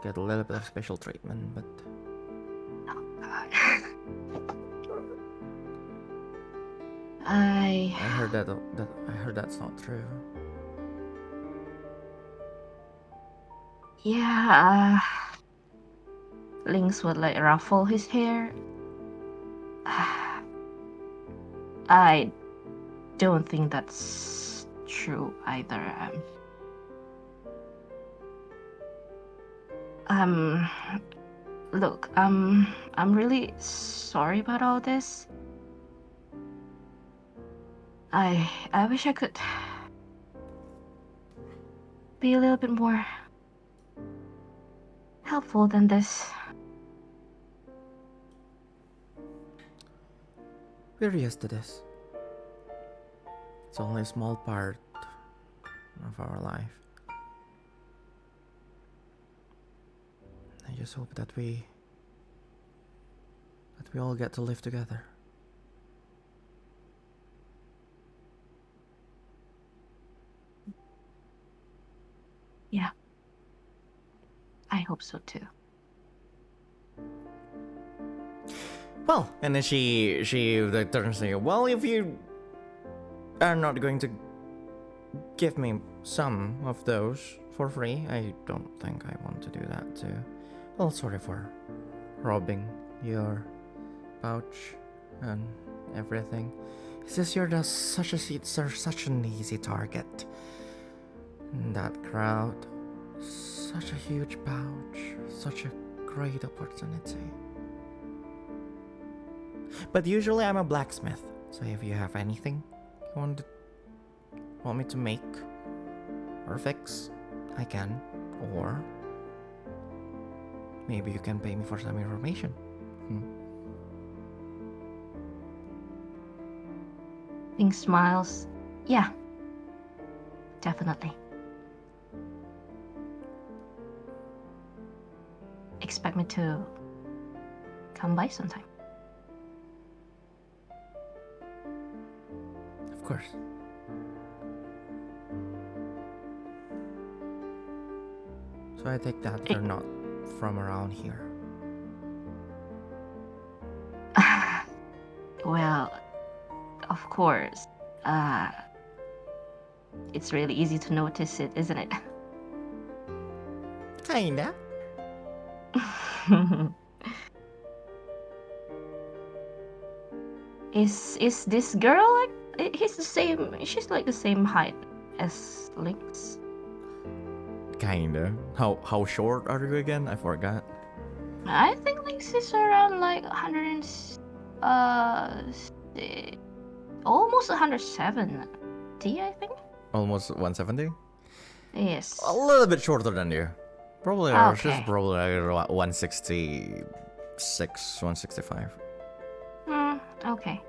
get a little bit of special treatment, but... Oh, God. I heard that's not true. Yeah, Lynx would like ruffle his hair. I don't think that's true either. Look, I'm really sorry about all this. I wish I could be a little bit more helpful than this. We're used to this. It's only a small part of our life. I just hope that we all get to live together. Yeah. I hope so too. Well, and then she like, turns to you. Well, if you are not going to give me some of those for free, I don't think I want to do that too. Well, sorry for robbing your pouch and everything. It's just you're such an easy target. That crowd, such a huge pouch, such a great opportunity. But usually I'm a blacksmith, so if you have anything you want me to make or fix, I can. Or maybe you can pay me for some information. Lynx smiles. Yeah, definitely. Expect me to come by sometime. Of course. So I take that you're not from around here. Well, of course. It's really easy to notice it, isn't it? Kinda. Is this girl like? She's like the same height as Lynx. Kinda. How short are you again? I forgot. I think Lynx is around like 100 almost 170, I think. Almost 170? Yes. A little bit shorter than you. Probably she's Okay. probably like 166, 165. Okay.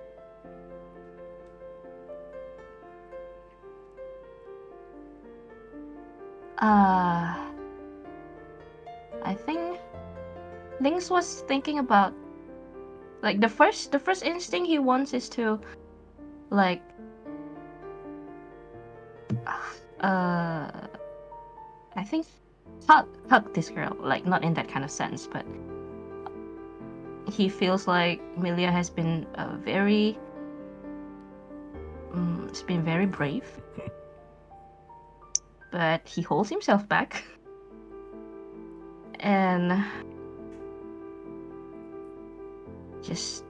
I think Lynx was thinking about like the first instinct he wants is to like I think hug this girl, like not in that kind of sense, but he feels like Milia has been it's been very brave, but he holds himself back, and just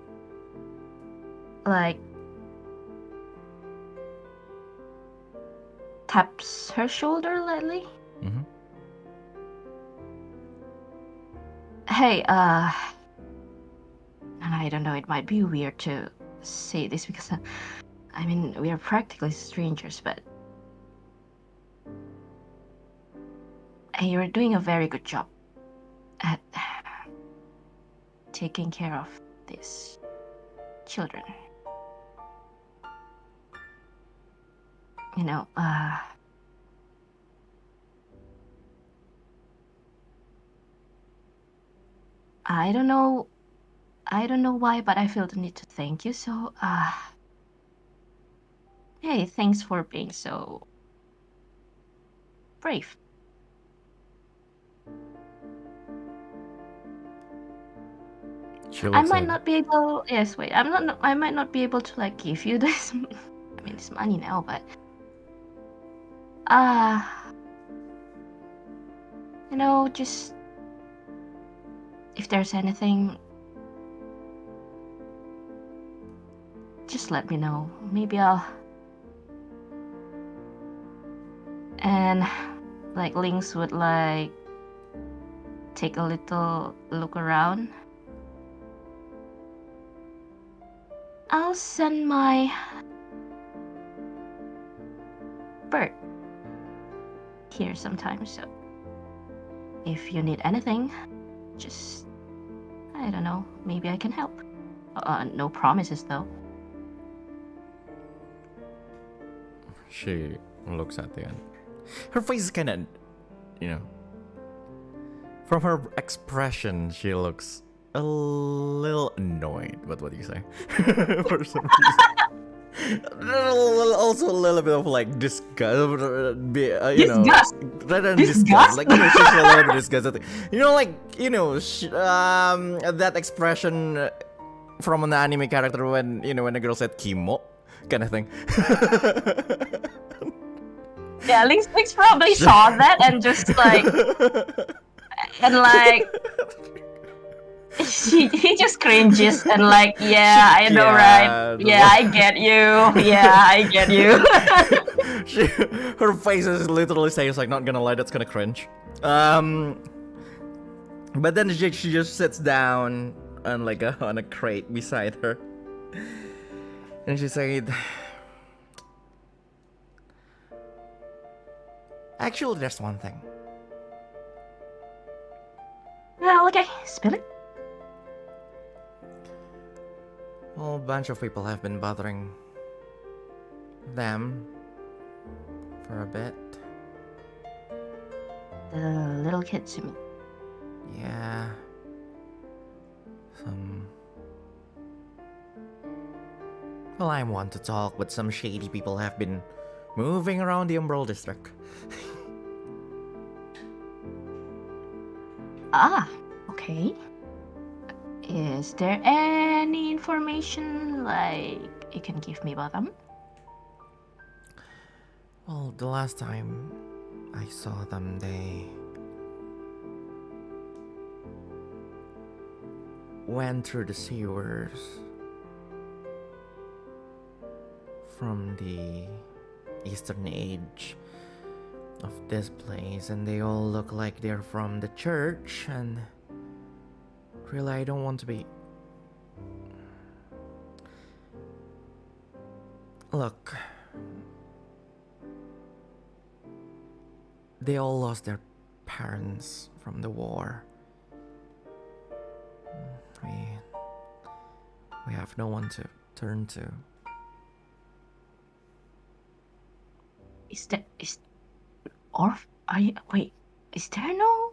like taps her shoulder lightly. Mm-hmm. Hey, I don't know, it might be weird to say this because, I mean, we are practically strangers, but you're doing a very good job at taking care of these children. You know, I don't know why, but I feel the need to thank you. So, hey, thanks for being so brave. I might not be able. Yes, wait. I might not be able to like give you this. I mean, this money now, but you know, just if there's anything, just let me know. Maybe I'll. And like Lynx would like take a little look around. I'll send my bird here sometime, so if you need anything, just, I don't know, maybe I can help. No promises though. She looks at the end. Her face is kind of, you know, from her expression, she looks a little annoyed with what you say. For some reason. Also a little bit of like disgust, you know, rather than disgust, like, you know, she's a little bit disgusted. You know, like, you know, that expression from an anime character when, you know, when the girl said Kimo. kind of thing. Yeah, Lynx probably saw that and just like he just cringes and like, yeah, I know, right? Yeah, I get you. Yeah, I get you. Her face is literally saying, like, not gonna lie, that's kind of cringe. But then she just sits down on like on a crate beside her, and she said, "Actually, there's one thing." Well, okay, spill it. Well, a bunch of people have been bothering them for a bit. The little kids, you mean? Yeah. Well, I want to talk, but some shady people have been moving around the Umbral District. Ah, okay. Is there any information like you can give me about them? Well, the last time I saw them, they went through the sewers from the eastern edge of this place, and they all look like they're from the church, and really I don't want to be... Look, they all lost their parents from the war. We have no one to turn to. Is there no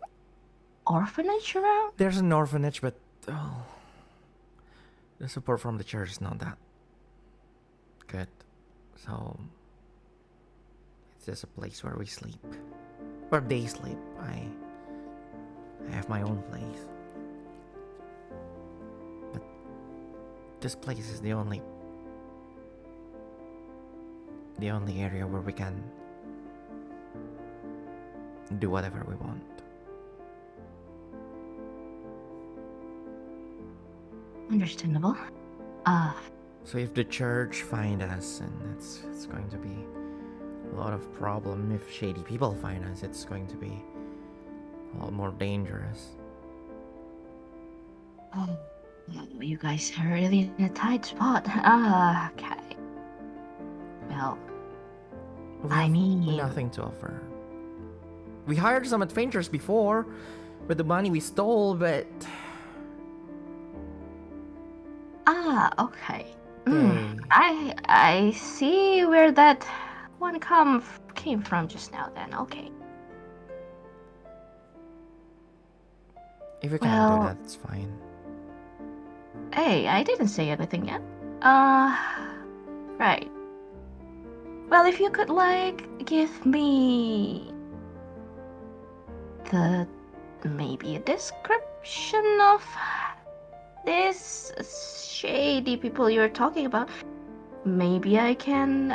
orphanage around? There's an orphanage, but the support from the church is not that good. So it's just a place where we sleep, where they sleep. I have my own place, but this place is the only area where we can do whatever we want. Understandable. So if the church find us, and it's going to be a lot of problem. If shady people find us, it's going to be a lot more dangerous. Oh, you guys are really in a tight spot. Okay. Well, We I have mean... nothing to offer. We hired some adventurers before with the money we stole, but okay. they... I see where that one came from just now then. Okay. if you can't do Well- that, it's fine. Hey, I didn't say anything yet. Right. Well, if you could, like, give me maybe a description of this shady people you're talking about, maybe I can,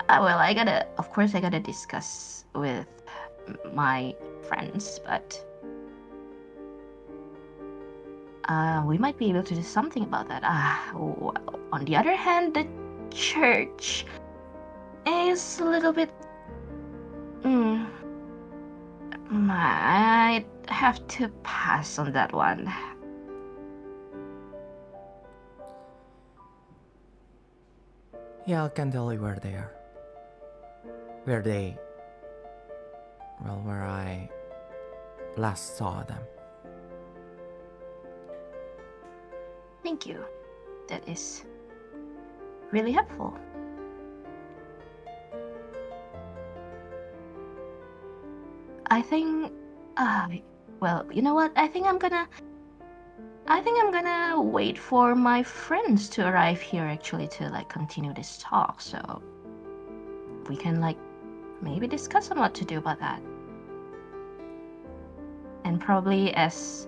well, of course I gotta discuss with my friends, but we might be able to do something about that. Well, on the other hand, the church is a little bit... I'd have to pass on that one. Yeah, I can tell you where they are. Where I last saw them. Thank you. That is really helpful. I think, well, you know what? I think I'm gonna wait for my friends to arrive here actually to like continue this talk, so we can like maybe discuss on what to do about that. And probably as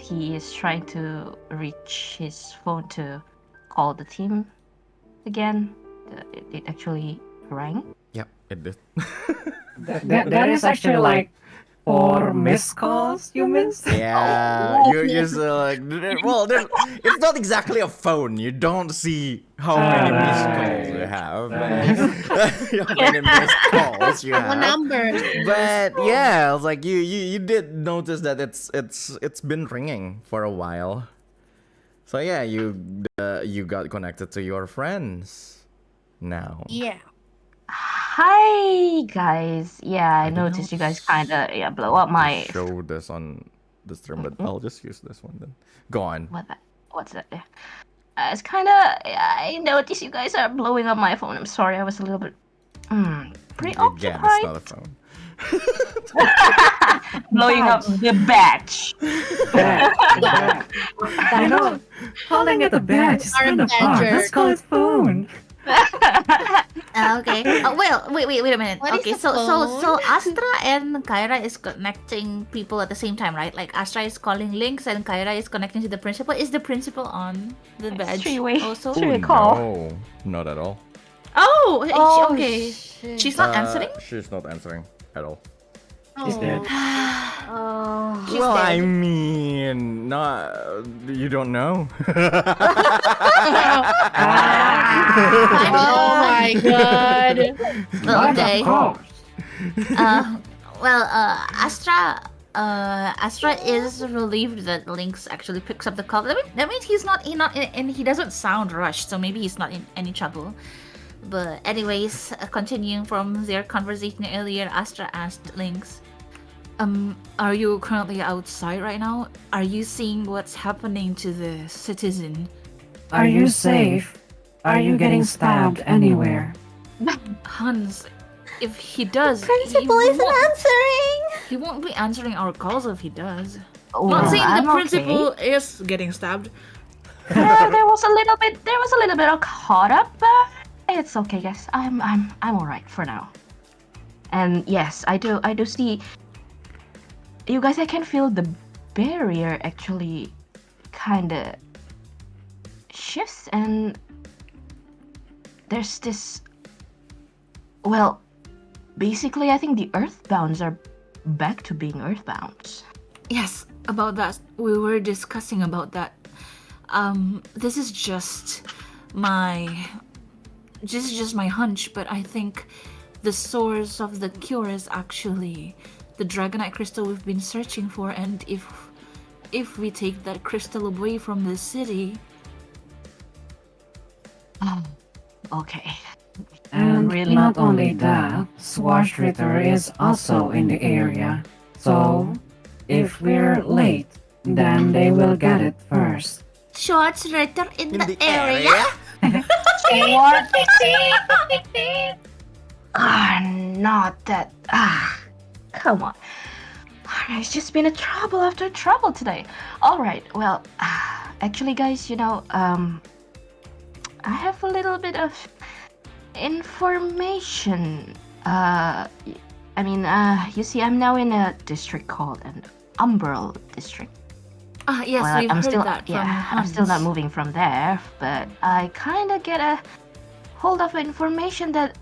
he is trying to reach his phone to call the team, again? It actually rang. Yep, it did. That is actually like 4 missed calls you missed. Yeah, you're still like, well, it's not exactly a phone. You don't see how many missed calls you have, how many missed calls you One have. number. But yeah, it's like you did notice that it's been ringing for a while. So yeah, you got connected to your friends now. Yeah. Hi guys. Yeah, I did noticed you guys not kinda blow up my. Show this on the stream, but I'll just use this one then. Go on. What's that? Yeah. It's kinda. I noticed you guys are blowing up my phone. I'm sorry, I was a little bit Again, it's preoccupied. not a phone. Blowing up the batch. I know. Calling it a badge is Our kind of hard. badger. Let's call it phone. Okay. Well, wait a minute. What is Okay, the so phone? Astra and Kyra is connecting people at the same time, right? Like Astra is calling Lynx and Kyra is connecting to the principal. Is the principal on the badge three-way. also? Three-way call. No, not at all. Oh, Oh, okay. She's not answering. She's not answering at all. She's dead. Oh. She's Well, dead. I mean, not you don't know. Oh my god. Well, okay. Of course. Astra is relieved that Lynx actually picks up the call. That means he's not and he doesn't sound rushed, so maybe he's not in any trouble. But anyways, continuing from their conversation earlier, Astra asked Lynx, are you currently outside right now? Are you seeing what's happening to the citizen? Are you safe? Are you getting stabbed anywhere? Hans, if he does, Principal isn't answering. he won't be answering our calls if he does. Well, Not saying I'm the principal okay. is getting stabbed. There was a little bit of caught up, but it's okay, guys. I'm all right for now. And yes, I do see. You guys, I can feel the barrier actually kind of shifts, and there's this. Well, basically, I think the Earthbounds are back to being Earthbounds. Yes, about that. We were discussing about that. This is just my hunch, but I think the source of the cure is actually the Dragonite crystal we've been searching for, and if we take that crystal away from the city. Okay. And Really? not only that, Swash Ritter is also in the area. So, if we're late, then they will get it first. Shots Ritter in the area? Not that. Come on. It's just been a trouble after trouble today. All right. Well, actually, guys, I have a little bit of information. You see, I'm now in a district called an Umbral district. Yes, Well, we've I'm heard still, that from yeah, I'm still not Hans. moving from there, but I kind of get a hold of information that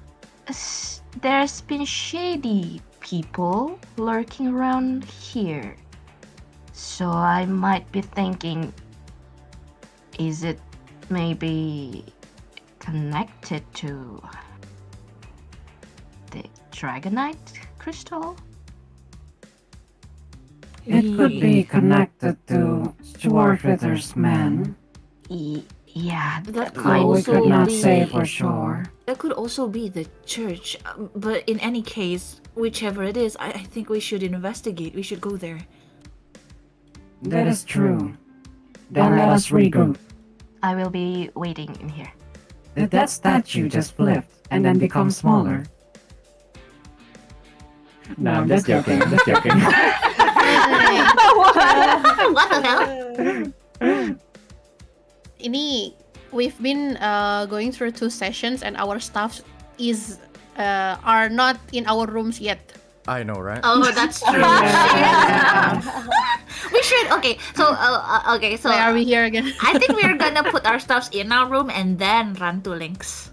there's been shady people lurking around here. So I might be thinking, is it maybe connected to the Dragonite crystal? It could be connected to Swash Ritter's men, Yeah, That could but we also could not be- say for sure. That could also be the church, but in any case, whichever it is, I think we should investigate. We should go there. That is true. Then let us regroup. I will be waiting in here. That statue just flipped and then become smaller. No, I'm just joking. I'm just joking. What the hell? Ini we've been going through 2 sessions and our staff are not in our rooms yet. I know, right? Oh, that's true. Yeah. We should. Okay, so Why are we here again? I think we're gonna put our stuffs in our room and then run to Lynx.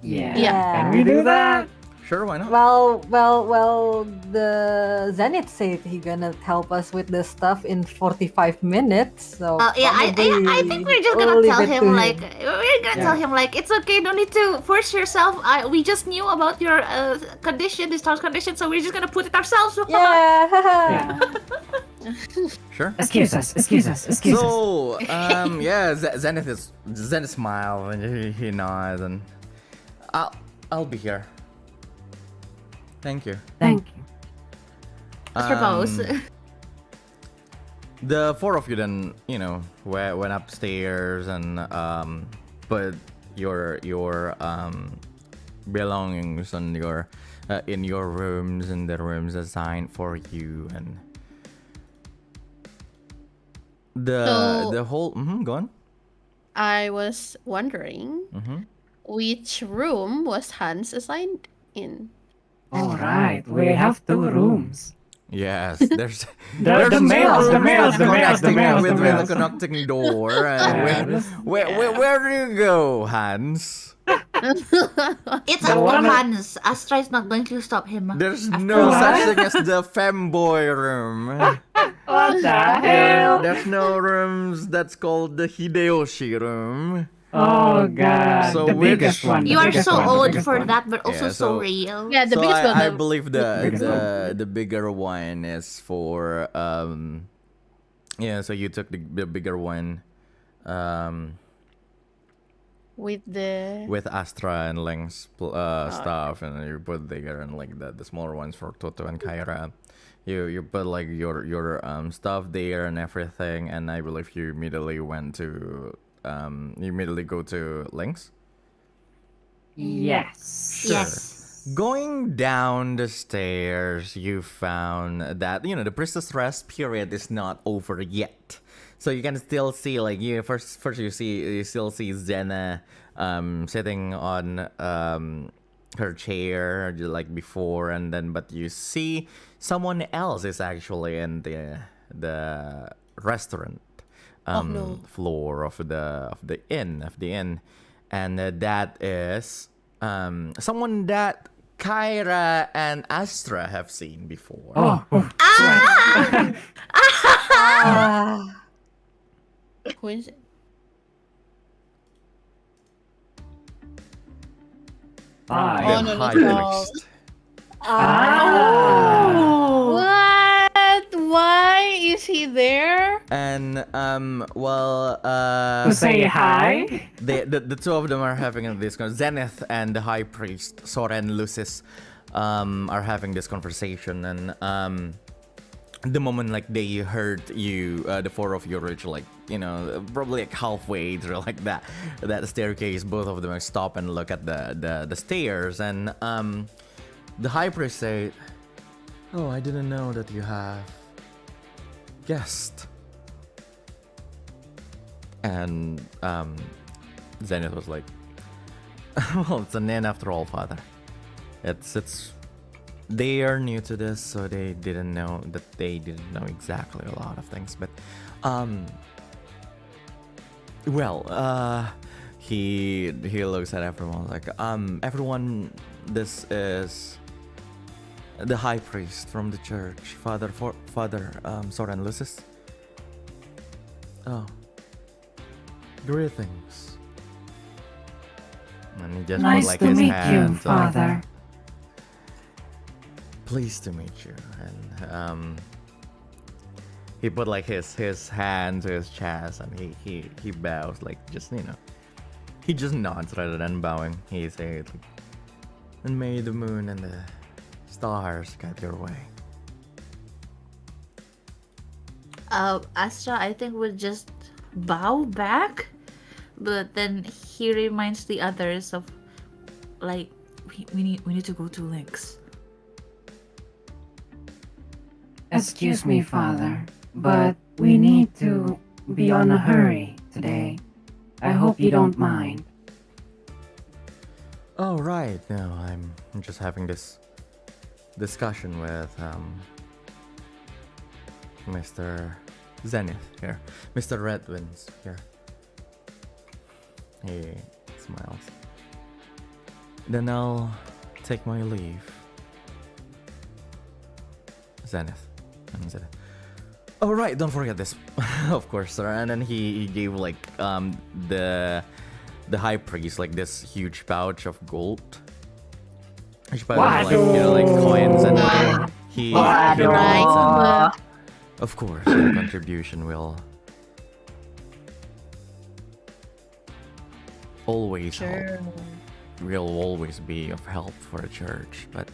Yeah. Yeah. Can we do that? Sure, why not? Well, the Zenith said he gonna help us with the stuff in 45 minutes. So I think we're just we'll gonna leave tell it to him like we're gonna tell Yeah. him like it's okay, don't need to force yourself. We just knew about your condition, this star's condition, so we're just gonna put it ourselves. Yeah. Sure. Excuse us. So, yeah, Zenith smile and he nods and I'll be here. Thank you. Thank you. Propose. The four of you then, went upstairs and put your belongings on your in your rooms, in the rooms assigned for you, and the whole go on. I was wondering which room was Hans assigned in. All right, we have 2 rooms. Yes, there's The males, the males, the males, the males, with the a males. connecting door. Yeah. Where do you go, Hans? It's The up to one- Hans. Astra is not going to stop him. There's After no all. such thing as the femboy room. What the hell? There's no rooms that's called the Hideyoshi room. Oh god, So the which- biggest one. You the are biggest so one, the old biggest for one. that, but also Yeah, so so- real. Yeah, the So biggest one. I the- believe biggest the bigger one is for so you took the bigger one with the with Astra and Lynx stuff, and you put there, and like the smaller ones for Totto and Cyra. You put like your stuff there and everything, and I believe you immediately went to you immediately go to Lynx. Yes. Yes. Going down the stairs, you found that the priestess rest period is not over yet, so you can still see like first you still see Zena sitting on her chair like before, and then but you see someone else is actually in the restaurant no. floor of the inn, and that is someone that Cyra and Astra have seen before. Oh, who is it? five. Oh, The no, high no. priest. What? Why is he there? And To say hi. the two of them are having this Zenith and the high priest Soren Lucis are having this conversation, and the moment like they heard you, the four of you reach like probably like halfway through like that staircase, both of them stop and look at the stairs, and the high priest said, "Oh, I didn't know that you have guest." And Zenith was like, "Well, it's an inn after all, Father. It's they are new to this, so they didn't know exactly a lot of things, but he looks at everyone like, everyone, this is the high priest from the church, Father Soren Lucis. Oh, greetings." And he just put Nice like to his meet you, hands on- Father. Pleased to meet you. And he put like his hand to his chest, and he bows like just he just nods rather than bowing. He said, like, "And may the moon and the stars guide your way." Astra, I think, would just bow back, but then he reminds the others of, like, we need to go to Lynx. Excuse me, Father, but we need to be on a hurry today. I hope you don't mind. Oh right, no, I'm just having this discussion with Mr. Zenith here, Mr. Redwinds here. He smiles. Then I'll take my leave. Zenith. And Zenith. Oh right, don't forget this. Of course, sir. And then he gave like the high priest like this huge pouch of gold. Huge pouch of, like, you know, like coins, and then he nods, and of course the contribution will always help. Will always be of help for the church, but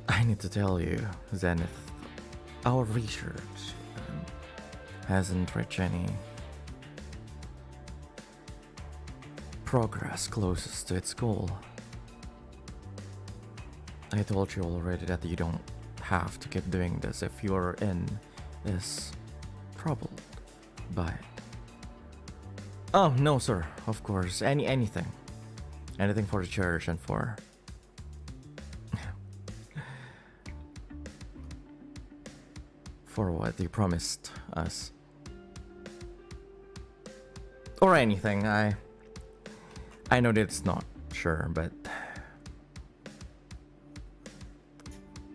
I need to tell you, Zenith, our research hasn't reached any progress closest to its goal. I told you already that you don't have to keep doing this if you're in this troubled by it. Oh no, sir. Of course, anything for the church and for what you promised us, or anything. I know that it's not sure, but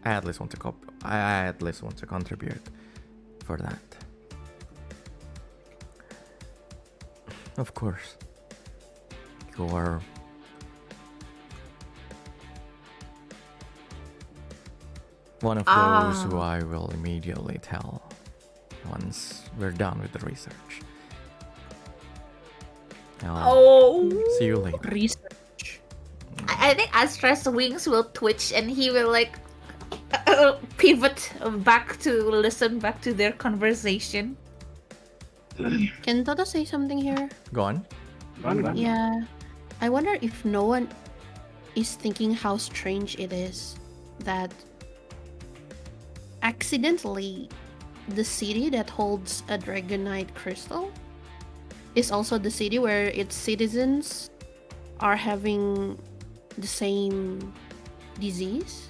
I at least want to contribute for that. Of course, you are one of those who I will immediately tell once we're done with the research. I'll see you later. Research. I think Astra's wings will twitch and he will like pivot back to listen back to their conversation. Can Totto say something here? Go on. Yeah. I wonder if no one is thinking how strange it is that accidentally the city that holds a dragonite crystal is also the city where its citizens are having the same disease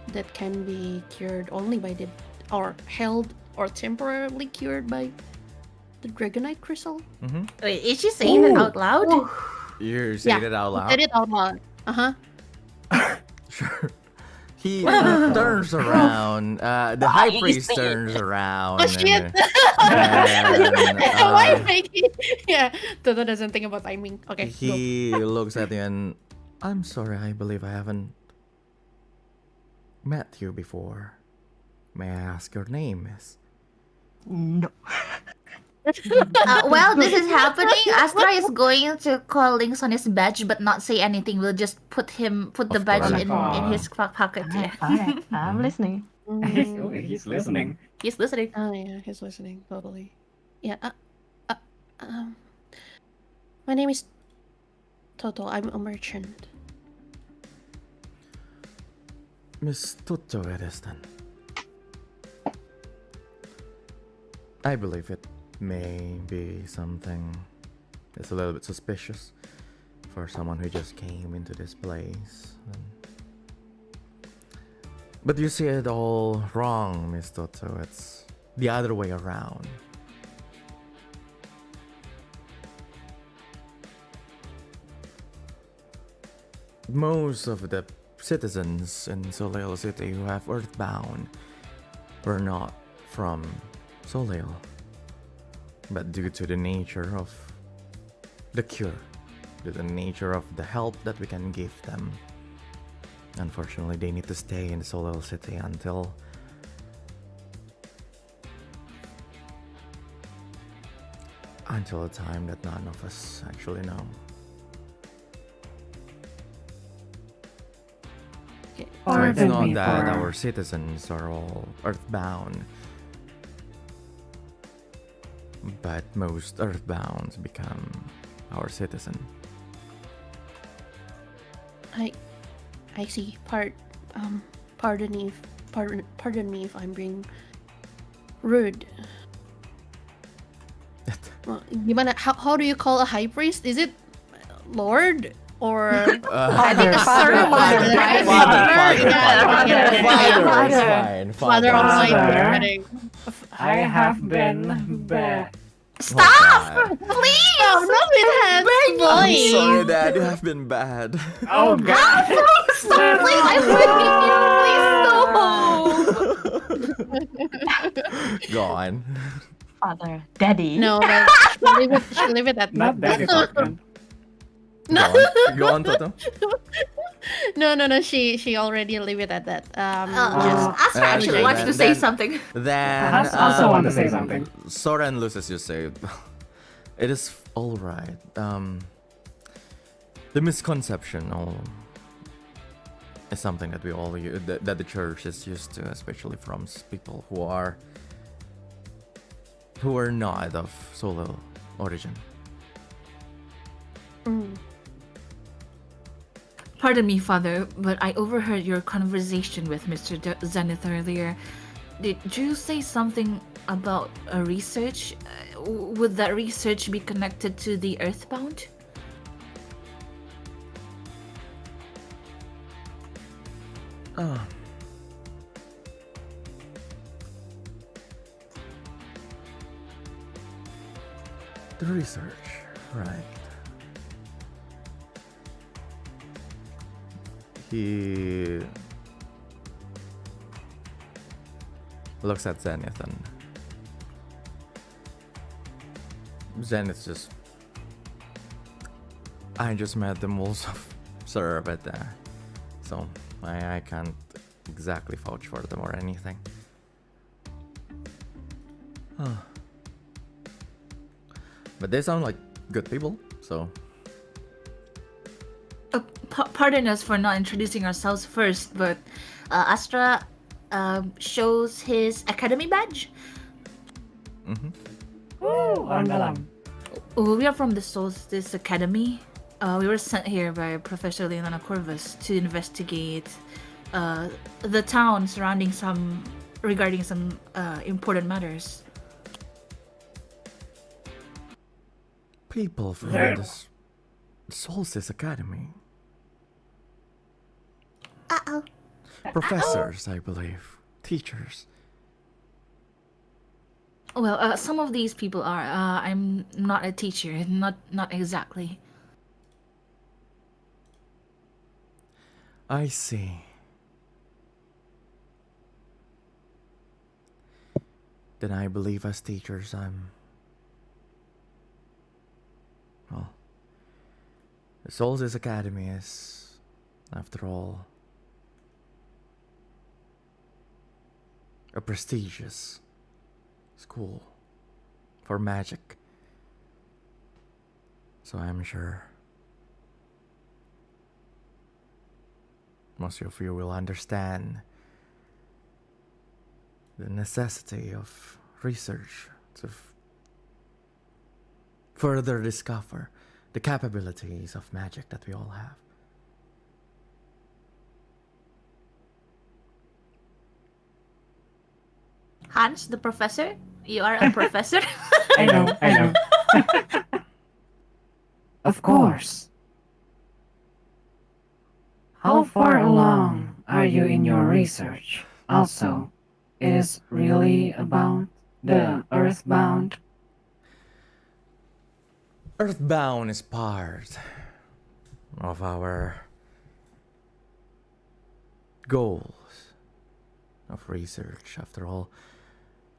that can be cured only by the, or held or temporarily cured by the dragonite crystal. Mm-hmm. Wait, is she saying it out loud? You say it out loud. Said it out loud. Sure. He turns around. The high priest turns around. Oh shit! Why making? Yeah, Totto doesn't think about timing. Okay. He looks at you and, I'm sorry, I believe I haven't met you before. May I ask your name, miss? No. While this is happening, Astra is going to call Lynx on his badge, but not say anything. We'll just put the Of badge course. in his pocket. Yeah. Alright, I'm listening. He's listening. He's listening. Oh yeah, he's listening totally. Yeah. My name is Totto. I'm a merchant. Miss Totto it is then. I believe it may be something that's a little bit suspicious for someone who just came into this place. But you see it all wrong, Miss Totto. It's the other way around. Most of the citizens in Soleil City who have Earthbound were not from Soleil, but due to the nature of the cure, to the nature of the help that we can give them, unfortunately they need to stay in Soleil City until a time that none of us actually know. So it's not that our citizens are all Earthbound, but most Earthbounds become our citizen. I see. Pardon me if I'm being rude. Well, gimana? How do you call a high priest? Is it Lord? or Father, Father, father, Father, Father is fine. Father of light Father. spreading. I have been bad. Stop! Please! No, not with hands, I'm boy. sorry, Dad. You have been bad. Oh God! Stop, please! I'm begging you! Please, no! Go on. Father, daddy. No, but she'll leave it at Not that. that important. Go on, Totto. No. She already leave it at that. Astra actually okay, wants to say then- something. Then I also want to say something. Sora and Lucius, you say it is all right. The misconception is something that we all that the church is used to, especially from people who are not of solar origin. Pardon me, Father, but I overheard your conversation with Mr. Zenith earlier. Did you say something about a research? Would that research be connected to the Earthbound? Oh. The research, right. He looks at Zenith and Zenith just... I just met the moles of Sir, but so I can't exactly vouch for them or anything. Huh. But they sound like good people, so... Pardon us for not introducing ourselves first, but Astra shows his academy badge. Woo! Andalam. We are from the Solstice Academy. We were sent here by Professor Leilana Corvus to investigate the town regarding some important matters. People from the Solstice Academy. Uh-oh. Professors, I believe. Teachers. Well, some of these people are. I'm not a teacher. Not exactly. I see. Then I believe as teachers well, the Solstice Academy is, after all, a prestigious school for magic. So I'm sure most of you will understand the necessity of research to further discover the capabilities of magic that we all have. Hans, the professor? You are a professor? I know. Of course. How far along are you in your research? Also, it is really about the Earthbound? Earthbound is part of our goals of research. After all,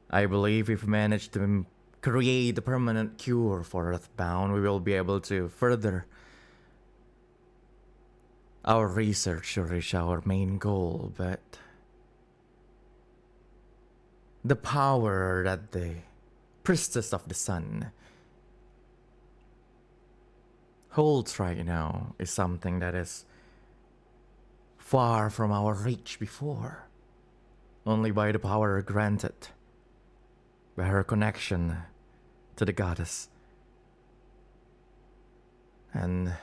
I believe if we manage to create a permanent cure for Earthbound, we will be able to further our research to reach our main goal. But the power that the Priestess of the Sun holds right now is something that is far from our reach before. Only by the power granted by her connection to the goddess and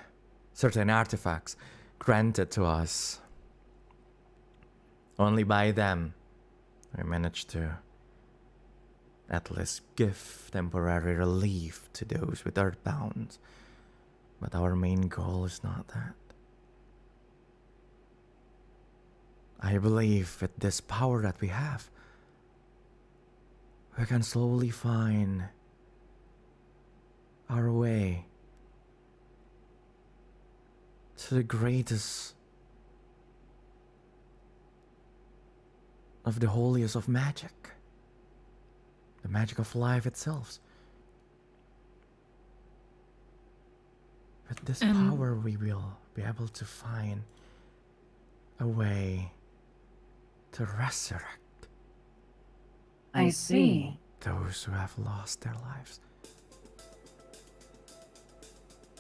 certain artifacts granted to us. Only by them we managed to at least give temporary relief to those with Earthbound. But our main goal is not that. I believe with this power that we have, we can slowly find our way to the greatest of the holiest of magic, the magic of life itself. With this power, we will be able to find a way to resurrect I see. those who have lost their lives.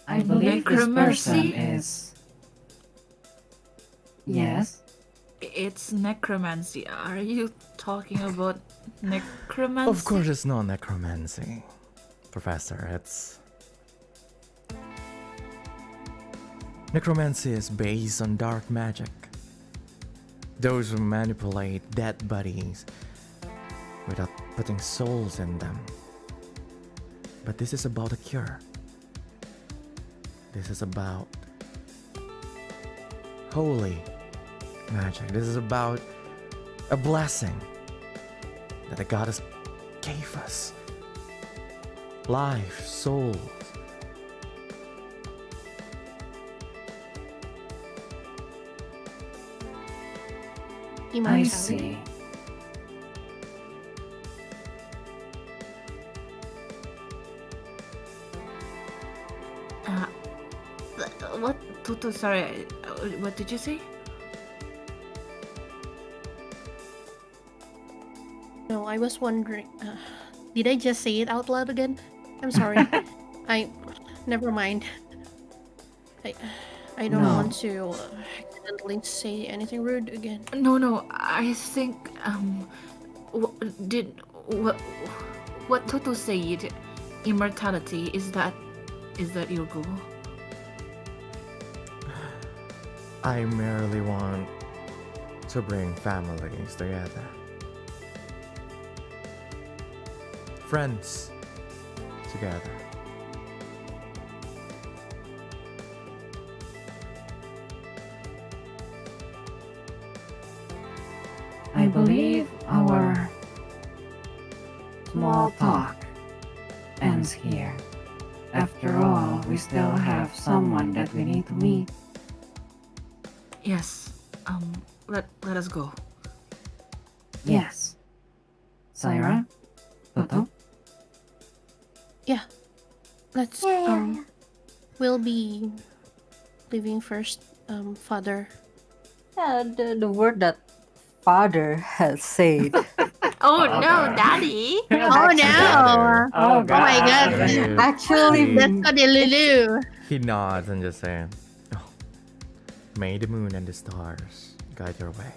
I believe this person Necromancy? is. Yes? It's necromancy. Are you talking about necromancy? Of course, it's not necromancy, Professor. It's necromancy is based on dark magic. Those who manipulate dead bodies without putting souls in them. But this is about a cure. This is about holy magic. This is about a blessing that the goddess gave us. Life, souls. I Immortality. see. What? Totto, sorry. What did you say? No, I was wondering. Did I just say it out loud again? I'm sorry. Never mind. I don't No. want to accidentally say anything rude again. No. I think what Totto said? Immortality is that your goal? I merely want to bring families together. Friends together. I believe our small talk ends here. After all, we still have someone that we need to meet. Yes. Let us go. Yes. Cyra? Totto? Let's we'll be leaving first, father. Yeah, the word that father has said. Oh no, daddy. Oh no! Oh, Oh my god. Actually, That's so delulu. He nods and just saying, oh, may the moon and the stars guide your way.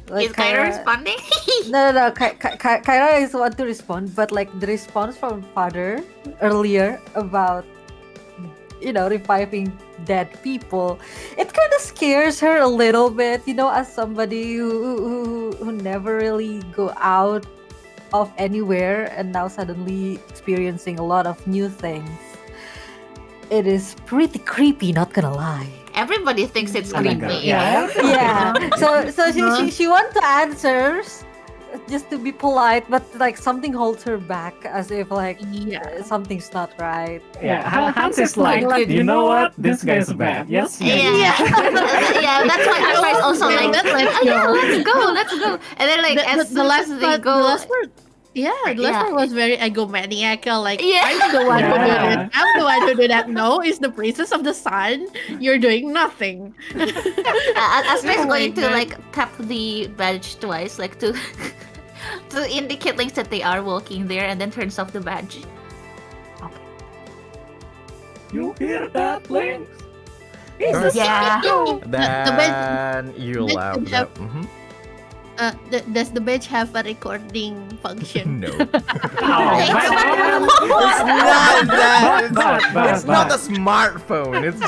like, Is Kyra responding? No. Kyra is the one to respond, but like the response from father earlier about reviving dead people, it kind of scares her a little bit. As somebody who never really go out of anywhere and now suddenly experiencing a lot of new things. It is pretty creepy, not gonna lie. Everybody thinks it's Oh my creepy. God, yeah. Yeah. So she wants to answer just to be polite, but like something holds her back, as if like something's not right. Yeah, Hans is like, you know what? This guy's bad. Yes, Yeah. Yeah, that's why Astra is also like, Let's oh, let's go. And then like as soon as they go, the last part. Yeah, the last Yeah. part was very egomaniacal. Like, Yeah. I'm the one who did Yeah. it. I'm the one who did that. No, it's the princess of the sun. You're doing nothing. Astra is Oh my going to God. like tap the badge twice, like to to indicate Lynx that they are walking there, and then turns off the badge. You hear that, Lynx? Yeah. Then you badge laugh. should have- Mhm. Does the badge have a recording function? No. Oh, It's not that. But- It's not a smartphone. It's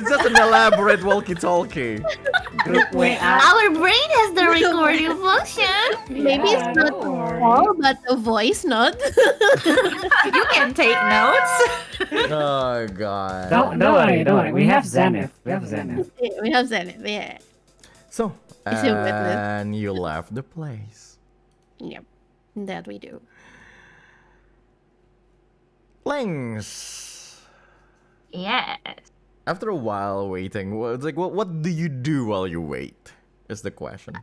just an elaborate walkie-talkie. Group way out. Our brain has the recording function. Maybe it's not don't worry. all, but the voice not. You can take notes. Oh god. Don't worry. We have Zenith. We have Zenith, yeah. So, Is it witness? and you left the place. Yep, that we do. Lynx. Yes. After a while waiting, it's like, what do you do while you wait? Is the question.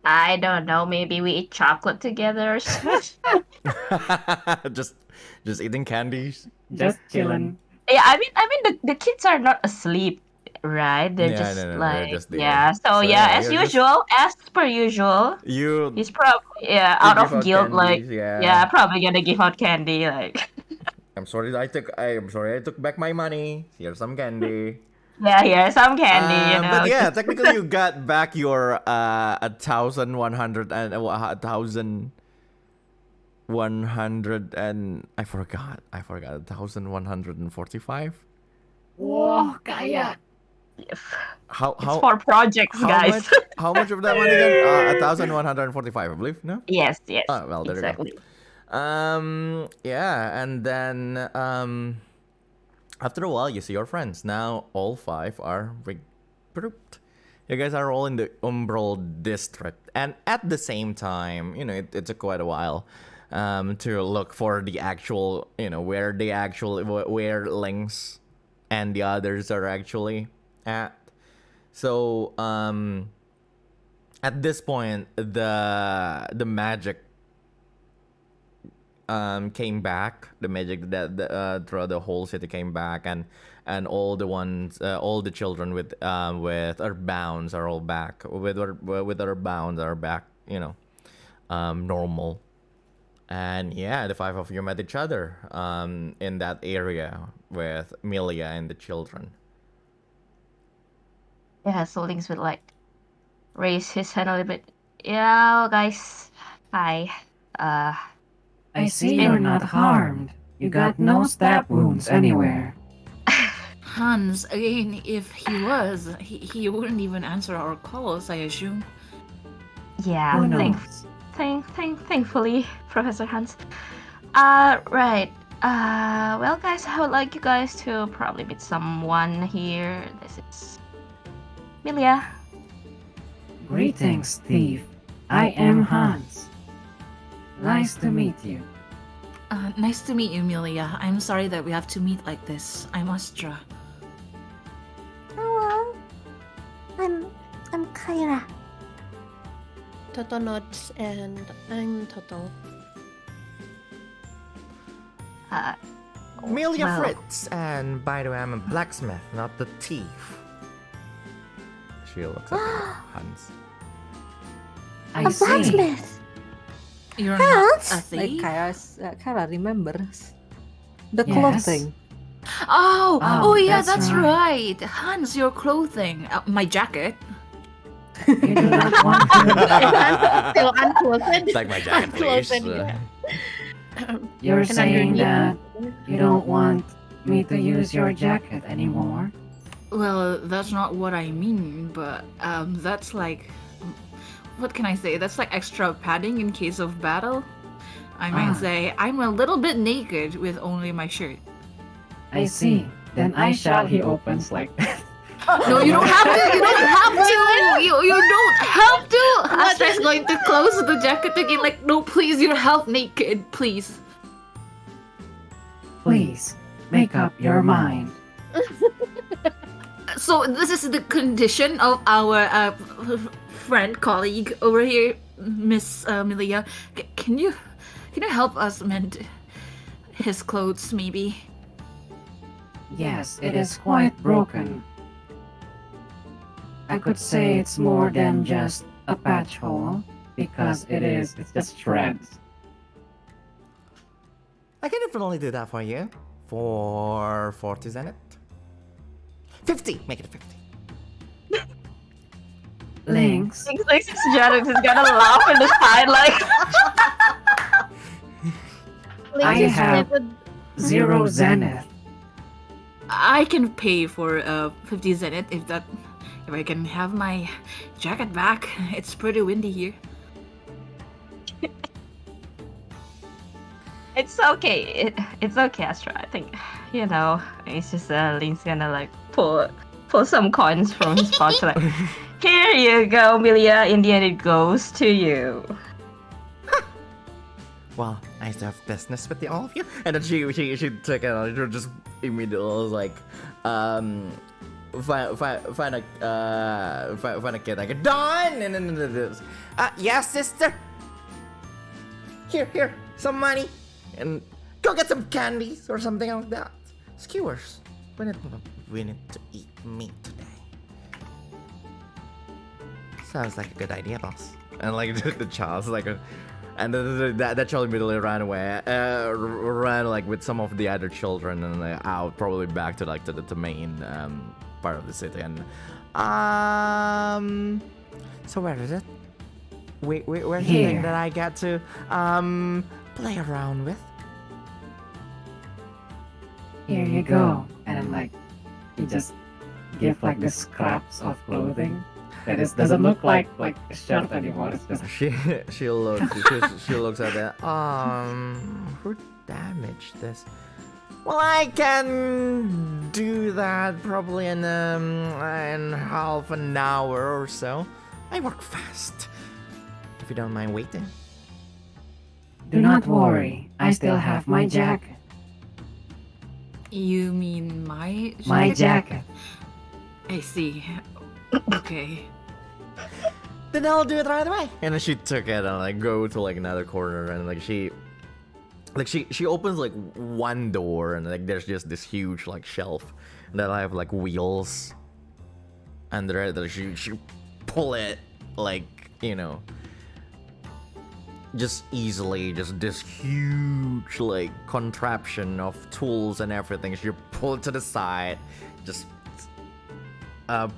I don't know. Maybe we eat chocolate together or something. just eating candies. Just chilling. Yeah, I mean, the kids are not asleep, right? They're Yeah, just no, they're like, just there. yeah. So, So, yeah, yeah, as you're just- usual, as per usual, You he's probably out give of out guilt, like, candies, yeah. yeah, probably gonna give out candy, like, I'm sorry I took back my money. Here's some candy. yeah, some candy, you know. But yeah, technically you got back your 1,100 and 1,100 and I forgot 1,145. Whoa, kaya. How It's for projects, guys. How much of that money again? 1,145, I believe. No. Yes. Oh well, there exactly. you go. Yeah, and then after a while, you see your friends. Now all 5 are regrouped. You guys are all in the Umbral district, and at the same time, it took quite a while to look for the actual, where Lynx and the others are actually at. So at this point, the magic came back. The magic that throughout the whole city came back, and all the children with our bounds are all back. With our bounds are back. Normal. And yeah, the 5 of you met each other in that area with Milia and the children. Yeah, so Lynx would like raise his hand a little bit. Yeah, guys. Hi. I see you're not harmed. You got no stab wounds anywhere. Hans, again, if he was, he wouldn't even answer our calls, I assume. Yeah, Who knows? thankfully, Professor Hans. Right. Well, guys, I would like you guys to probably meet someone here. This is Milia. Greetings, thief. I am Hans. Nice to meet you. Nice to meet you, Milia. I'm sorry that we have to meet like this. I'm Astra. Hello. I'm Cyra. Totto nods, and I'm Totto. Milia well- Fritz, and by the way, I'm a blacksmith, not the thief. She looks at Hans. I A see. blacksmith. You're not Hans? a Like thief? Kyra remembers the Yes. clothing. Oh, Oh, yeah, that's that's right. Hans, your clothing. My jacket. You do not want to. Still unclothed. It's like my jacket, please. Unclothed, yeah. You're And saying that underneath- you don't want me to use your jacket anymore? Well, that's not what I mean, but that's like, what can I say? That's like extra padding in case of battle. I might say I'm a little bit naked with only my shirt. I see. Then I shall. He opens like that. No, you don't have to. You don't have to. You don't have to. Astra's going to close the jacket again. Like, no, please, you're half naked, please. Please, make up your mind. So this is the condition of our friend, colleague over here, Miss Milia. Can you help us mend his clothes, maybe? Yes, it is quite broken. I could say it's more than just a patch hole, because it's just shreds. I can definitely do that for you. For 40 zenith. 50! Make it 50. Lynx, Lynx is gonna laugh in the side, like. I Lynx is have- never- 0 zenith. I can pay for 50 zenith if that if I can have my jacket back. It's pretty windy here. It's okay. It's okay, Astra. I think, it's just Lynx gonna like pull some coins from his pouch. Like, here you go, Milia. In the end, it goes to you. Well, nice to have business with all of you. And then she took it and she just immediately was like, find a kid like done. And then this, yes, sister. Here, some money, and go get some candies or something like that. Skewers. We need to eat meat today. Sounds like a good idea, boss. And like the child's like and that child immediately ran away, ran like with some of the other children and out probably back to like the main part of the city. And so where is it? Where's the thing that I get to play around with? Here you go. And I'm like, you just give like the scraps of clothing. That is doesn't look like a shirt anymore. It's just she looks at it. Who damaged this? Well, I can do that probably in half an hour or so. I work fast. If you don't mind waiting. do not worry. I still have my jacket. You mean my jacket? My jacket. I see. Okay. Then I'll do it right away. And then she took it and like go to like another corner and like she opens like one door and like there's just this huge like shelf that I have like wheels, and there she pull it like just easily, just this huge like contraption of tools and everything. She pull it to the side, just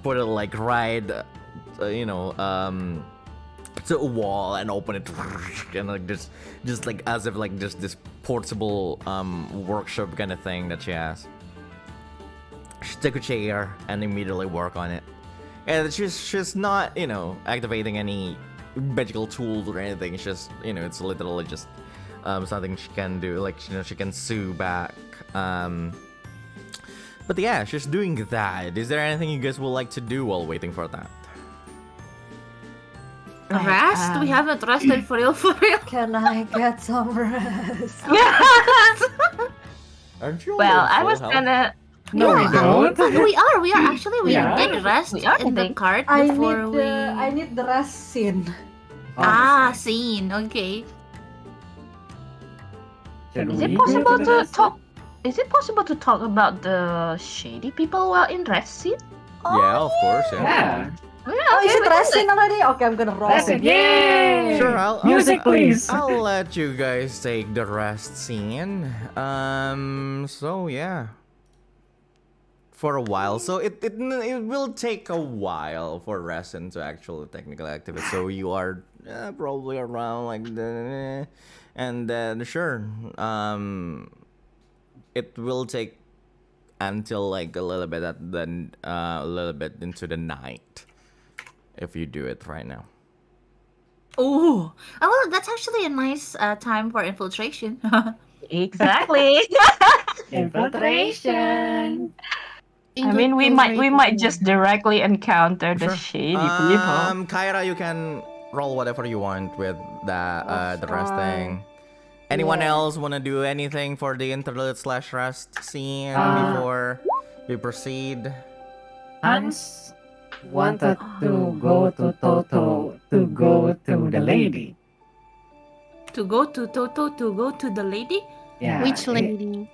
put it like right to a wall and open it and like just like as if like just this portable workshop kind of thing that she has. She took a chair and immediately work on it, and she's not activating any magical tools or anything. It's just it's literally just something she can do, like she can sew back. But yeah, she's doing that. Is there anything you guys would like to do while waiting for that? Rest? We haven't rested for real. Can I get some rest? Aren't you? Well, I was gonna. No, we don't. We are actually. We Yeah. did rest We are, in the I think. cart I before need we. I need the rest scene. Scene. Okay. Should Is we it go possible the to rest? talk? Is it possible to talk about the shady people while in rest scene? Yeah, of course. Yeah. Yeah. Oh, is it rest scene already? Okay, I'm gonna roll. That's it. Yay! Sure, I'll Music, please. I'll let you guys take the rest scene. So yeah. For a while, so it will take a while for Resin to actually technically activate. So you are probably around like the, and then sure, it will take until like a little bit a little bit into the night if you do it right now. Oh, well, that's actually a nice time for infiltration. Exactly. Infiltration. I mean, we might just directly encounter the Sure. shady people. Kyra, you can roll whatever you want with the rest thing. Anyone else want to do anything for the interlude / rest scene before we proceed? Hans wanted to go to Totto to go to the lady. To go to Totto, to go to the lady? Yeah. Which lady?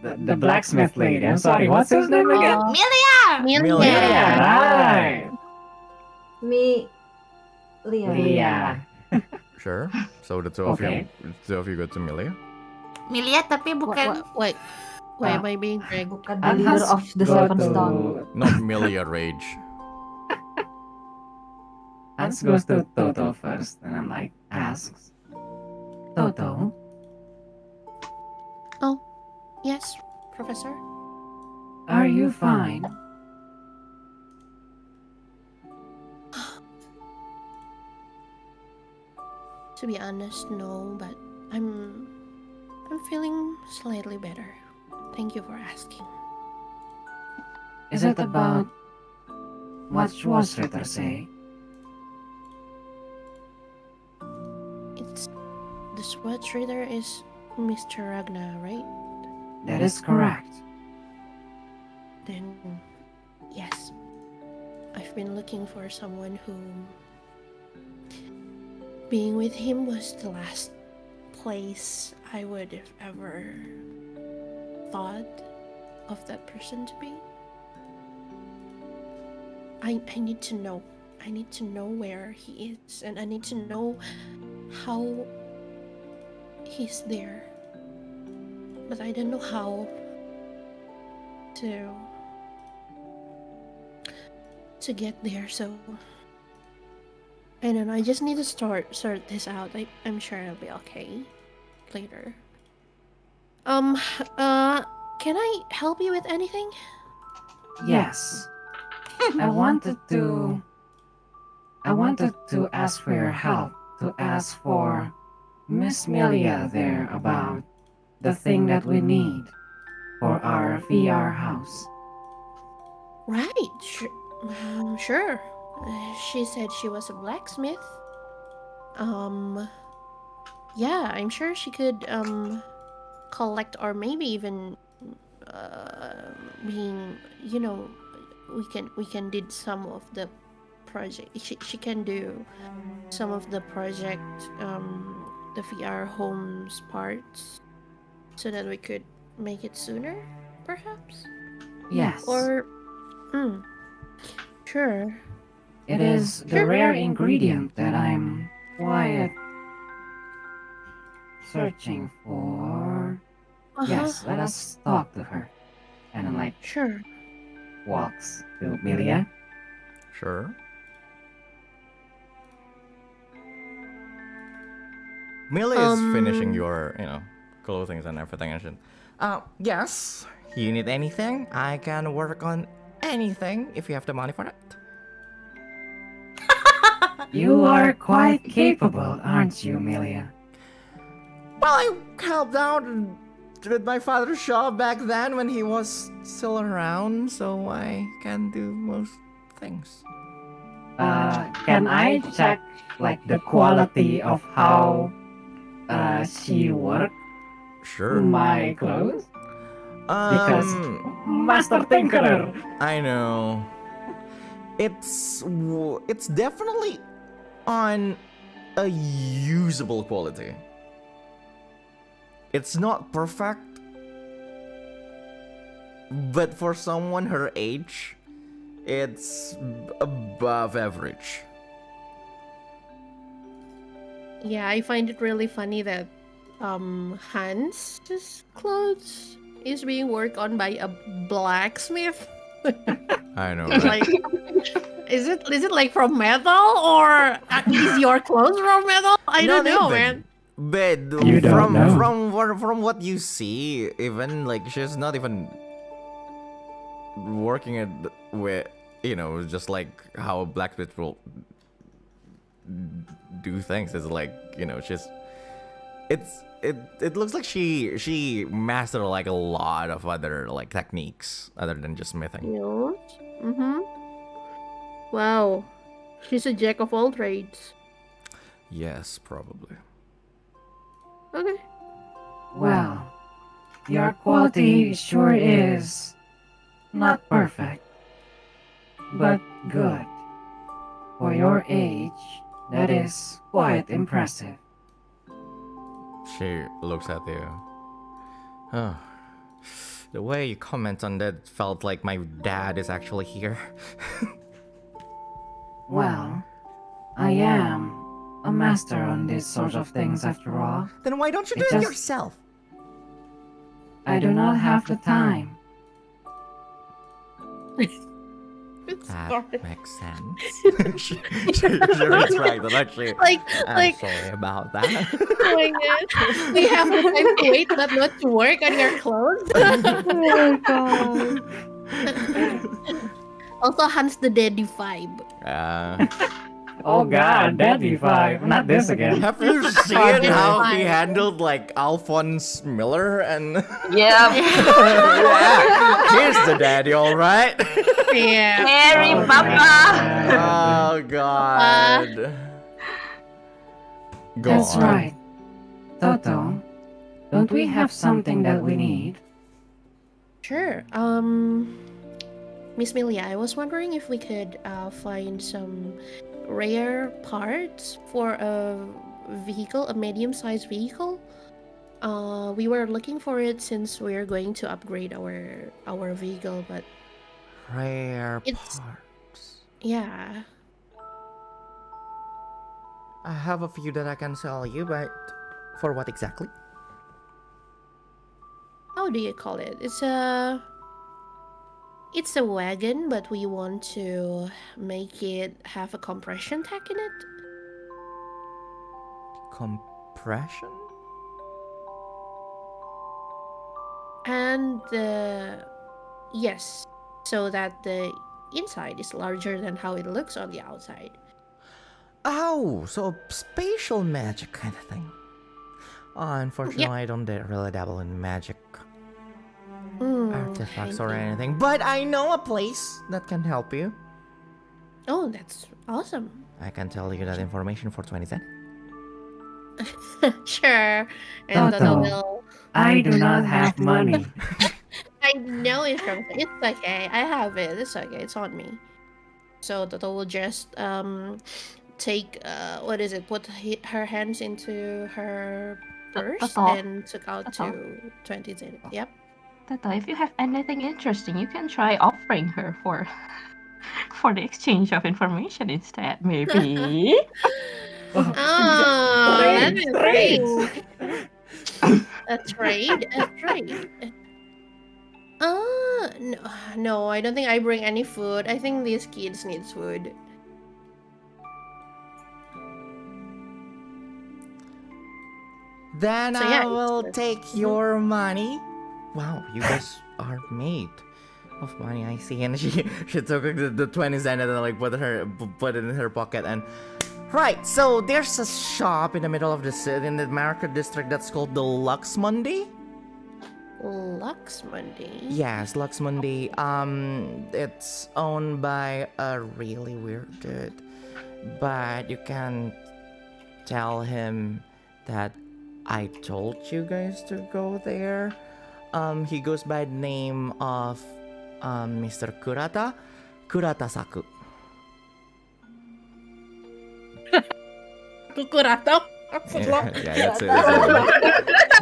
The blacksmith lady. I'm sorry. What's his name again? Milia! Milia. Yeah, right. Me, Leah. Leah. Sure. So the two Okay. of you go to Milia. Milia tapi bukan... Wait. Why am I being dragged? Bukan the leader of the go Seven to- Stone. Not Milia Rage. Hans goes to Totto first, and I'm like, asks, Totto, Yes, Professor. are you fine? To be honest, no, but I'm feeling slightly better. Thank you for asking. Is it about what Schwarzenegger say? It's the sweat trader is Mr. Ragnar, right? That is correct. Then, yes. I've been looking for someone who being with him was the last place I would have ever thought of that person to be. I need to know. I need to know where he is, and I need to know how he's there. But I don't know how to get there, so I don't know. I just need to sort this out. I'm sure I'll be okay later. Can I help you with anything? Yes. I wanted to ask for your help, to ask for Miss Melia there about the thing that we need for our VR house. Right. Sure. She said she was a blacksmith. Yeah, I'm sure she could collect, or maybe even being, we can did some of the project. She can do some of the project, the VR homes parts, so that we could make it sooner, perhaps. Yes. Or, sure. It is the rare ingredient that I'm quite searching for. Yes, let us talk to her. And like Sure. walks to Melia. Sure. Millie is finishing your, clothing and everything and shit. Yes. You need anything? I can work on anything if you have the money for it. You are quite capable, aren't you, Melia? Well, I helped out with my father's shop back then when he was still around, so I can do most things. Can I check like the quality of how she worked Sure. my clothes? Because Master Tinkerer. I know. It's definitely on a usable quality. It's not perfect, but for someone her age, it's above average. Yeah, I find it really funny that Hans's clothes is being worked on by a blacksmith. I know. It's Right? like, is it like from metal, or is your clothes from metal? I don't know, man. But You don't know. from what you see, even like she's not even working at with just like how a blacksmith will do things. It's like she's it looks like she mastered like a lot of other like techniques other than just smithing. Yes. Wow, she's a jack of all trades. Yes, probably. Okay. Well, your quality sure is not perfect, but good. For your age, that is quite impressive. She looks at you. Oh, the way you comment on that felt like my dad is actually here. Well, I am a master on these sort of things after all. Then why don't you do It it just- yourself? I do not have the time. That makes sense. she reads right, but actually, I'm Like, sorry about that. oh my god. We have the time to wait, but not to work on your clothes. Oh god. Also, Hans the daddy vibe. Oh god, that'd be 5. Not this again. Have you seen how he handled like Alphonse Miller and Yeah. yeah, he's the daddy, all right. Yeah. Harry Papa. Oh god. Go That's on. right. Totto, don't we have something that we need? Sure. Miss Milia, I was wondering if we could find some rare parts for a vehicle, a medium-sized vehicle. We were looking for it since we're going to upgrade our vehicle, but Rare It's- parts. yeah. I have a few that I can sell you, but for what exactly? How do you call it? It's a wagon, but we want to make it have a compression tech in it. Compression? And yes, so that the inside is larger than how it looks on the outside. Oh, so spatial magic kind of thing. Unfortunately, I don't really dabble in magic artifacts or anything, but I know a place that can help you. Oh, that's awesome. I can tell you that information for 20 cents. Sure. And Totto. Totto will. I do not have money. I know it's from. It's okay. I have it. It's okay. It's on me. So Totto will just take what is it? Put her hands into her purse Totto. and took out Totto. 20 zen. Yep. Totto, if you have anything interesting, you can try offering her for the exchange of information instead, maybe. Oh, that is great. A trade. No, I don't think I bring any food. I think these kids need food. Then So, yeah, I will it's- take your money. Wow, you guys are made of money, I see. And she took the 20 cent and then like put it in her pocket. And right, so there's a shop in the middle of the city in the market district that's called the Lux Mundi. Lux Monday. Yes, Lux Mundi. It's owned by a really weird dude, but you can tell him that I told you guys to go there. He goes by the name of Mr. Kurata-saku. Kukurato. Yeah, that's it.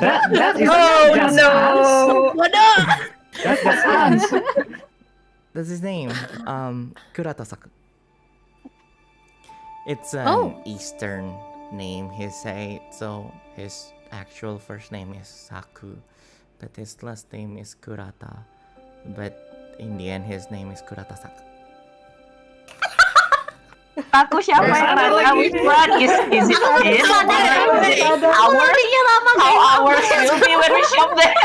That is Oh, just no. Hans. Waduh! That's just Hans. That's his name. Kurata-saku. It's an Oh. Eastern name, he say. So his actual first name is Saku, but his last name is Kurata. But in the end, his name is Kurata-saku. Aku siapa yang nanya which one is it this? How ours will be when we shop there?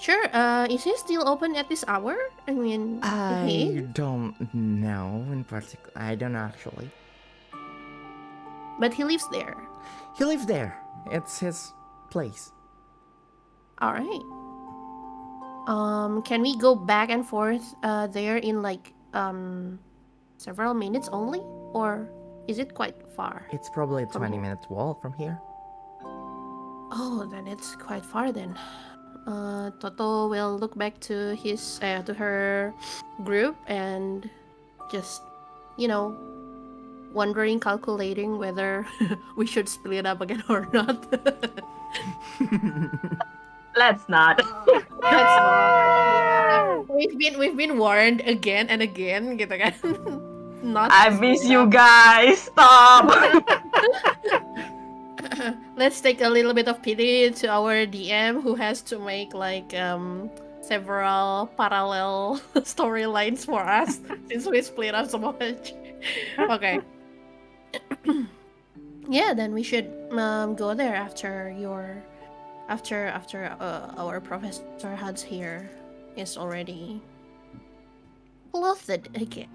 Sure. Is he still open at this hour? I mean, I don't know in particular. I don't actually. but he lives there. He lives there. It's his place. All right. Can we go back and forth there in like several minutes only, or is it quite far? It's probably a 20-minute walk from here. Oh, then it's quite far then. Totto will look back to his to her group and just, wondering, calculating whether we should split up again or not. Let's not. We've been warned again and again, gitu kan. Not I to miss split you up. guys. Stop. Let's take a little bit of pity to our DM who has to make like several parallel storylines for us since we split up so much. Okay. Yeah, then we should go there after our professor Huds here is already clothed again.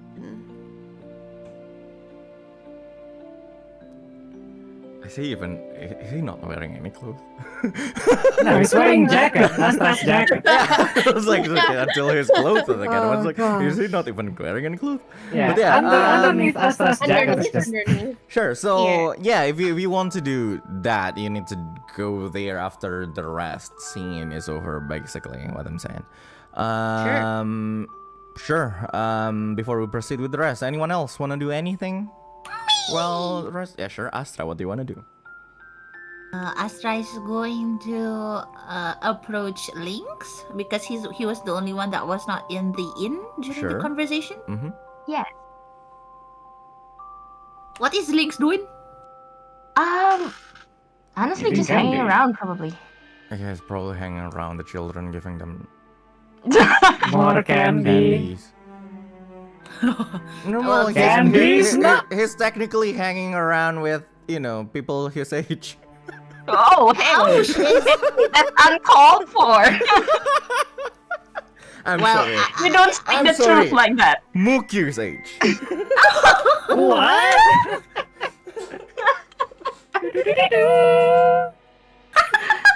Is he not wearing any clothes? No, he's wearing jacket. Astra's jacket. I was like, until his clothes again. I was like, gosh. is he not even wearing any clothes? Yeah, But yeah, underneath Astra's jacket is just... Underneath. Sure. So yeah, if you want to do that, you need to go there after the rest scene is over. Basically, what I'm saying. Sure. Before we proceed with the rest, anyone else want to do anything? Well, the rest. Yeah, sure. Astra, what do you want to do? Astra is going to approach Lynx because he was the only one that was not in the inn during Sure. the conversation. Mm-hmm. Yes. What is Lynx doing? Honestly, Eating just hanging candy. around probably. I guess probably hanging around the children, giving them More candy. candies. No, Well, candies, not- he's technically hanging around with people his age. Oh, hey, that's uncalled for. I'm Well, sorry. You don't speak I'm the sorry. truth like that. Muuqyu's age. What?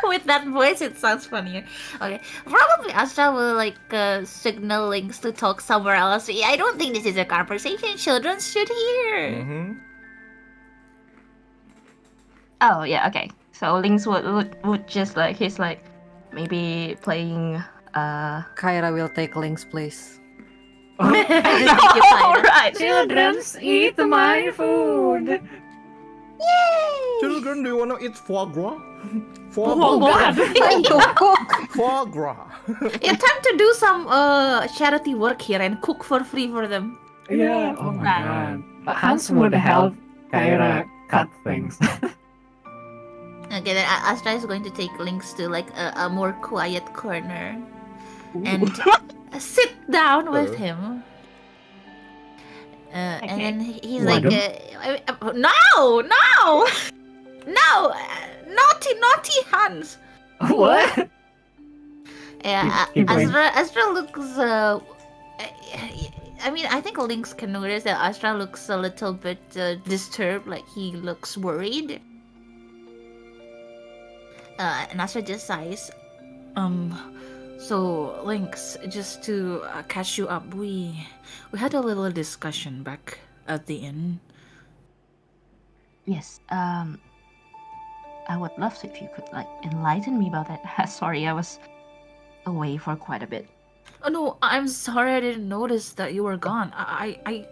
With that voice, it sounds funnier. Okay, probably Astra will signal Lynx to talk somewhere else. I don't think this is a conversation children should hear. Mm-hmm. Oh yeah, okay. So Lynx would just he's maybe playing Kyra will take Link's place. Thank you, Cyra. right. Children's eat my food. Children, do you want to eat foie gras? Foie Oh gras. God! Foie gras. It's time to do some charity work here and cook for free for them. Yeah. Oh my God. Hans would help Kyra cut things. Okay, then Astra is going to take Lynx to a more quiet corner and sit down with him. And then he's like, no, naughty Hans. What? Yeah, Keep going. Astra looks. I mean, I think Lynx can notice that Astra looks a little bit disturbed, like he looks worried. And Astra just sighs. So Lynx, just to catch you up, we had a little discussion back at the inn. Yes. I would love if you could enlighten me about that. Sorry, I was away for quite a bit. Oh no, I'm sorry I didn't notice that you were gone. I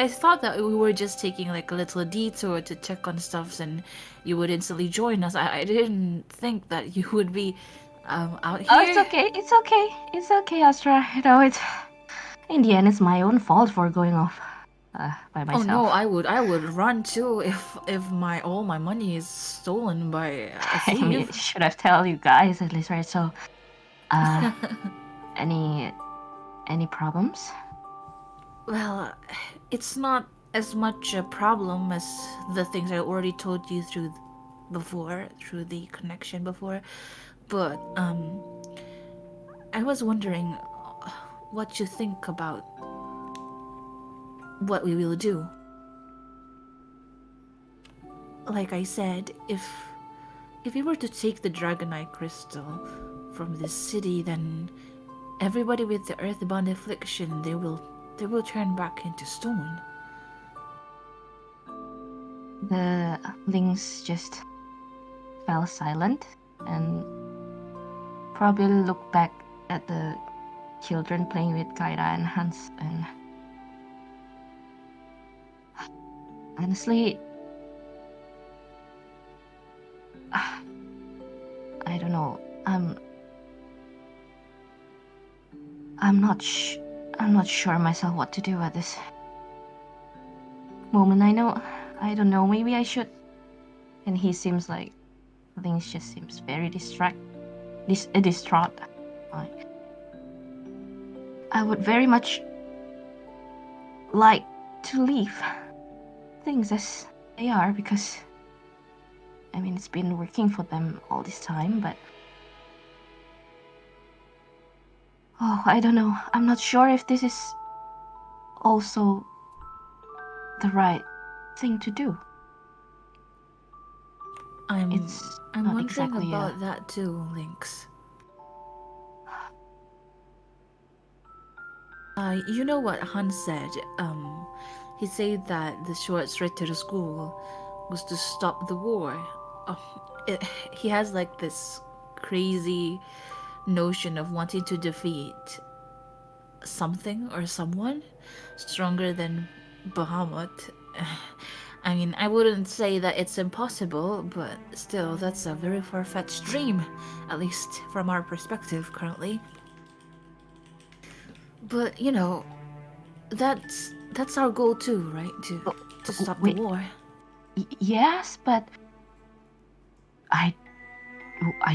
thought that we were just taking a little detour to check on stuff and you would instantly join us. I didn't think that you would be out here. Oh, it's okay. It's okay, Astra. It's in the end, it's my own fault for going off by myself. Oh no, I would run too if all my money is stolen by a I mean, thief. should have tell you guys at least, right? So, any problems? Well, it's not as much a problem as the things I already told you through the connection before. But I was wondering what you think about what we will do. Like I said, if we were to take the Dragonite crystal from this city, then everybody with the Earthbound affliction, they will turn back into stone. The Lynx just fell silent and probably looked back at the children playing with Kyra and Hans, and honestly, I don't know. I'm not sure myself what to do at this moment. I don't know. Maybe I should. And he seems like Lynx just seems very distraught. I would very much like to leave things as they are because I mean it's been working for them all this time, but I don't know. I'm not sure if this is also the right thing to do. I'm It's not wondering exactly about that too, Lynx. You know what Hans said? He said that the Schwarzritter school was to stop the war. He has like this crazy notion of wanting to defeat something or someone stronger than Bahamut. I mean, I wouldn't say that it's impossible, but still, that's a very far-fetched dream, at least from our perspective currently. But you know, that's our goal too, right? To stop the wait. war. Yes, but I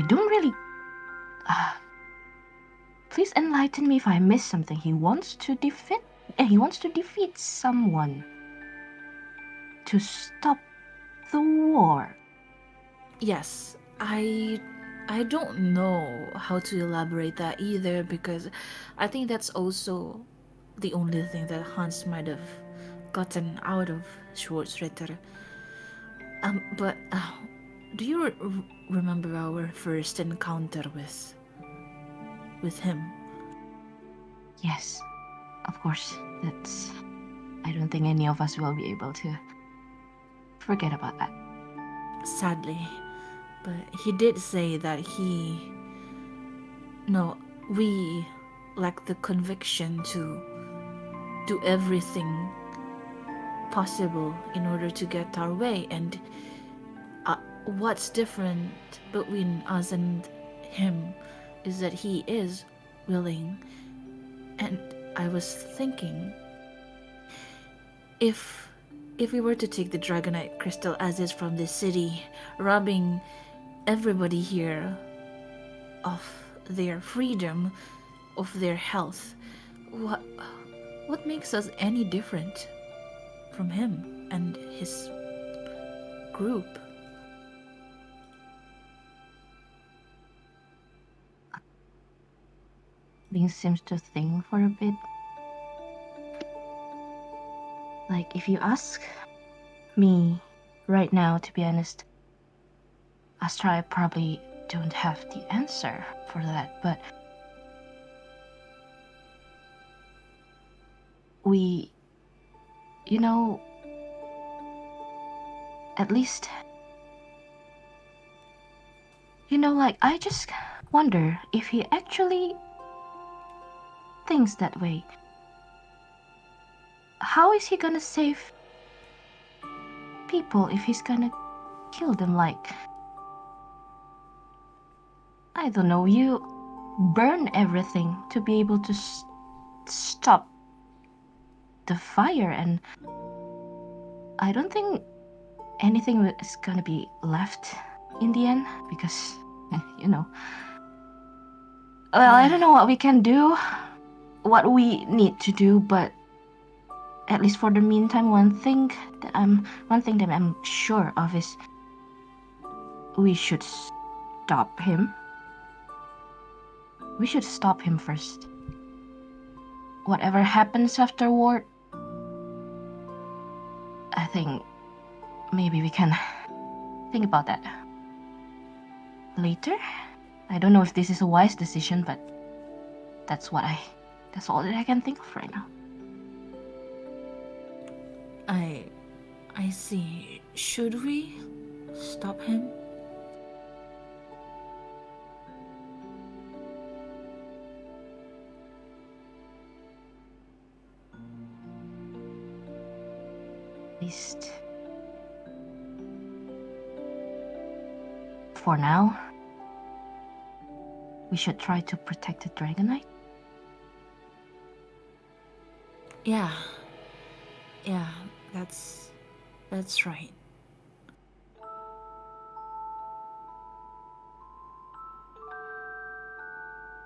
don't really. Please enlighten me if I missed something. He wants to defeat someone to stop the war. Yes, I don't know how to elaborate that either, because I think that's also the only thing that Hans might have gotten out of Schwarzritter. But do you remember our first encounter with him? Yes, of course. That's. I don't think any of us will be able to forget about that. Sadly, but he did say that we lack the conviction to do everything possible in order to get our way, and what's different between us and him is that he is willing. And I was thinking, if we were to take the Dragonite crystal as is from this city, robbing everybody here of their freedom, of their health, what makes us any different from him and his group? Lynx seems to think for a bit. Like, if you ask me right now, to be honest, Astra, I probably don't have the answer for that, but we, at least, like, I just wonder if he actually thinks that way. How is he gonna save people if he's gonna kill them? Like, I don't know, you burn everything to be able to stop the fire, and I don't think anything is gonna be left in the end, because, well, I don't know what we can do, what we need to do, but at least for the meantime, one thing that I'm sure of is we should stop him. We should stop him first. Whatever happens afterward, I think maybe we can think about that later. I don't know if this is a wise decision, but that's all that I can think of right now. I see. Should we stop him? At least for now, we should try to protect the Dragonite. Yeah, that's right.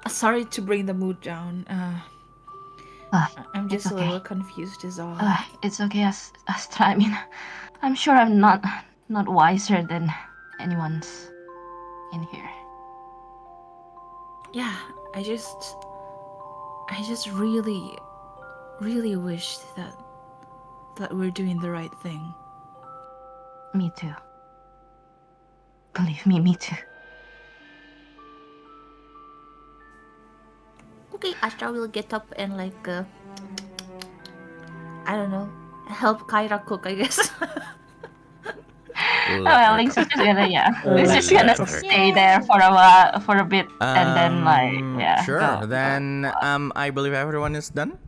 Sorry to bring the mood down. I'm just it's a okay. little confused is all. It's okay, Astra. I mean, I'm sure I'm not wiser than anyone's in here. Yeah, I just really really wish that we're doing the right thing. Me too. Believe me too. Okay, Astra will get up and I don't know, help Kyra cook, I guess. Well, Lynx is just gonna Lynx is gonna stay there for a while, for a bit, and then Sure. go. Then I believe everyone is done.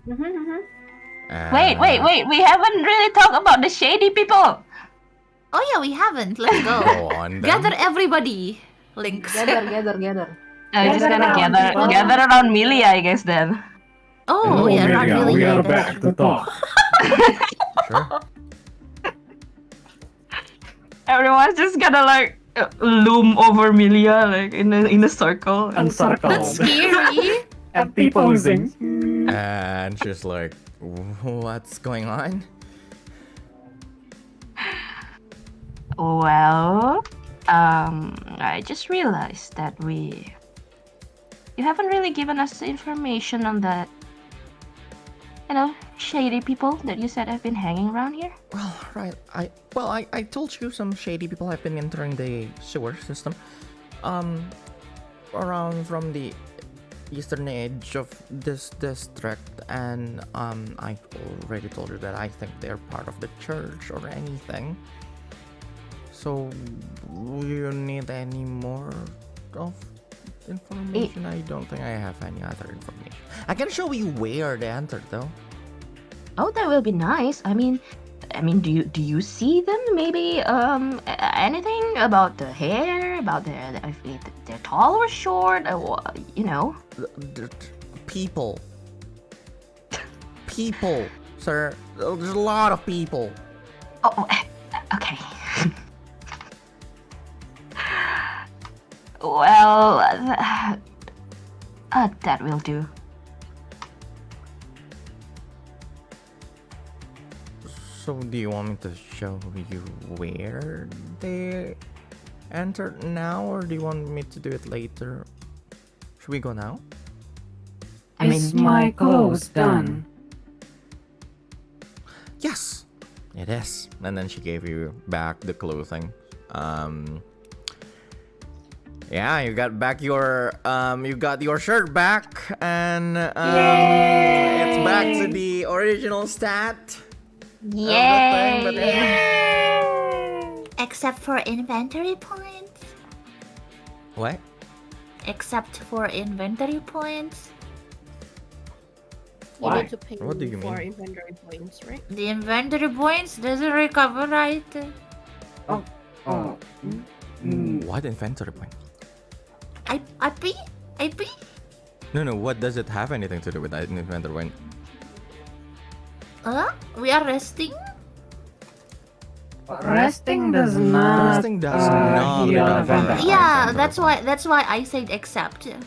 Wait! We haven't really talked about the shady people. Oh yeah, we haven't. Let's go. Go on. Then. Gather everybody, Lynx. Gather. We're just gonna gather around Millie, I guess then. Oh yeah, not really. we are back to talk. Sure. Everyone's just gonna loom over Milia in a circle. And circle. That's scary. And people sing. And she's like, "What's going on?" Well, I just realized that you haven't really given us the information on that, shady people that you said have been hanging around here. Well, right. I told you some shady people have been entering the sewer system, around from the eastern edge of this district, and I already told you that I think they're part of the church or anything. So, you need any more of information? I don't think I have any other information. I can show you where they entered, though. Oh, that will be nice. I mean, do you see them? Maybe anything about the hair, about if they're tall or short, or People, sir. There's a lot of people. Oh, okay. Well, that will do. So, do you want me to show you where they entered now, or do you want me to do it later? Should we go now? Is my clothes done? Yes, it is. And then she gave you back the clothing. Yeah, you got back your you got your shirt back, and it's back to the original stat. Yay! Except for inventory points. What? Except for inventory points. You need to pay What do you for mean? inventory points, right? The inventory points doesn't recover, right? What inventory point? IP? No. What does it have anything to do with that inventory point? We are resting? Resting does not. Resting does not heal recover. advantage. Yeah, that's why I said except. Okay.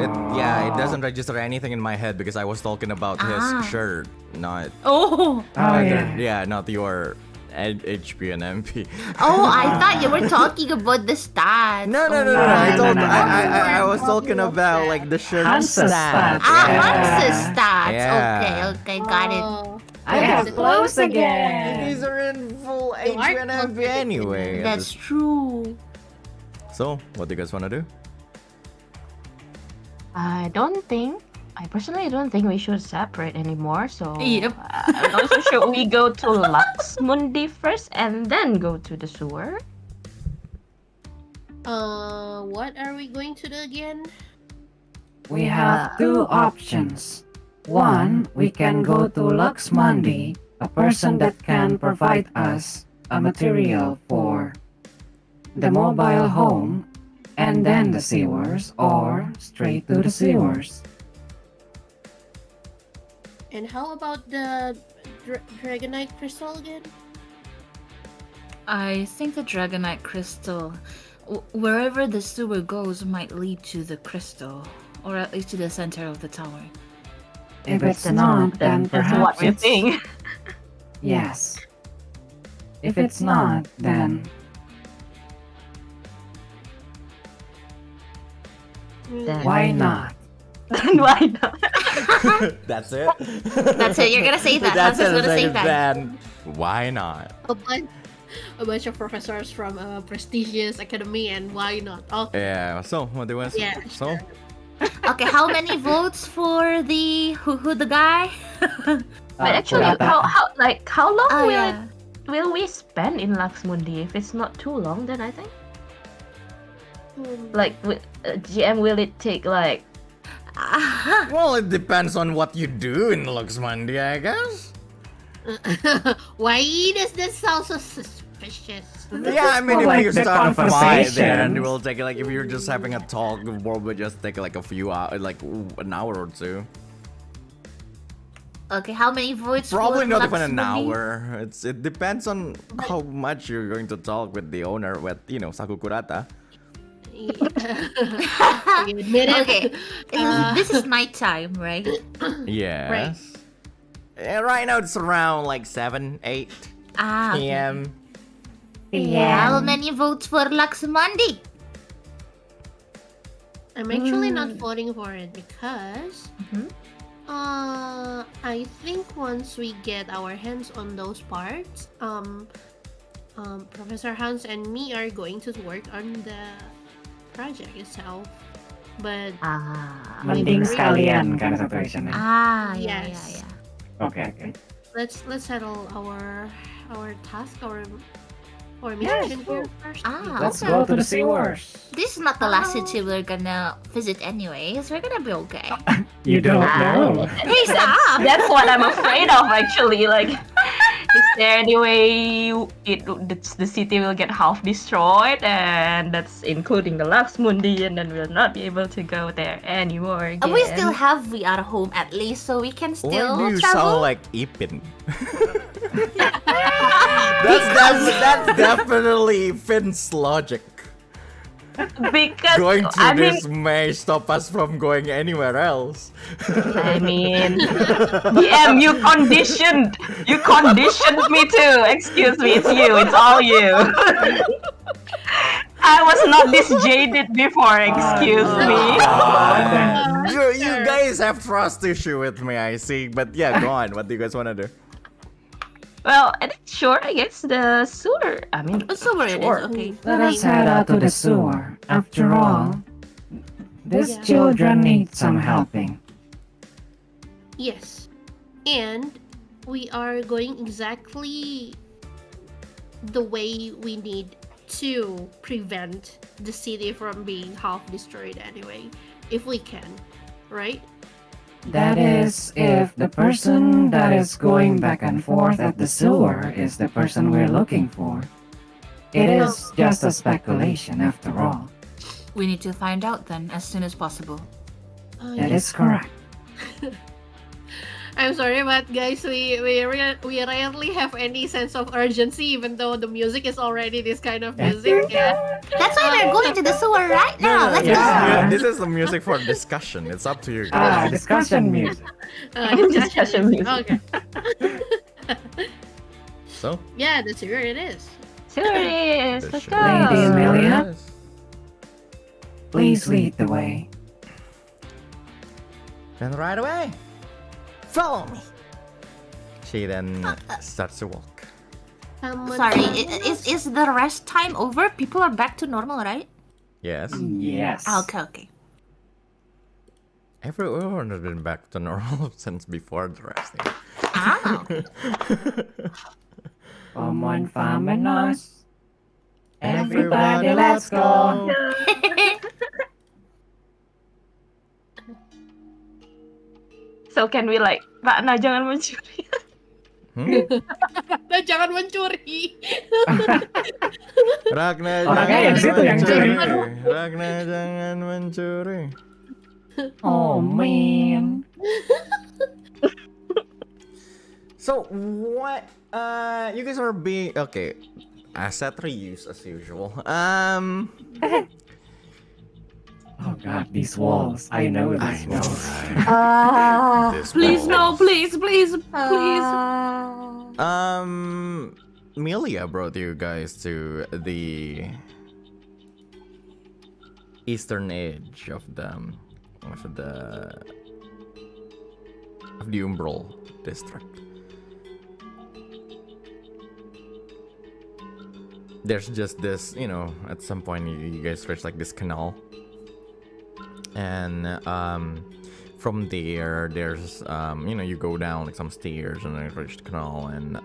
It doesn't register anything in my head because I was talking about his shirt, not Oh, not your HP and MP. oh, I thought you were talking about the stats. No. no. I was talking about like the shirt Hansa stats. stats. Hansa's stats. Yeah. Okay, got it. Oh, I have clothes again. These are in full HP and MP anyway. That's true. So, what do you guys want to do? I personally don't think we should separate anymore. So Yep. also should we go to Lux Mundi first and then go to the sewer? what are we going to do again? We have two options. One, we can go to Lux Mundi, a person that can provide us a material for the mobile home, and then the sewers, or straight to the sewers. And how about the Dragonite Crystal again? I think the Dragonite Crystal, wherever the sewer goes, might lead to the crystal, or at least to the center of the tower. If it's not, then That's perhaps what we it's... think. Yes. If it's not, then... Then Why not? then why not? That's it. That's it. You're gonna say that. That's Hansen's it. gonna say that. Then why not? A bunch of professors from a prestigious academy, and why not? Okay. Yeah. So what do you want to say? Yeah, So Okay, how many votes for the who the guy? But actually, how long Oh, will yeah. will we spend in Laxmundi? If it's not too long, then I think like GM, will it take like? well, it depends on what you do in Luxmandi, I guess. Why does this sound so suspicious? Yeah, I mean, Well, if like you the start a fight there, and conversations. it will take like if you're just having a talk, the world would just take like a few hours, like an hour or two. Okay, how many votes? Probably for not even an Laxmundi? hour. It depends on how much you're going to talk with the owner, with Sakukurata. Admit it. Okay, this is nighttime, right? Yes. Right now it's around like 7, 8 Ah. Okay. p.m. How many votes for Laxmundi? I'm actually not voting for it because Mhm. I think once we get our hands on those parts, Professor Hans and me are going to work on the project itself. But Mending sekalian kind of situation. Ah, Yes. yeah. Okay. let's settle our task, our mission here first. Ah, Let's okay. go to the sewers. This is not the last city we're gonna visit anyways. We're gonna be okay. You don't know. Hey, stop! That's what I'm afraid of, actually. Like, is there any way the city will get half destroyed, and that's including the Laxmundi, and then we'll not be able to go there anymore again? We still have VR home at least, so we can Why still do you travel. sound like Ipin? that's definitely Finn's logic. Because Going through I mean, this may stop us from going anywhere else. I mean, DM, you conditioned me to. Excuse me, it's you. It's all you. I was not this jaded before. Excuse me. You guys have trust issue with me, I see. But yeah, go on. What do you guys want to do? Well, I think sure. I guess the sewer. I mean, Somewhere it is, sure. okay. Let us head out to the sewer. After all, these children need some helping. Yes, and we are going exactly the way we need to prevent the city from being half destroyed anyway, if we can, right? That is, if the person that is going back and forth at the sewer is the person we're looking for. It is just a speculation after all. We need to find out then as soon as possible. That is correct. I'm sorry, but guys, we rarely have any sense of urgency, even though the music is already this kind of music. Yeah. That's why we're going to the sewer right now. Let's Yeah. This is the music for discussion. It's up to you guys. Discussion music. Discussion music. Okay. So, Yeah, that's where it is. Sewer it is. this Let's should go. Lady be- Amelia? Please lead the way. Then right away. Follow me. She then starts to walk. Sorry, is the rest time over? People are back to normal, right? Yes. Yes. Okay. Everyone has been back to normal since before the rest. Ah. Come on, Faminos. Everybody, let's go. So can we like, Rana jangan mencuri. Nah, jangan mencuri. Ragna Orangnya yang situ yang curi. Ragna jangan mencuri. Oh man. So what? You guys are being okay. Asset reuse as usual. Oh god, these walls. I know these walls. Please, no, please. Melia brought you guys to the eastern edge of the of the Umbral district. There's just this, at some point you guys reach like this canal, and from there there's you go down like some stairs and then you reach the canal, and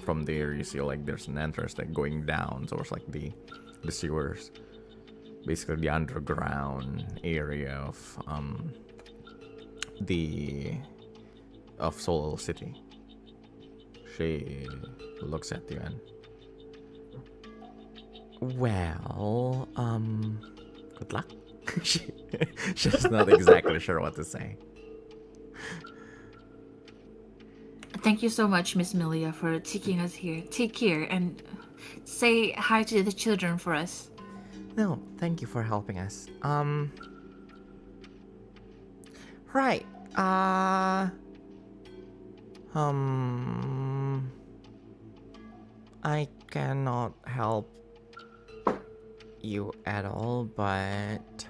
from there you see like there's an entrance like going down towards like the sewers, basically the underground area of Soul City. She looks at you and, well, good luck. She's not exactly sure what to say. Thank you so much, Miss Milia, for taking us here. Take care and say hi to the children for us. No, thank you for helping us. Right. I cannot help you at all, but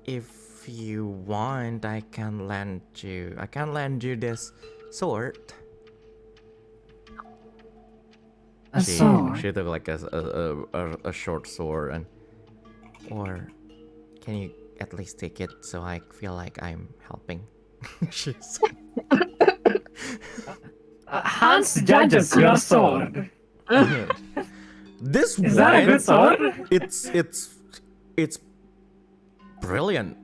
if you want, I can lend you this sword. A sword? She took like a short sword, and or can you at least take it so I feel like I'm helping? She's Hans judges your sword. This Is that a good sword? It's brilliant.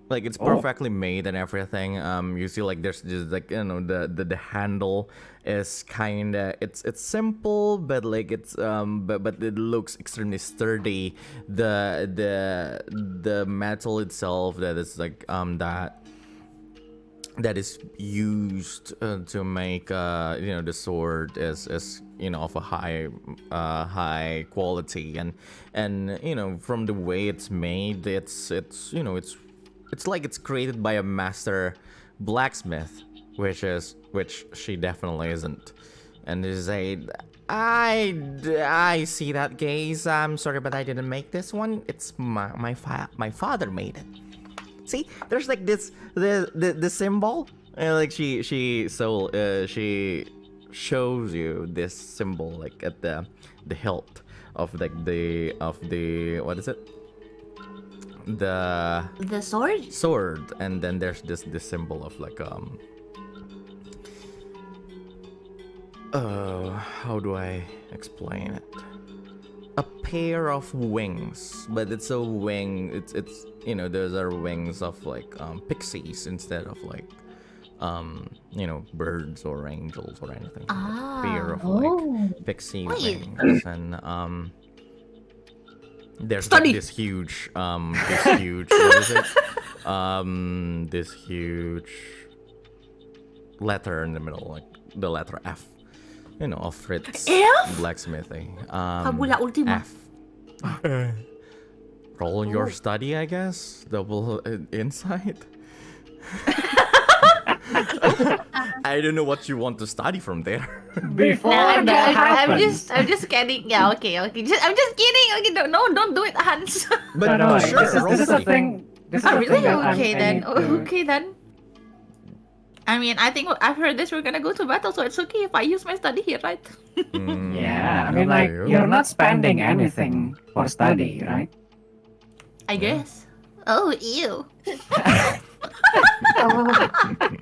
Like it's perfectly made and everything. You see like there's just like the handle is kinda it's simple, but like it's but it looks extremely sturdy. The metal itself that is like that is used to make the sword is of a high quality, and from the way it's made, it's like it's created by a master blacksmith, which she definitely isn't. And they say, I see that, guys. I'm sorry, but I didn't make this one. It's my father made it. See, there's like the symbol, like she shows you this symbol like at the hilt of like the what is it? The sword, and then there's this symbol of like how do I explain it? A pair of wings, but it's a wing. It's those are wings of like pixies instead of like birds or angels or anything. A pair of like pixie wings, and there's like this huge what is it? This huge letter in the middle, like the letter F. Of Fritz blacksmithing. Fabula Ultima. F. Roll your study, I guess. Double insight. I don't know what you want to study from there. Before I'm happens. just kidding. Yeah, okay. I'm just kidding. Okay, don't do it, Hans. But no, sure, this is a thing. This is a really? thing that Okay I then. need to- Okay then. I mean, I think after this we're gonna go to battle, so it's okay if I use my study here, right? Yeah, I mean, like, you're not spending anything for study, right? I guess. Oh, ew.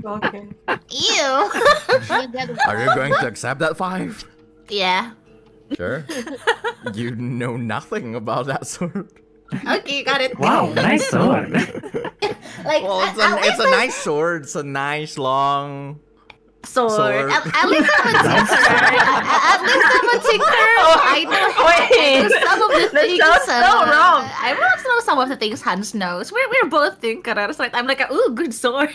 Okay. Ew. Are you going to accept that 5? Yeah. Sure. You know nothing about that sword. Okay, got it. Wow, nice sword. Like, Well, it's a nice sword. It's a nice long sword. At least I'm a tinker. At least I'm a tinker. I know some of the things. I also know some of the things Hans knows. We're both thinkers. Like I'm like, ooh, good sword.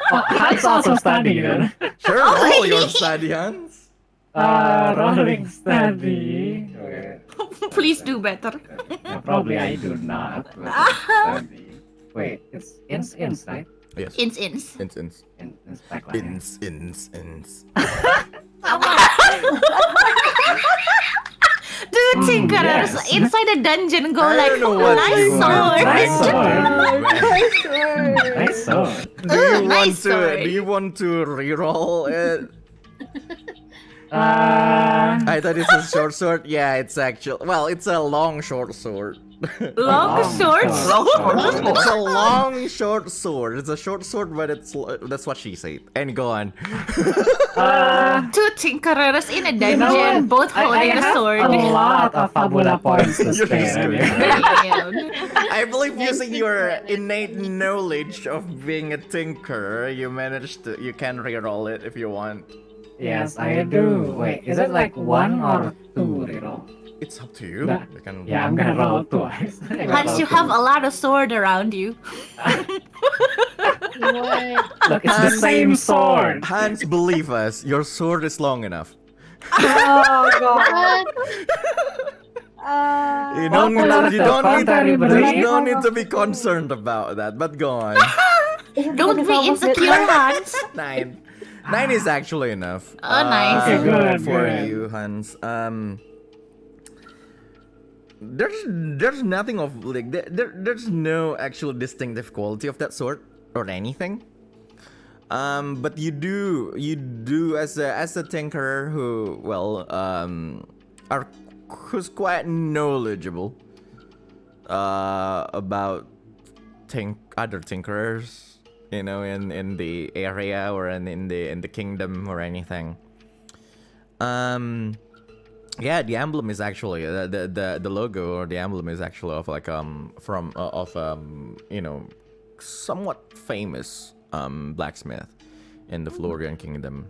Hans also studied. Sure, roll your study, Hans. Rolling study. Please do better. Yeah, probably I do not. But study. Wait, it's ins, right? Yes. Ins. Ins. Ins backline. Ins. Dude, tinkerers yes. inside a dungeon go I like, don't know oh, what nice you sword. want. Nice sword. Nice sword. Do you want to reroll it? I I thought it's a short sword. Yeah, it's actually it's a long short sword. Long sword? It's a long short sword. It's a short sword, but that's what she said. And go on. Two tinkerers in a dungeon, know what? both holding I a have sword. a lot of Fabula points to spare. I believe using your innate knowledge of being a tinker, you can reroll it if you want. Yes, I do. Wait, is it like 1 or 2 reroll? It's up to you. Nah. You can Yeah, I'm gonna roll twice. Hans, you have a lot of sword around you. What? Look, it's the same sword. Hans, believe us, your sword is long enough. Oh god. What? You don't Contrary belief. need to be concerned about that. But go on. Don't be insecure, Hans. 9. 9 is actually enough. Oh, nice. Okay, good, For good. you, Hans. There's nothing of like there's no actual distinctive quality of that sword or anything. But you do as a tinkerer who's quite knowledgeable about other tinkerers, you know, in the area or in the kingdom or anything. Yeah, the emblem is actually the logo or the emblem is actually of like you know, somewhat famous blacksmith in the Florian kingdom.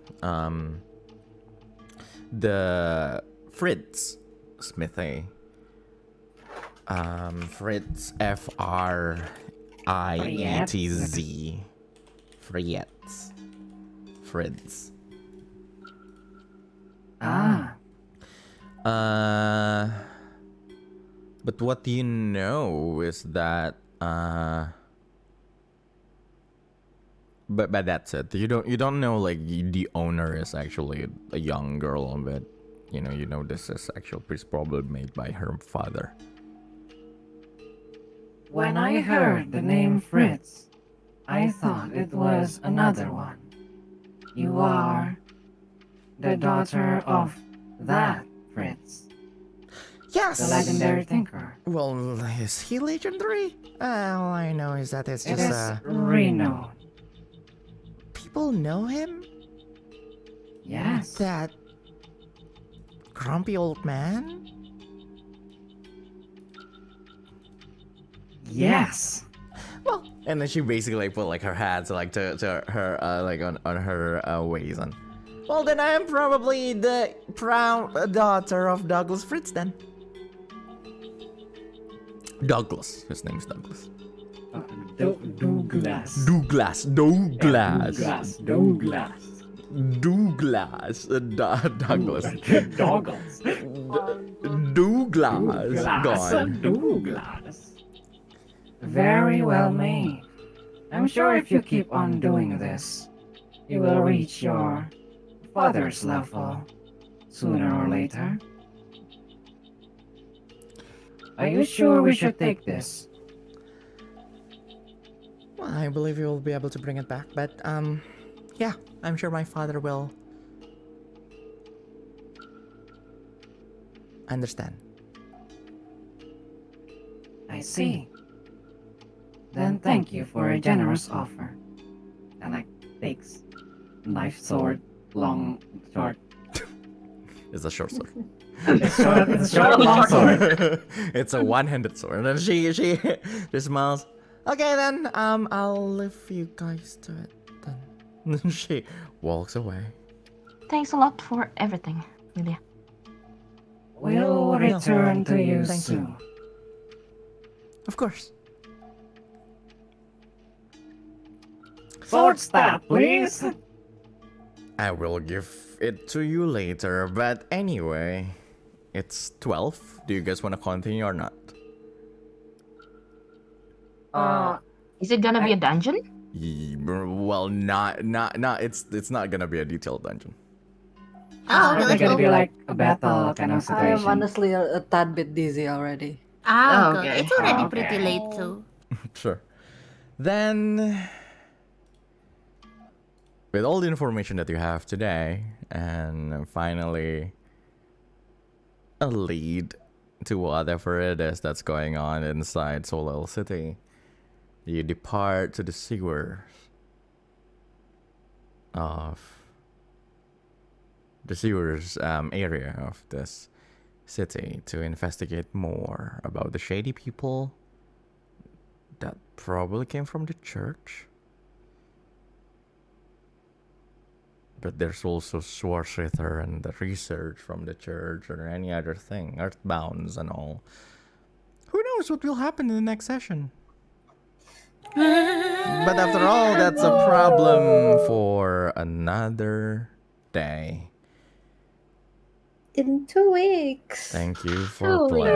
The Fritz Smithy. Fritz Frietz. Fritz. But what you know is that but that's it. You don't know like the owner is actually a young girl, but you know this is actual piece probably made by her father. When I heard the name Fritz, I thought it was another one. You are the daughter of that Fritz, Yes. the legendary tinker. Well, is he legendary? All I know is that it's It just is renowned. people know him. Yes. That grumpy old man. Yes. Well, and then she basically like, put like her hands like to her like on her waist on. Well, then I am probably the proud daughter of Douglas Fritz then. Douglas. His name's Douglas. Douglas. Douglas. Douglas. Douglas. Douglas. Douglas. Douglas. Gone. Douglas. Very well made. I'm sure if you keep on doing this, you will reach your father's level sooner or later. Are you sure we should take this? Well, I believe you will be able to bring it back, but yeah, I'm sure my father will understand. I see. Then thank you for a generous offer. And like takes knife, sword, long, short. It's a short sword. It's a short, long sword. It's a one-handed sword. And she smiles. Okay then, I'll leave you guys to it then. She walks away. Thanks a lot for everything, Lilia. We'll return to you Thank soon. you. Of course. Sword stab, please. I will give it to you later, but anyway, it's 12. Do you guys want to continue or not? Is it gonna be a dungeon? Well, not. It's not gonna be a detailed dungeon. Oh, okay, It's let's gonna go. be like a battle kind of I am situation. honestly a tad bit dizzy already. Ah, Okay. okay. It's already Okay. pretty late, so. Sure. Then, with all the information that you have today, and finally a lead to whatever it is that's going on inside Solstice City, you depart to the sewers area of this city to investigate more about the shady people that probably came from the church. But there's also Schwarzritter and the research from the church or any other thing, earthbounds and all. Who knows what will happen in the next session? But after all, that's a problem for another day. In 2 weeks. Thank you for playing.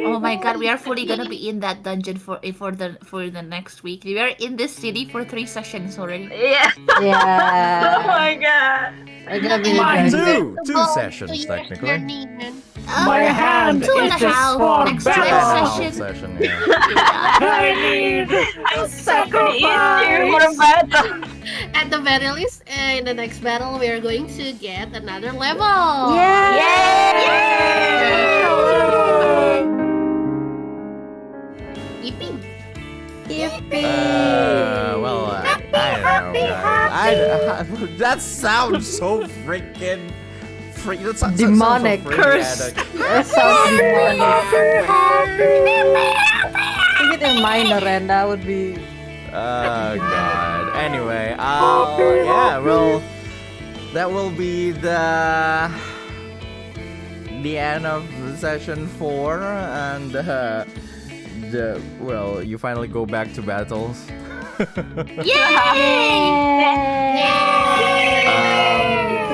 Oh my god, we are fully gonna be in that dungeon for the next week. We are in this city for 3 sessions already. Yeah. Yeah. Oh my god. I'm gonna be Two sessions technically. My hand 2 and a itches half for next battle. session. Session, yeah. I need I'm so confused for a battle. At the very least, in the next battle, we are going to get another level. Yippee! Well, I don't know, guys. That sounds so freaking that sounds Demonic. so freaking Cursed. addict. That sounds demonic. Make it a minor and that would be. Oh god. Anyway, yeah, well, that will be the end of session 4, and you finally go back to battles.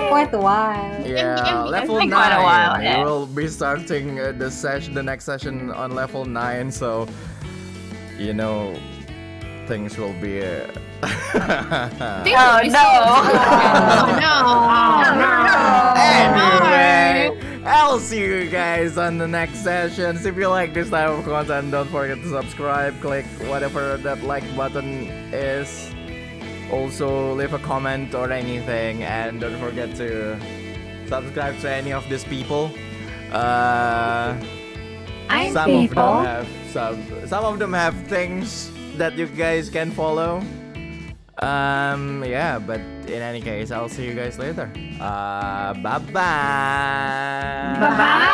Quite a while. Yeah, level been 9. quite a while, yeah. We will be starting the next session on level 9, so you know things will be. Oh no. Anyway, I'll see you guys on the next sessions. If you like this type of content, don't forget to subscribe, click whatever that like button is. Also, leave a comment or anything, and don't forget to subscribe to any of these people. Some of them have things that you guys can follow. Yeah, but in any case, I'll see you guys later. Bye bye. Bye.